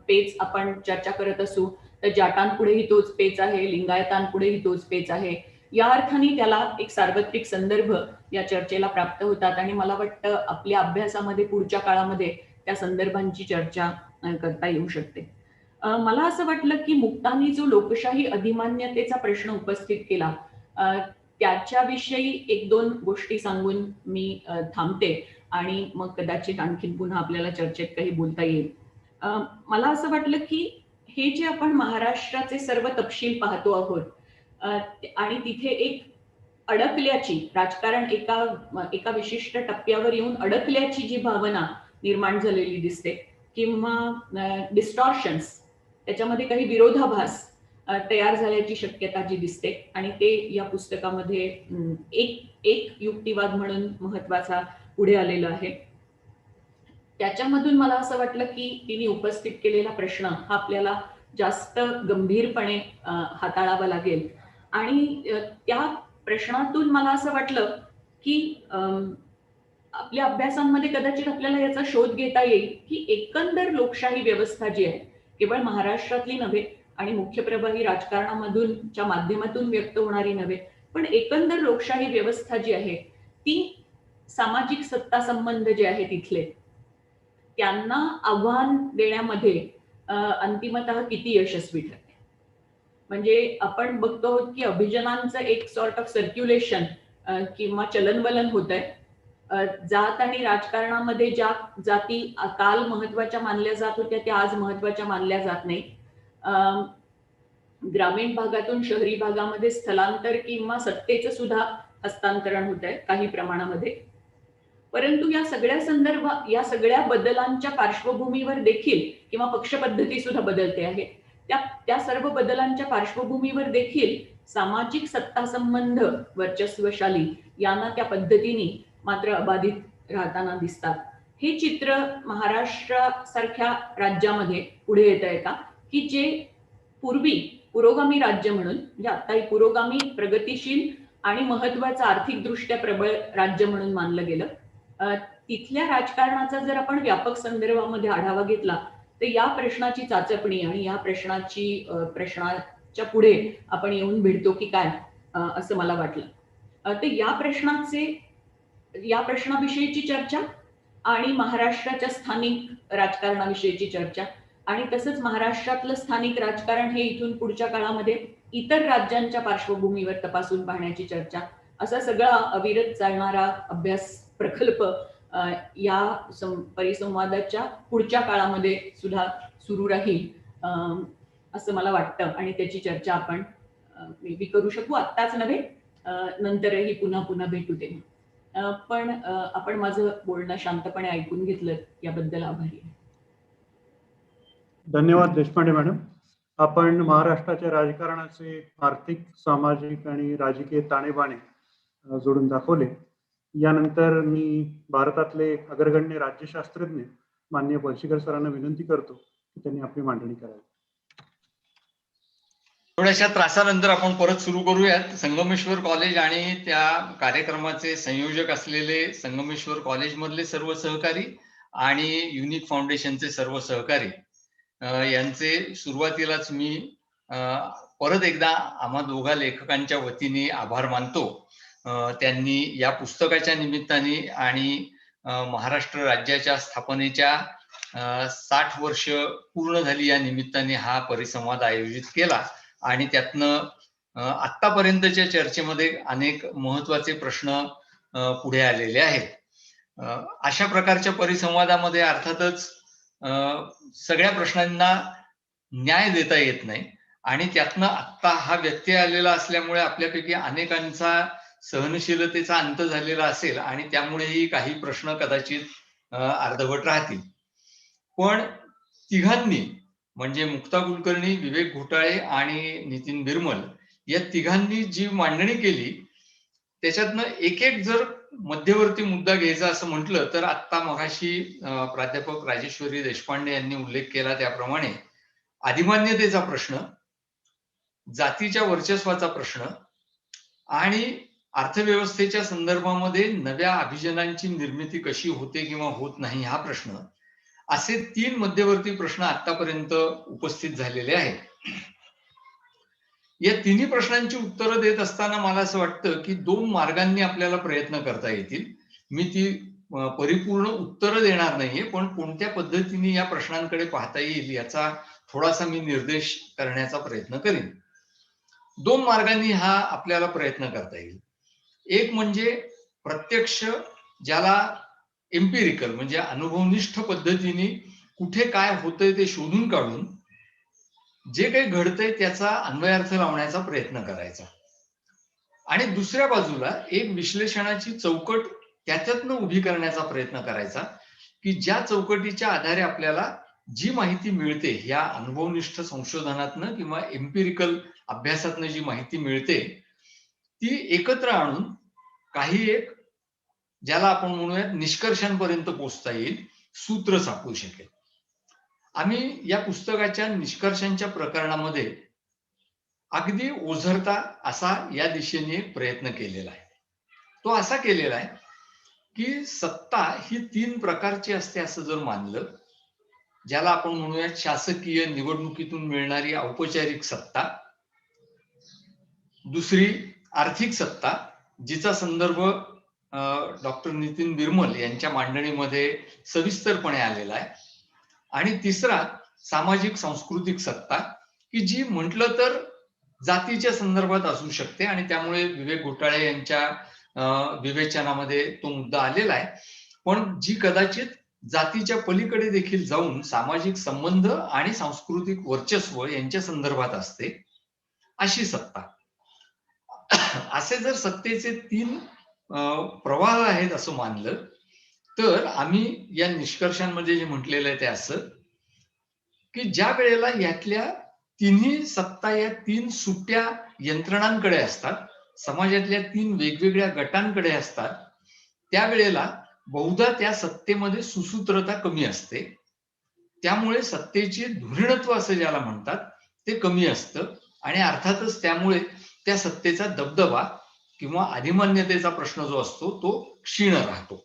पेच आपण चर्चा करत असू तर जाटांपुढेही तोच पेच आहे, लिंगायतांपुढेही तोच पेच आहे. या अर्थाने त्याला एक सार्वत्रिक संदर्भ या चर्चेला प्राप्त होतात आणि मला वाटतं आपल्या अभ्यासामध्ये पुढच्या काळामध्ये त्या संदर्भांची चर्चा करता येऊ शकते. मला असं वाटलं की मुक्तांनी जो लोकशाही अधिमान्यतेचा प्रश्न उपस्थित केला त्याच्याविषयी एक दोन गोष्टी सांगून मी थांबते आणि मग कदाचित आणखीन पुन्हा आपल्याला चर्चेत काही बोलता येईल. मला असं वाटलं की हे जे आपण महाराष्ट्राचे सर्व तपशील पाहतो आहोत आणि तिथे एक अडकल्याची राजकारण एका विशिष्ट टप्प्यावर येऊन अडकल्याची जी भावना निर्माण झालेली दिसते किंवा डिस्टॉर्शन्स, त्याच्यामध्ये काही विरोधाभास तयार झाल्याची शक्यता जी दिसते आणि ते या पुस्तकामध्ये एक युक्तिवाद म्हणून महत्वाचा पुढे आलेला आहे. त्याच्यामधून मला असं वाटलं की तिने उपस्थित केलेला प्रश्न हा आपल्याला जास्त गंभीरपणे हाताळावा लागेल आणि त्या प्रश्नातून मला असं वाटलं की आपल्या अभ्यासांमध्ये कदाचित आपल्याला याचा शोध घेता येईल की एकंदर लोकशाही व्यवस्था जी आहे केवळ महाराष्ट्रातली नव्हे आणि मुख्य प्रवाही राजकारणामधूनच्या माध्यमातून व्यक्त होणारी नव्हे पण एकंदर लोकशाही व्यवस्था जी आहे ती सामाजिक सत्ता संबंध जे आहेत तिथले त्यांना आव्हान देण्यामध्ये अंतिमतः किती यशस्वी ठरते. म्हणजे आपण बघतो की अभिजनांचं एक सॉर्ट ऑफ सर्क्युलेशन किंवा चलनवलन होत आहे. जात आणि राजकारणामध्ये ज्या जाती काल महत्वाच्या मानल्या जात होत्या त्या आज महत्वाच्या मानल्या जात नाही. ग्रामीण भागातून शहरी भागामध्ये स्थलांतर किंवा सत्तेचं सुद्धा हस्तांतरण होत आहे काही प्रमाणामध्ये. परंतु या सगळ्या बदलांच्या पार्श्वभूमीवर देखील किंवा पक्षपद्धती सुद्धा बदलते आहे त्या सर्व बदलांच्या पार्श्वभूमीवर देखील सामाजिक सत्ता संबंध वर्चस्वशाली यांना त्या पद्धतीने मात्र अबाधित राहताना दिसतात. हे चित्र महाराष्ट्रासारख्या राज्यामध्ये पुढे येत आहे का की जे पूर्वी पुरोगामी राज्य म्हणून म्हणजे आताही पुरोगामी प्रगतीशील आणि महत्वाचं आर्थिकदृष्ट्या प्रबळ राज्य म्हणून मानलं गेलं. तिथल्या राजकारणाचा जर आपण व्यापक संदर्भामध्ये आढावा घेतला तर या प्रश्नाची चाचपणी आणि या प्रश्नाच्या पुढे आपण येऊन भिडतो की काय असं मला वाटलं. तर या प्रश्नाविषयीची चर्चा आणि महाराष्ट्राच्या स्थानिक राजकारणाविषयीची चर्चा आणि तसंच महाराष्ट्रातलं स्थानिक राजकारण हे इथून पुढच्या काळामध्ये इतर राज्यांच्या पार्श्वभूमीवर तपासून पाहण्याची चर्चा असा सगळा अविरत चालणारा अभ्यास प्रकल्प या परिसंवादाच्या पुढच्या काळामध्ये सुद्धा सुरू राहील असं मला वाटतं आणि त्याची चर्चा आपण करू शकू. आत्ताच नव्हे नंतरही पुन्हा भेटू ते. पण आपण माझं बोलणं शांतपणे ऐकून घेतलं याबद्दल आभारी आहे. धन्यवाद देशपांडे मॅडम. आपण महाराष्ट्राच्या राजकारणाचे आर्थिक, सामाजिक आणि राजकीय ताणेबाणे जोडून दाखवले. यानंतर मी भारतातले अग्रगण्य राज्यशास्त्रज्ञ माननीय पळशीकर सरांना विनंती करतो की त्यांनी आपली मांडणी करावी. थोड्याशा त्रासानंतर आपण परत सुरू करूयात. संगमेश्वर कॉलेज आणि त्या कार्यक्रमाचे संयोजक असलेले संगमेश्वर कॉलेजमधले सर्व सहकारी आणि युनिक फाउंडेशनचे सर्व सहकारी यांचे सुरुवातीलाच मी परत एकदा आम्हा दोघा लेखकांच्या वतीने आभार मानतो. त्यांनी या पुस्तकाच्या निमित्ताने आणि महाराष्ट्र राज्याच्या स्थापनेच्या 60 वर्ष पूर्ण झाली या निमित्ताने हा परिसंवाद आयोजित केला आणि त्यातनं आतापर्यंतच्या चर्चेमध्ये अनेक महत्वाचे प्रश्न पुढे आलेले आहेत. अशा प्रकारच्या परिसंवादामध्ये अर्थातच सगळ्या प्रश्नांना न्याय देता येत नाही आणि त्यातनं आत्ता हा व्यत्यय आलेला असल्यामुळे आपल्यापैकी अनेकांचा सहनशीलतेचा अंत झालेला असेल आणि त्यामुळेही काही प्रश्न कदाचित अर्धवट राहतील. पण तिघांनी म्हणजे मुक्ता कुलकर्णी, विवेक घोटाळे आणि नितीन बिरमल या तिघांनी जी मांडणी केली त्याच्यातनं एक एक जर मध्यवर्ती मुद्दा घ्यायचा असं म्हटलं तर आत्ता मगाशी प्राध्यापक राजेश्वरी देशपांडे यांनी उल्लेख केला त्याप्रमाणे अधिमान्यतेचा प्रश्न, जातीच्या वर्चस्वाचा प्रश्न आणि अर्थव्यवस्थेच्या संदर्भामध्ये नव्या अभिजनांची निर्मिती कशी होते किंवा होत नाही हा प्रश्न, असे 3 मध्यवर्ती प्रश्न आतापर्यंत उपस्थित झालेले आहेत. या तिन्ही प्रश्नांची उत्तरं देत असताना मला असं वाटतं की 2 मार्गांनी आपल्याला प्रयत्न करता येतील. मी ती परिपूर्ण उत्तरं देणार नाहीये, पण कोणत्या पद्धतीने या प्रश्नांकडे पाहता येईल याचा थोडासा मी निर्देश करण्याचा प्रयत्न करीन. 2 मार्गांनी हा आपल्याला प्रयत्न करता येईल. एक म्हणजे प्रत्यक्ष, ज्याला एम्पिरिकल म्हणजे अनुभवनिष्ठ पद्धतीने कुठे काय होतंय ते शोधून काढून जे काही घडतंय त्याचा अन्वयार्थ लावण्याचा प्रयत्न करायचा. आणि दुसऱ्या बाजूला एक विश्लेषणाची चौकट त्याच्यातनं उभी करण्याचा प्रयत्न करायचा की ज्या चौकटीच्या आधारे आपल्याला जी माहिती मिळते या अनुभवनिष्ठ संशोधनातनं किंवा एम्पिरिकल अभ्यासातनं जी माहिती मिळते ती एकत्र आणून काही एक ज्याला आपण म्हणूयात निष्कर्षांपर्यंत पोहोचता येईल, सूत्र सापडू शकेल. आम्ही या पुस्तकाच्या निष्कर्षांच्या प्रकरणामध्ये अगदी ओझरता असा या दिशेने प्रयत्न केलेला आहे. तो असा केलेला आहे की सत्ता ही 3 प्रकारची असते असं जर मानलं, ज्याला आपण म्हणूयात शासकीय निवडणुकीतून मिळणारी औपचारिक सत्ता, दुसरी आर्थिक सत्ता जिचा संदर्भ डॉक्टर नितीन बिरमल यांच्या मांडणीमध्ये सविस्तरपणे आलेला आहे, आणि तिसरा सामाजिक सांस्कृतिक सत्ता की जी म्हटलं तर जातीच्या संदर्भात असू शकते आणि त्यामुळे विवेक घोटाळे यांच्या विवेचनामध्ये तो मुद्दा आलेला आहे, पण जी कदाचित जातीच्या पलीकडे देखील जाऊन सामाजिक संबंध आणि सांस्कृतिक वर्चस्व यांच्या संदर्भात असते अशी सत्ता. असे जर सत्तेचे 3 प्रवाह आहेत असं मानलं तर आम्ही या निष्कर्षांमध्ये जे म्हटलेलं आहे ते असं की ज्या वेळेला यातल्या तिन्ही सत्ता या 3 सुट्या यंत्रणांकडे असतात, समाजातल्या 3 वेगवेगळ्या गटांकडे असतात, त्यावेळेला बहुधा त्या सत्तेमध्ये सुसूत्रता कमी असते. त्यामुळे सत्तेची धुरीणत्व असं ज्याला म्हणतात ते कमी असतं आणि अर्थातच त्यामुळे त्या सत्तेचा दबदबा किंवा अधिमान्यतेचा प्रश्न जो असतो तो क्षीण राहतो.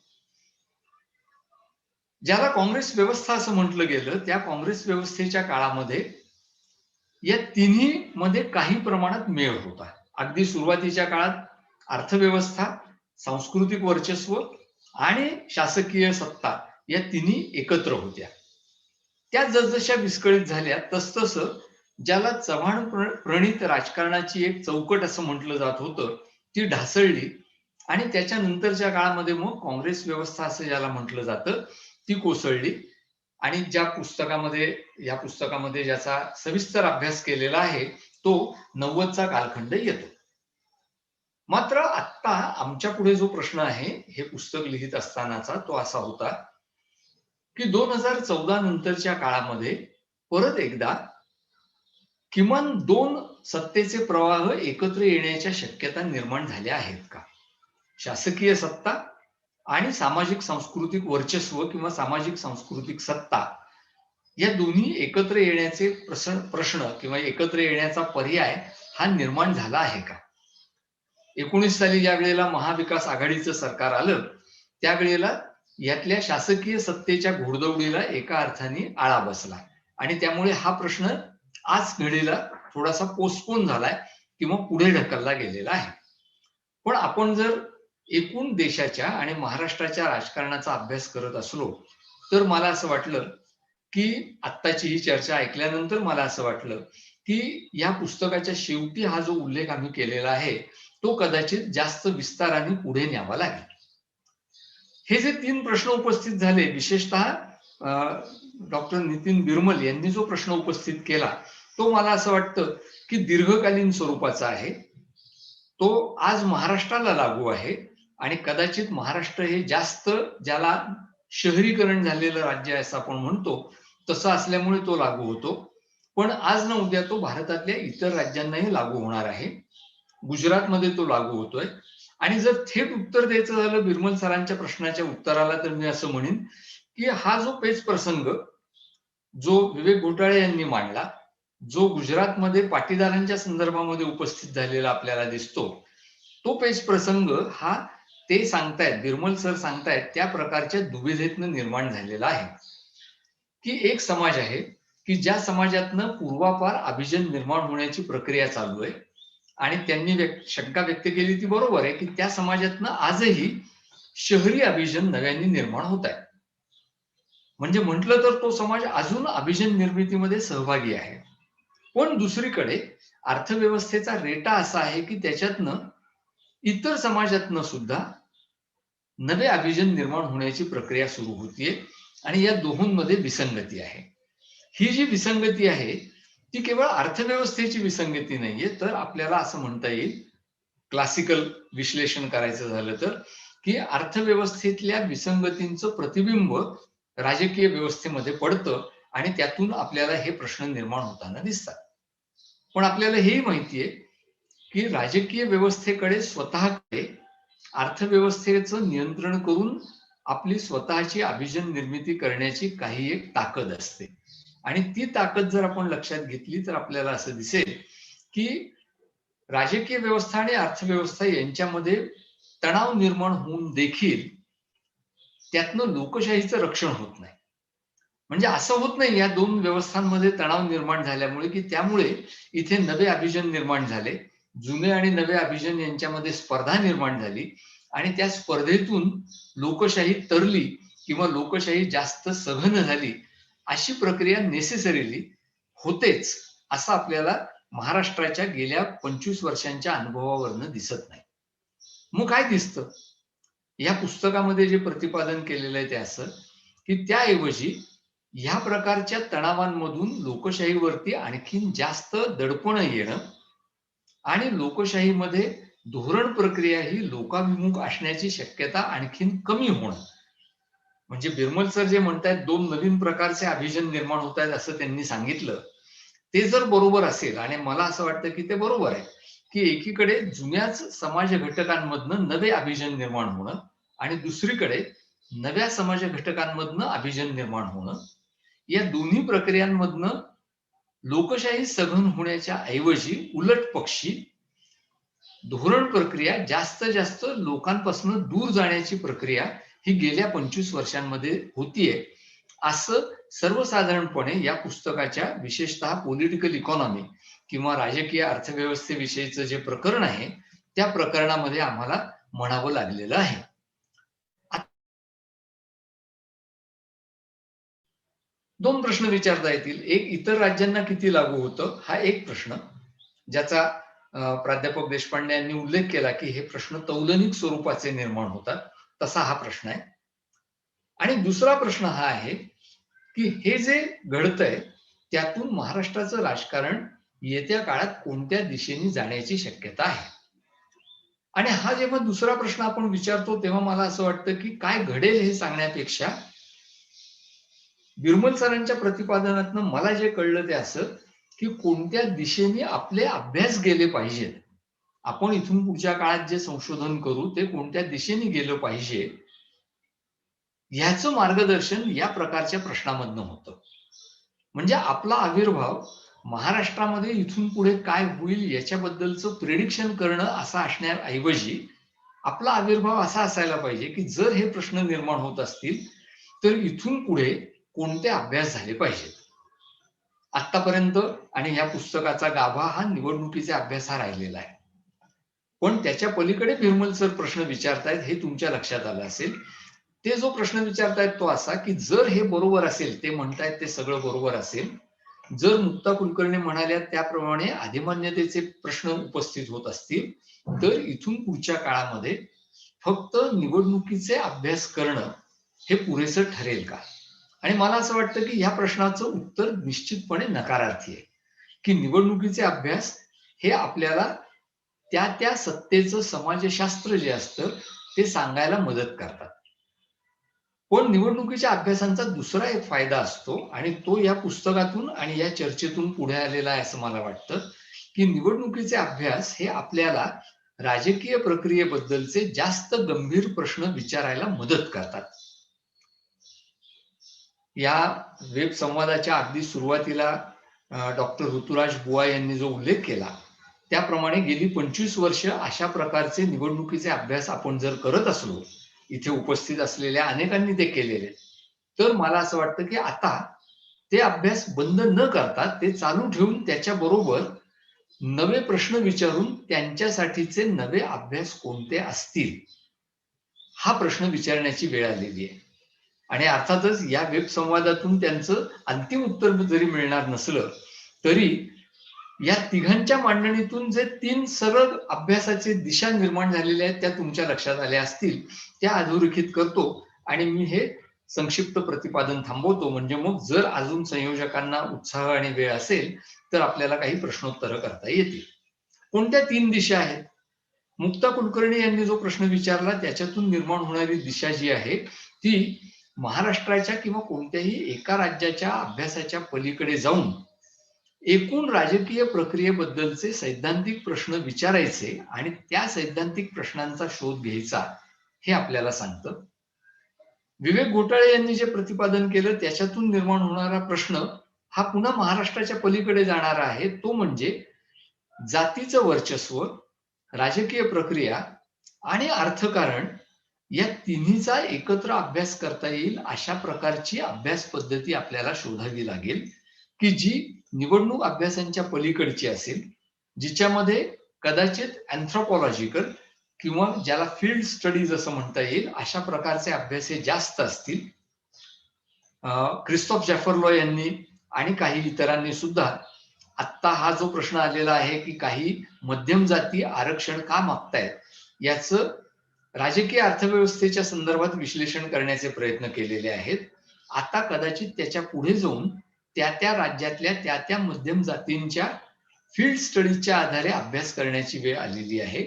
ज्याला काँग्रेस व्यवस्था असं म्हटलं गेलं, त्या काँग्रेस व्यवस्थेच्या काळामध्ये या तिन्ही मध्ये काही प्रमाणात मेळ होता. अगदी सुरुवातीच्या काळात अर्थव्यवस्था, सांस्कृतिक वर्चस्व आणि शासकीय सत्ता या तिन्ही एकत्र होत्या. त्या जसजशा विस्कळीत झाल्या तसतसं ज्याला चव्हाण प्रणित राजकारणाची एक चौकट असं म्हटलं जात होतं ती ढासळली आणि त्याच्यानंतरच्या काळामध्ये मग काँग्रेस व्यवस्था असं ज्याला म्हटलं जातं ती कोसळली. आणि या पुस्तकामध्ये ज्याचा सविस्तर अभ्यास केलेला आहे तो 90चा कालखंड येतो. मात्र आत्ता आमच्या पुढे जो प्रश्न आहे हे पुस्तक लिहित असतानाचा तो असा होता की 2014 नंतरच्या काळामध्ये परत एकदा किमान 2 सत्तेचे प्रवाह एकत्र येण्याच्या शक्यता निर्माण झाल्या आहेत का? शासकीय सत्ता आणि सामाजिक सांस्कृतिक वर्चस्व किंवा सामाजिक सांस्कृतिक सत्ता या दोन्ही एकत्र येण्याचे प्रश्न किंवा एकत्र येण्याचा पर्याय हा निर्माण झाला आहे का? 19 साली ज्या वेळेला महाविकास आघाडीचं सरकार आलं त्यावेळेला यातल्या शासकीय सत्तेच्या घोडदौडीला एका अर्थाने आळा बसला आणि त्यामुळे हा प्रश्न आज घडीला थोडासा पोस्टपोन झालाय किंवा पुढे ढकलला गेलेला आहे. पण आपण जर एकूण देशाच्या आणि महाराष्ट्राच्या राजकारणाचा अभ्यास करत असलो तर मला असं वाटलं की आत्ताची ही चर्चा ऐकल्यानंतर मला असं वाटलं की या पुस्तकाच्या शेवटी हा जो उल्लेख आम्ही केलेला आहे तो कदाचित जास्त विस्ताराने पुढे न्यावा लागेल. हे जे 3 प्रश्न उपस्थित झाले, विशेषतः डॉक्टर नितीन बिरमल यांनी जो प्रश्न उपस्थित केला तो मला असं वाटतं की दीर्घकालीन स्वरूपाचा आहे. तो आज महाराष्ट्राला लागू आहे आणि कदाचित महाराष्ट्र हे जास्त ज्याला शहरीकरण झालेलं राज्य असं आपण म्हणतो तसं असल्यामुळे तो लागू होतो. पण आज ना उद्या तो भारतातल्या इतर राज्यांनाही लागू होणार आहे. गुजरातमध्ये तो लागू होतोय. आणि जर थेट उत्तर द्यायचं झालं बिरमल सरांच्या प्रश्नाच्या उत्तराला तर मी असं म्हणेन की हा जो पेच प्रसंग जो विवेक घोटाळे यांनी मांडला, जो गुजरातमध्ये पाटीदारांच्या संदर्भामध्ये उपस्थित झालेला आपल्याला दिसतो, तो पेच प्रसंग हा ते सांगतायत, बिरमल सर सांगतायत त्या प्रकारच्या दुविधेतनं निर्माण झालेला आहे की एक समाज आहे की ज्या समाजातनं पूर्वापार अभिजन निर्माण होण्याची प्रक्रिया चालू आहे आणि त्यांनी शंका व्यक्त केली ती बरोबर आहे की त्या समाजातनं आजही शहरी अभिजन नव्याने निर्माण होत आहे. म्हणजे म्हटलं तर तो समाज अजून अभिजन निर्मितीमध्ये सहभागी आहे. पण दुसरीकडे अर्थव्यवस्थेचा रेटा असा आहे की त्याच्यातनं इतर समाजातनं सुद्धा नवे अभिजन निर्माण होण्याची प्रक्रिया सुरू होतीये आणि या दोहोंमध्ये विसंगती आहे. ही जी विसंगती आहे ती केवळ अर्थव्यवस्थेची विसंगती नाहीये, तर आपल्याला असं म्हणता येईल क्लासिकल विश्लेषण करायचं झालं तर की अर्थव्यवस्थेतल्या विसंगतींचं प्रतिबिंब राजकीय व्यवस्थेमध्ये पडतं आणि त्यातून आपल्याला हे प्रश्न निर्माण होताना दिसतात. पण आपल्याला हेही माहितीये की राजकीय व्यवस्थेकडे स्वतःकडे अर्थव्यवस्थेचं नियंत्रण करून आपली स्वतःची अभिजन निर्मिती करण्याची काही एक ताकद असते आणि ती ताकद जर आपण लक्षात घेतली तर आपल्याला असं दिसेल की राजकीय व्यवस्था आणि अर्थव्यवस्था यांच्यामध्ये तणाव निर्माण होऊन देखील त्यातनं लोकशाहीचं रक्षण होत नाही. म्हणजे असं होत नाही या दोन व्यवस्थांमध्ये तणाव निर्माण झाल्यामुळे की त्यामुळे इथे नवे अभिजन निर्माण झाले, जुने आणि नवे अभिजन यांच्यामध्ये स्पर्धा निर्माण झाली आणि त्या स्पर्धेतून लोकशाही तरली किंवा लोकशाही जास्त सघन झाली अशी प्रक्रिया नेसेसरीली होतेच असं आपल्याला महाराष्ट्राच्या गेल्या 25 वर्षांच्या अनुभवावरनं दिसत नाही. मग काय दिसतं या पुस्तकामध्ये जे प्रतिपादन केलेलं आहे ते असं की त्याऐवजी ह्या प्रकारच्या तणावांमधून लोकशाहीवरती आणखीन जास्त दडपण येणं आणि लोकशाहीमध्ये धोरण प्रक्रिया ही लोकाभिमुख असण्याची शक्यता आणखीन कमी होणं. म्हणजे बिरमल सर जे म्हणतायत 2 नवीन प्रकारचे अभिजन निर्माण होत आहेत असं त्यांनी सांगितलं, ते जर बरोबर असेल आणि मला असं वाटतं की ते बरोबर आहे की एकीकडे जुन्याच समाज घटकांमधनं नवे अभिजन निर्माण होणं आणि दुसरीकडे नव्या समाज घटकांमधनं अभिजन निर्माण होणं, या दोन्ही प्रक्रियांमधनं लोकशाही सघन होण्याच्या ऐवजी उलट पक्षी धोरण प्रक्रिया जास्त लोकांपासून दूर जाण्याची प्रक्रिया ही गेल्या 25 वर्षांमध्ये होतीये असं सर्वसाधारणपणे या पुस्तकाच्या विशेषतः पॉलिटिकल इकॉनॉमी किंवा राजकीय अर्थव्यवस्थेविषयीचं जे प्रकरण आहे त्या प्रकरणामध्ये आम्हाला म्हणावं लागलेलं आहे. दोन प्रश्न विचारता येतील. एक, इतर राज्यांना किती लागू होतं हा एक प्रश्न ज्याचा प्राध्यापक देशपांडे यांनी उल्लेख केला की हे प्रश्न तौलनिक स्वरूपाचे निर्माण होतात, तसा हा प्रश्न आहे. आणि दुसरा प्रश्न हा आहे की हे जे घडतंय त्यातून महाराष्ट्राचं राजकारण येत्या काळात कोणत्या दिशेने जाण्याची शक्यता आहे. आणि हा जेव्हा दुसरा प्रश्न आपण विचारतो तेव्हा मला असं वाटतं की काय घडेल हे सांगण्यापेक्षा बिरमल सरांच्या प्रतिपादनातनं मला जे कळलं ते असं की कोणत्या दिशेने आपले अभ्यास गेले पाहिजेत, आपण इथून पुढच्या काळात जे संशोधन करू ते कोणत्या दिशेने गेलं पाहिजे ह्याचं मार्गदर्शन या प्रकारच्या प्रश्नामधनं होतं. म्हणजे आपला आविर्भाव महाराष्ट्रामध्ये इथून पुढे काय होईल याच्याबद्दलचं प्रेडिक्शन करणं असं असण्याऐवजी आपला आविर्भाव असा असायला पाहिजे की जर हे प्रश्न निर्माण होत असतील तर इथून पुढे कोणते अभ्यास झाले पाहिजेत. आतापर्यंत आणि ह्या पुस्तकाचा गाभा हा निवडणुकीचा अभ्यास हा राहिलेला आहे. पण त्याच्या पलीकडे भिरमल सर प्रश्न विचारतायत हे तुमच्या लक्षात आलं असेल. ते जो प्रश्न विचारतायत तो असा की जर हे बरोबर असेल, ते म्हणतायत ते सगळं बरोबर असेल, जर मुक्ता कुलकर्णी म्हणाल्या त्याप्रमाणे अधिमान्यतेचे प्रश्न उपस्थित होत असतील तर इथून पुढच्या काळामध्ये फक्त निवडणुकीचे अभ्यास करणं हे पुरेसं ठरेल का? आणि मला असं वाटतं की ह्या प्रश्नाचं उत्तर निश्चितपणे नकारार्थी आहे की निवडणुकीचे अभ्यास हे आपल्याला त्या त्या सत्तेचं समाजशास्त्र जे असतं ते सांगायला मदत करतात. पण निवडणुकीच्या अभ्यासांचा दुसरा एक फायदा असतो आणि तो या पुस्तकातून आणि या चर्चेतून पुढे आलेला आहे असं मला वाटतं की निवडणुकीचे अभ्यास हे आपल्याला राजकीय प्रक्रियेबद्दलचे जास्त गंभीर प्रश्न विचारायला मदत करतात. या वेब संवादाच्या अगदी सुरुवातीला डॉक्टर ऋतुराज बुआ यांनी जो उल्लेख केला त्याप्रमाणे गेली 25 वर्ष अशा प्रकारचे निवडणुकीचे अभ्यास आपण जर करत असलो, इथे उपस्थित असलेल्या अनेकांनी ते केलेले, तर मला असं वाटतं की आता ते अभ्यास बंद न करता ते चालू ठेवून त्याच्याबरोबर नवे प्रश्न विचारून त्यांच्यासाठीचे नवे अभ्यास कोणते असतील हा प्रश्न विचारण्याची वेळ आलेली आहे. आणि अर्थातच या वेब संवादातून त्यांचं अंतिम उत्तर जरी मिळणार नसलं तरी या तिघांच्या मांडणीतून जे 3 सरळ अभ्यासाचे दिशा निर्माण झालेल्या आहेत त्या तुमच्या लक्षात आल्या असतील, त्या अधोरेखित करतो आणि मी हे संक्षिप्त प्रतिपादन थांबवतो. म्हणजे मग जर अजून संयोजकांना उत्साह आणि वेळ असेल तर आपल्याला काही प्रश्नोत्तर करता येतील. कोणत्या 3 दिशा आहेत? मुक्ता कुलकर्णी यांनी जो प्रश्न विचारला त्याच्यातून निर्माण होणारी दिशा जी आहे ती महाराष्ट्राच्या किंवा कोणत्याही एका राज्याच्या अभ्यासाच्या पलीकडे जाऊन एकूण राजकीय प्रक्रियेबद्दलचे सैद्धांतिक प्रश्न विचारायचे आणि त्या सैद्धांतिक प्रश्नांचा शोध घ्यायचा हे आपल्याला सांगतं. विवेक घोटाळे यांनी जे प्रतिपादन केलं त्याच्यातून निर्माण होणारा प्रश्न हा पुन्हा महाराष्ट्राच्या पलीकडे जाणारा आहे. तो म्हणजे जातीचं वर्चस्व, राजकीय प्रक्रिया आणि अर्थकारण या तिन्हीचा एकत्र अभ्यास करता येईल अशा प्रकारची अभ्यास पद्धती आपल्याला शोधावी लागेल की जी निवडणूक अभ्यासांच्या पलीकडची असेल, जिच्यामध्ये कदाचित अँथ्रोपॉलॉजिकल किंवा ज्याला फील्ड स्टडीज असं म्हणता येईल अशा प्रकारचे अभ्यास हे जास्त असतील. क्रिस्तोफ जॅफरलॉ यांनी आणि काही इतरांनी सुद्धा आत्ता हा जो प्रश्न आलेला आहे की काही मध्यम जाती आरक्षण का मागतायत याचं राजकीय अर्थव्यवस्थेच्या संदर्भात विश्लेषण करण्याचे प्रयत्न केलेले आहेत. आता कदाचित त्याच्या पुढे जाऊन त्या त्या राज्यातल्या त्या त्या मध्यम जातींच्या फील्ड स्टडीजच्या आधारे अभ्यास करण्याची वेळ आलेली आहे.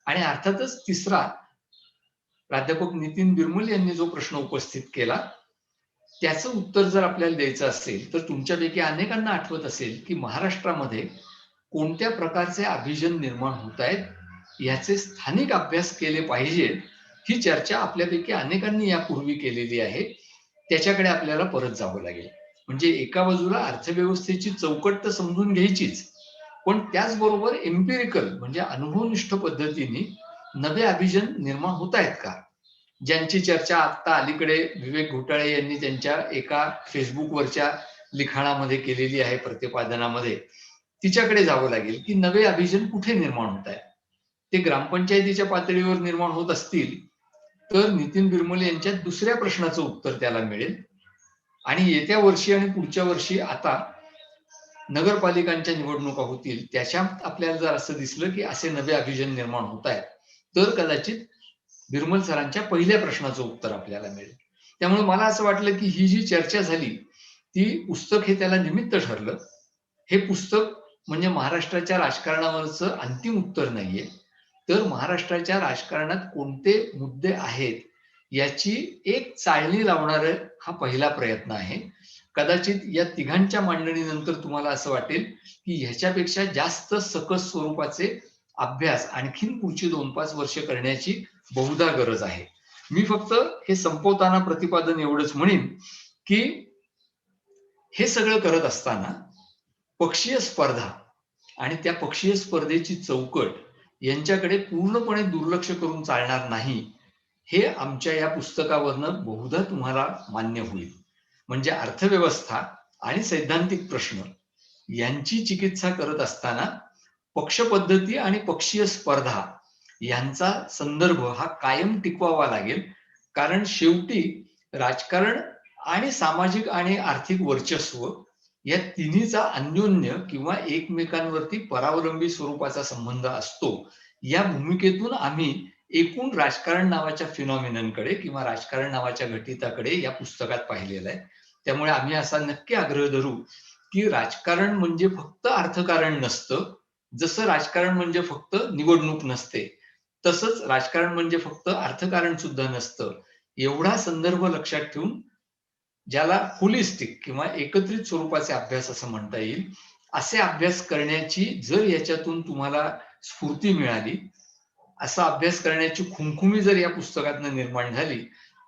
आणि अर्थातच तिसरा, प्राध्यापक नितीन बिरमल यांनी जो प्रश्न उपस्थित केला त्याचं उत्तर जर आपल्याला द्यायचं असेल तर तुमच्यापैकी अनेकांना आठवत असेल की महाराष्ट्रामध्ये कोणत्या प्रकारचे अभिजन निर्माण होत आहेत याचे स्थानिक अभ्यास केले पाहिजेत ही चर्चा आपल्यापैकी अनेकांनी यापूर्वी केलेली आहे. त्याच्याकडे आपल्याला परत जावं लागेल. म्हणजे एका बाजूला अर्थव्यवस्थेची चौकट तर समजून घ्यायचीच, पण त्याचबरोबर एम्पिरिकल म्हणजे अनुभवनिष्ठ पद्धतीने नवे अभिजन निर्माण होत आहेत का, ज्यांची चर्चा आता अलीकडे विवेक घोटाळे यांनी त्यांच्या एका फेसबुकवरच्या लिखाणामध्ये केलेली आहे, प्रतिपादनामध्ये. तिच्याकडे जावं लागेल की नवे अभिजन कुठे निर्माण होत आहेत. ते ग्रामपंचायतीच्या पातळीवर निर्माण होत असतील तर नितीन बिरमल यांच्या दुसऱ्या प्रश्नाचं उत्तर त्याला मिळेल. आणि येत्या वर्षी आणि पुढच्या वर्षी आता नगरपालिकांच्या निवडणुका होतील, त्याच्यात आपल्याला जर असं दिसलं की असे नवे अभिजन निर्माण होत आहेत तर कदाचित बिरमल सरांच्या पहिल्या प्रश्नाचं उत्तर आपल्याला मिळेल. त्यामुळे मला असं वाटलं की ही जी चर्चा झाली ती पुस्तक हे त्याला निमित्त ठरलं. हे पुस्तक म्हणजे महाराष्ट्राच्या राजकारणावरचं अंतिम उत्तर नाहीये, तर महाराष्ट्राच्या राजकारणात कोणते मुद्दे आहेत याची एक चाळणी लावणारा हा पहिला प्रयत्न आहे. कदाचित या तिघांच्या मांडणीनंतर तुम्हाला असं वाटेल की ह्याच्यापेक्षा जास्त सकस स्वरूपाचे अभ्यास आणखीन पुढची 2-5 वर्ष करण्याची बहुधा गरज आहे. मी फक्त हे संपवताना प्रतिपादन एवढंच म्हणेन की हे सगळं करत असताना पक्षीय स्पर्धा आणि त्या पक्षीय स्पर्धेची चौकट यांच्याकडे पूर्णपणे दुर्लक्ष करून चालणार नाही, हे आमच्या या पुस्तकावरनं बहुधा तुम्हाला मान्य होईल. म्हणजे अर्थव्यवस्था आणि सैद्धांतिक प्रश्न यांची चिकित्सा करत असताना पक्षपद्धती आणि पक्षीय स्पर्धा यांचा संदर्भ हा कायम टिकवावा लागेल. कारण शेवटी राजकारण आणि सामाजिक आणि आर्थिक वर्चस्व या तिन्हीचा अन्योन्य किंवा एकमेकांवरती परावलंबी स्वरूपाचा संबंध असतो. या भूमिकेतून आम्ही एकूण राजकारण नावाच्या फिनॉमिननकडे किंवा राजकारण नावाच्या घटिताकडे या पुस्तकात पाहिलेलं आहे. त्यामुळे आम्ही असा नक्की आग्रह धरू की राजकारण म्हणजे फक्त अर्थकारण नसतं, जसं राजकारण म्हणजे फक्त निवडणूक नसते, तसंच राजकारण म्हणजे फक्त अर्थकारण सुद्धा नसतं. एवढा संदर्भ लक्षात ठेवून ज्याला होलिस्टिक किंवा एकत्रित स्वरूपाचे अभ्यास असं म्हणता येईल, असे अभ्यास करण्याची जर याच्यातून तुम्हाला स्फूर्ती मिळाली, असा अभ्यास करण्याची खुमखुमी जर या पुस्तकातनं निर्माण झाली,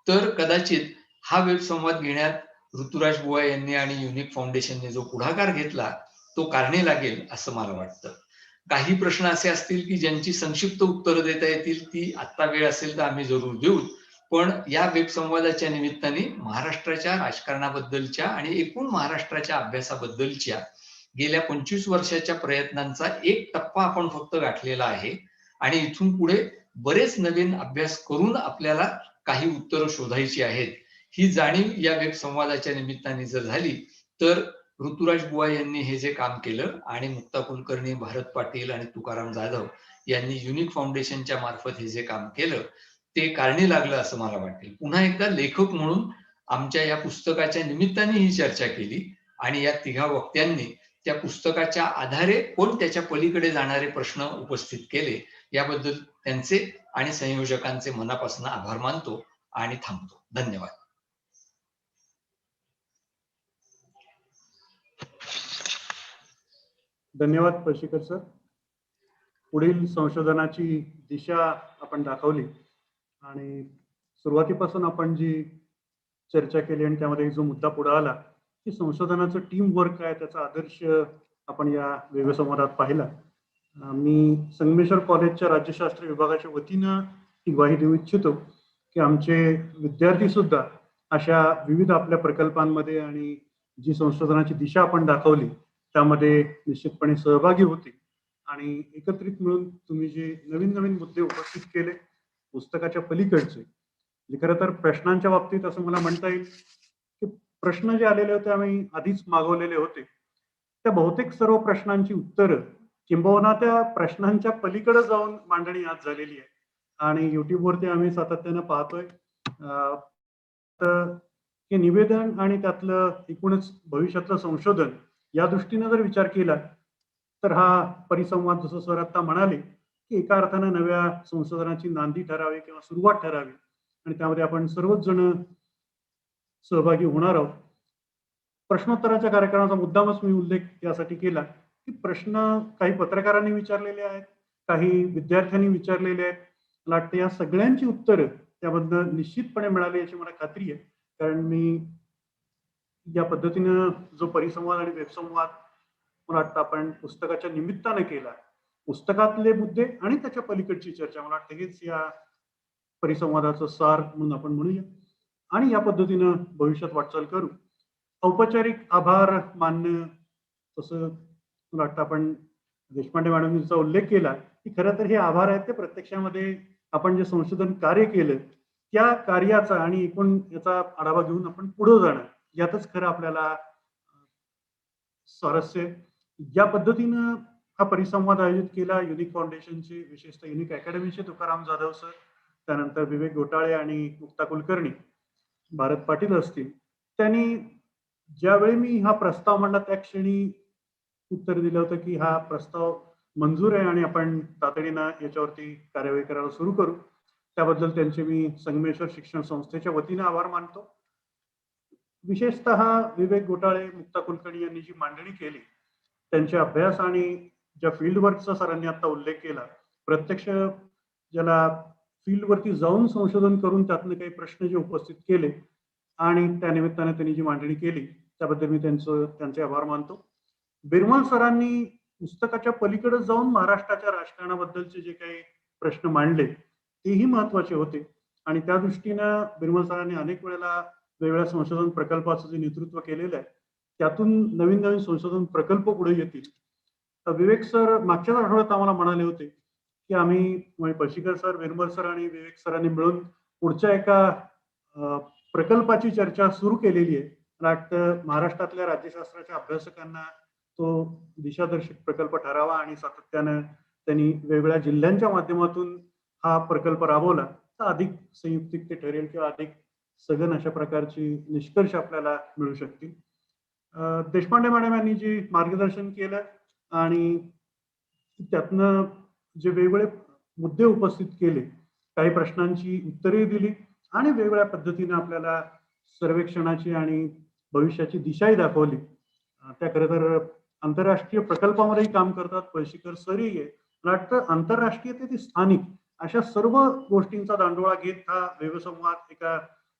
तर कदाचित हा वेब संवाद घेण्यात ऋतुराज बुवा यांनी आणि युनिक फाउंडेशनने जो पुढाकार घेतला तो कारणी लागेल असं मला वाटतं. काही प्रश्न असे असतील की ज्यांची संक्षिप्त उत्तरं देता येतील, ती आत्ता वेळ असेल तर आम्ही जरूर देऊ. पण या वेब संवादाच्या निमित्ताने महाराष्ट्राच्या राजकारणाबद्दलच्या आणि एकूण महाराष्ट्राच्या अभ्यासाबद्दलच्या गेल्या 25 वर्षाच्या प्रयत्नांचा एक टप्पा आपण फक्त गाठलेला आहे आणि इथून पुढे बरेच नवीन अभ्यास करून आपल्याला काही उत्तरं शोधायची आहेत. ही जाणीव या वेब संवादाच्या निमित्ताने जर झाली तर ऋतुराज बुवा यांनी हे जे काम केलं आणि मुक्ता कुलकर्णी, भारत पाटील आणि तुकाराम जाधव यांनी युनिक फाउंडेशनच्या मार्फत हे जे काम केलं ते कारणी लागलं असं मला वाटेल. पुन्हा एकदा लेखक म्हणून आमच्या या पुस्तकाच्या निमित्ताने ही चर्चा केली आणि या तिघा वक्त्यांनी त्या पुस्तकाच्या आधारे कोण त्याच्या पलीकडे जाणारे प्रश्न उपस्थित केले याबद्दल त्यांचे आणि संयोजकांचे मनापासून आभार मानतो आणि थांबतो. धन्यवाद. धन्यवाद पळशीकर सर. पुढील संशोधनाची दिशा आपण दाखवली आणि सुरुवातीपासून आपण जी चर्चा केली आणि त्यामध्ये जो मुद्दा पुढे आला की संशोधनाचं टीम वर्क आहे, त्याचा आदर्श आपण या वेबसंवादात पाहिला. मी संगमेश्वर कॉलेजच्या राज्यशास्त्र विभागाच्या वतीनं ही ग्वाही देऊ इच्छितो की आमचे विद्यार्थी सुद्धा अशा विविध आपल्या प्रकल्पांमध्ये आणि जी संशोधनाची दिशा आपण दाखवली त्यामध्ये निश्चितपणे सहभागी होते आणि एकत्रित मिळून तुम्ही जे नवीन नवीन मुद्दे उपस्थित केले पुस्तकाच्या पलीकडचे, जे खरं तर प्रश्नांच्या बाबतीत असं मला म्हणता येईल की प्रश्न जे आलेले होते आम्ही आधीच मागवलेले होते, त्या बहुतेक सर्व प्रश्नांची उत्तरं किंबहुना त्या प्रश्नांच्या पलीकडे जाऊन मांडणी आज झालेली आहे आणि युट्यूबवरती आम्ही सातत्यानं पाहतोय. तर हे निवेदन आणि त्यातलं एकूणच भविष्यातलं संशोधन या दृष्टीनं जर विचार केला तर हा परिसंवाद जसं सर आता म्हणाले की एका अर्थानं नव्या संशोधनाची नांदी ठरावी किंवा सुरुवात ठरावी आणि त्यामध्ये आपण सर्वच जण सहभागी होणार आहोत. प्रश्नोत्तराच्या कार्यक्रमाचा मुद्दामच मी उल्लेख यासाठी केला की प्रश्न काही पत्रकारांनी विचारलेले आहेत, काही विद्यार्थ्यांनी विचारलेले आहेत. मला वाटतं या सगळ्यांची उत्तरं त्याबद्दल निश्चितपणे मिळाली याची मला खात्री आहे, कारण मी या पद्धतीनं जो परिसंवाद आणि वेबसंवाद मला वाटतं आपण पुस्तकाच्या निमित्तानं केला, पुस्तकातले मुद्दे आणि त्याच्या पलीकडची चर्चा, मला वाटतं हेच या परिसंवादाचं सार म्हणून आपण म्हणूया आणि या पद्धतीनं भविष्यात वाटचाल करू. औपचारिक आभार मानणं, तसं मला वाटतं आपण देशपांडे मॅडमचा उल्लेख केला की खरं तर हे आभार आहेत ते प्रत्यक्षामध्ये आपण जे संशोधन कार्य केलं त्या कार्याचा आणि एकूण याचा आढावा घेऊन आपण पुढे जाणं यातच खरं आपल्याला स्वारस्य. या पद्धतीनं हा परिसंवाद आयोजित केला युनिक फाउंडेशनचे, विशेषतः युनिक अकॅडमीचे तुकाराम जाधव सर, त्यानंतर विवेक घोटाळे आणि मुक्ता कुलकर्णी, भारत पाटील असतील. त्यांनी ज्यावेळी मी हा प्रस्ताव मांडला त्या क्षणी उत्तर दिलं होतं की हा प्रस्ताव मंजूर आहे आणि आपण तातडीनं याच्यावरती कार्यवाही करायला सुरू करू. त्याबद्दल त्यांचे मी संगमेश्वर शिक्षण संस्थेच्या वतीनं आभार मानतो. विशेषतः विवेक घोटाळे, मुक्ता कुलकर्णी यांनी जी मांडणी केली, त्यांचे अभ्यास आणि ज्या फील्डवर्कचा सरांनी आता उल्लेख केला, प्रत्यक्ष ज्याला फील्डवरती जाऊन संशोधन करून त्यातनं काही प्रश्न जे उपस्थित केले आणि त्या निमित्ताने त्यांनी जी मांडणी केली त्याबद्दल मी त्यांचे आभार मानतो. बिरमल सरांनी पुस्तकाच्या पलीकडे जाऊन महाराष्ट्राच्या राजकारणाबद्दलचे जे काही प्रश्न मांडले तेही महत्वाचे होते आणि त्या दृष्टीनं बिरमल सरांनी अनेक वेळेला वेगवेगळ्या संशोधन प्रकल्पाचं जे नेतृत्व केलेलं आहे त्यातून नवीन नवीन संशोधन प्रकल्प पुढे येतील. विवेक सर मागच्याच आठवड्यात आम्हाला म्हणाले होते की आम्ही पळशीकर सर, बिरमल सर आणि विवेक सरांनी मिळून पुढच्या एका प्रकल्पाची चर्चा सुरू केलेली आहे. मला वाटतं महाराष्ट्रातल्या राज्यशास्त्राच्या अभ्यासकांना तो दिशादर्शक प्रकल्प ठरावा आणि सातत्यानं त्यांनी वेगवेगळ्या जिल्ह्यांच्या माध्यमातून हा प्रकल्प राबवला तर अधिक संयुक्तिक ते ठरेल किंवा अधिक सघन अशा प्रकारची निष्कर्ष आपल्याला मिळू शकतील. देशपांडे मॅडम यांनी जे मार्गदर्शन केलं आणि त्यातनं जे वेगवेगळे मुद्दे उपस्थित केले, काही प्रश्नांची उत्तरे दिली आणि वेगवेगळ्या पद्धतीने आपल्याला सर्वेक्षणाची आणि भविष्याची दिशाही दाखवली. त्या खरं तर आंतरराष्ट्रीय प्रकल्पामध्येही काम करतात. पळशीकर सरही आहे. मला वाटतं आंतरराष्ट्रीय ते स्थानिक अशा सर्व गोष्टींचा दांडोळा घेत हा वेबसंवाद एका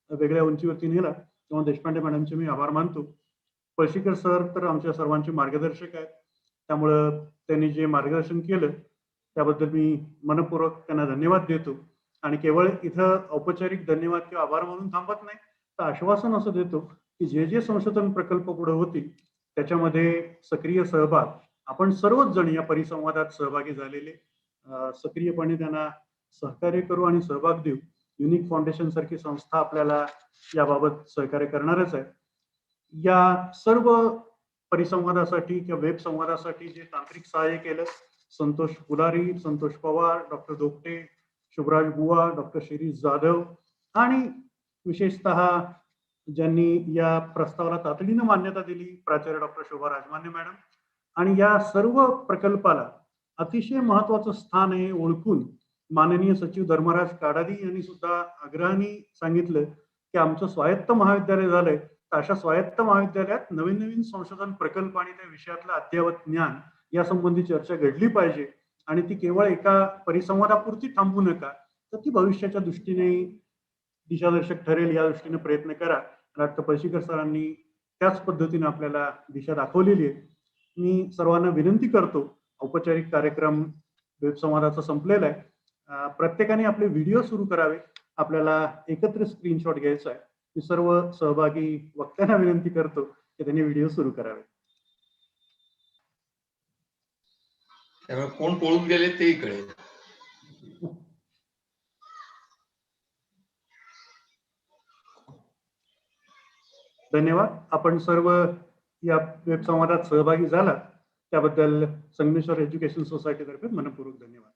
वेगळ्या उंचीवरती नेला. तेव्हा देशपांडे मॅडमचे मी आभार मानतो. पळशीकर सर तर आमच्या सर्वांचे मार्गदर्शक आहेत. त्यामुळं त्यांनी जे मार्गदर्शन केलं त्याबद्दल मी मनपूर्वक त्यांना धन्यवाद देतो आणि केवळ इथं औपचारिक धन्यवाद किंवा आभार म्हणून थांबत नाही तर आश्वासन असं देतो की जे जे संशोधन प्रकल्प पुढे होतील त्याच्यामध्ये सक्रिय सहभाग आपण सर्वच जण या परिसंवादात सहभागी झालेले सक्रियपणे त्यांना सहकार्य करू आणि सहभाग देऊ. युनिक फाउंडेशन सारखी संस्था आपल्याला याबाबत सहकार्य करणारच आहे. या सर्व परिसंवादासाठी किंवा वेब संवादासाठी जे तांत्रिक सहाय्य केलं संतोष फुलारी, संतोष पवार, डॉक्टर दोपटे, शुभराज बुवा, डॉक्टर शिरीष जाधव आणि विशेषतः ज्यांनी या प्रस्तावाला तातडीनं मान्यता दिली प्राचार्य डॉक्टर शोभा राजमान्य मॅडम आणि या सर्व प्रकल्पाला अतिशय महत्वाचं स्थान आहे ओळखून माननीय सचिव धर्मराज काडादी यांनी सुद्धा आग्रहाने सांगितलं की आमचं स्वायत्त महाविद्यालय झालंय तर अशा स्वायत्त महाविद्यालयात नवीन नवीन संशोधन प्रकल्प आणि त्या विषयातलं अद्ययावत ज्ञान या संबंधी चर्चा घडली पाहिजे आणि ती केवळ एका परिसंवादापुरती थांबू नका तर ती भविष्याच्या दृष्टीने दिशादर्शक ठरेल या दृष्टीने प्रयत्न करा. डॉक्टर पळशीकर सरांनी त्याच पद्धतीने आपल्याला दिशा दाखवलेली आहे. मी सर्वांना विनंती करतो, औपचारिक कार्यक्रम वेब संवादाचा संपलेला आहे. प्रत्येकाने आपले व्हिडिओ सुरू करावे. आपल्याला एकत्र स्क्रीनशॉट घ्यायचा आहे. मी सर्व सहभागी वक्त्यांना विनंती करतो की त्यांनी व्हिडिओ सुरू करावे. त्यामुळे कोण पळून गेले तेही कळेल. धन्यवाद. आपण सर्व या वेब संवादात सहभागी झाला त्याबद्दल संगमेश्वर एज्युकेशन सोसायटी तर्फे मनपूर्वक धन्यवाद.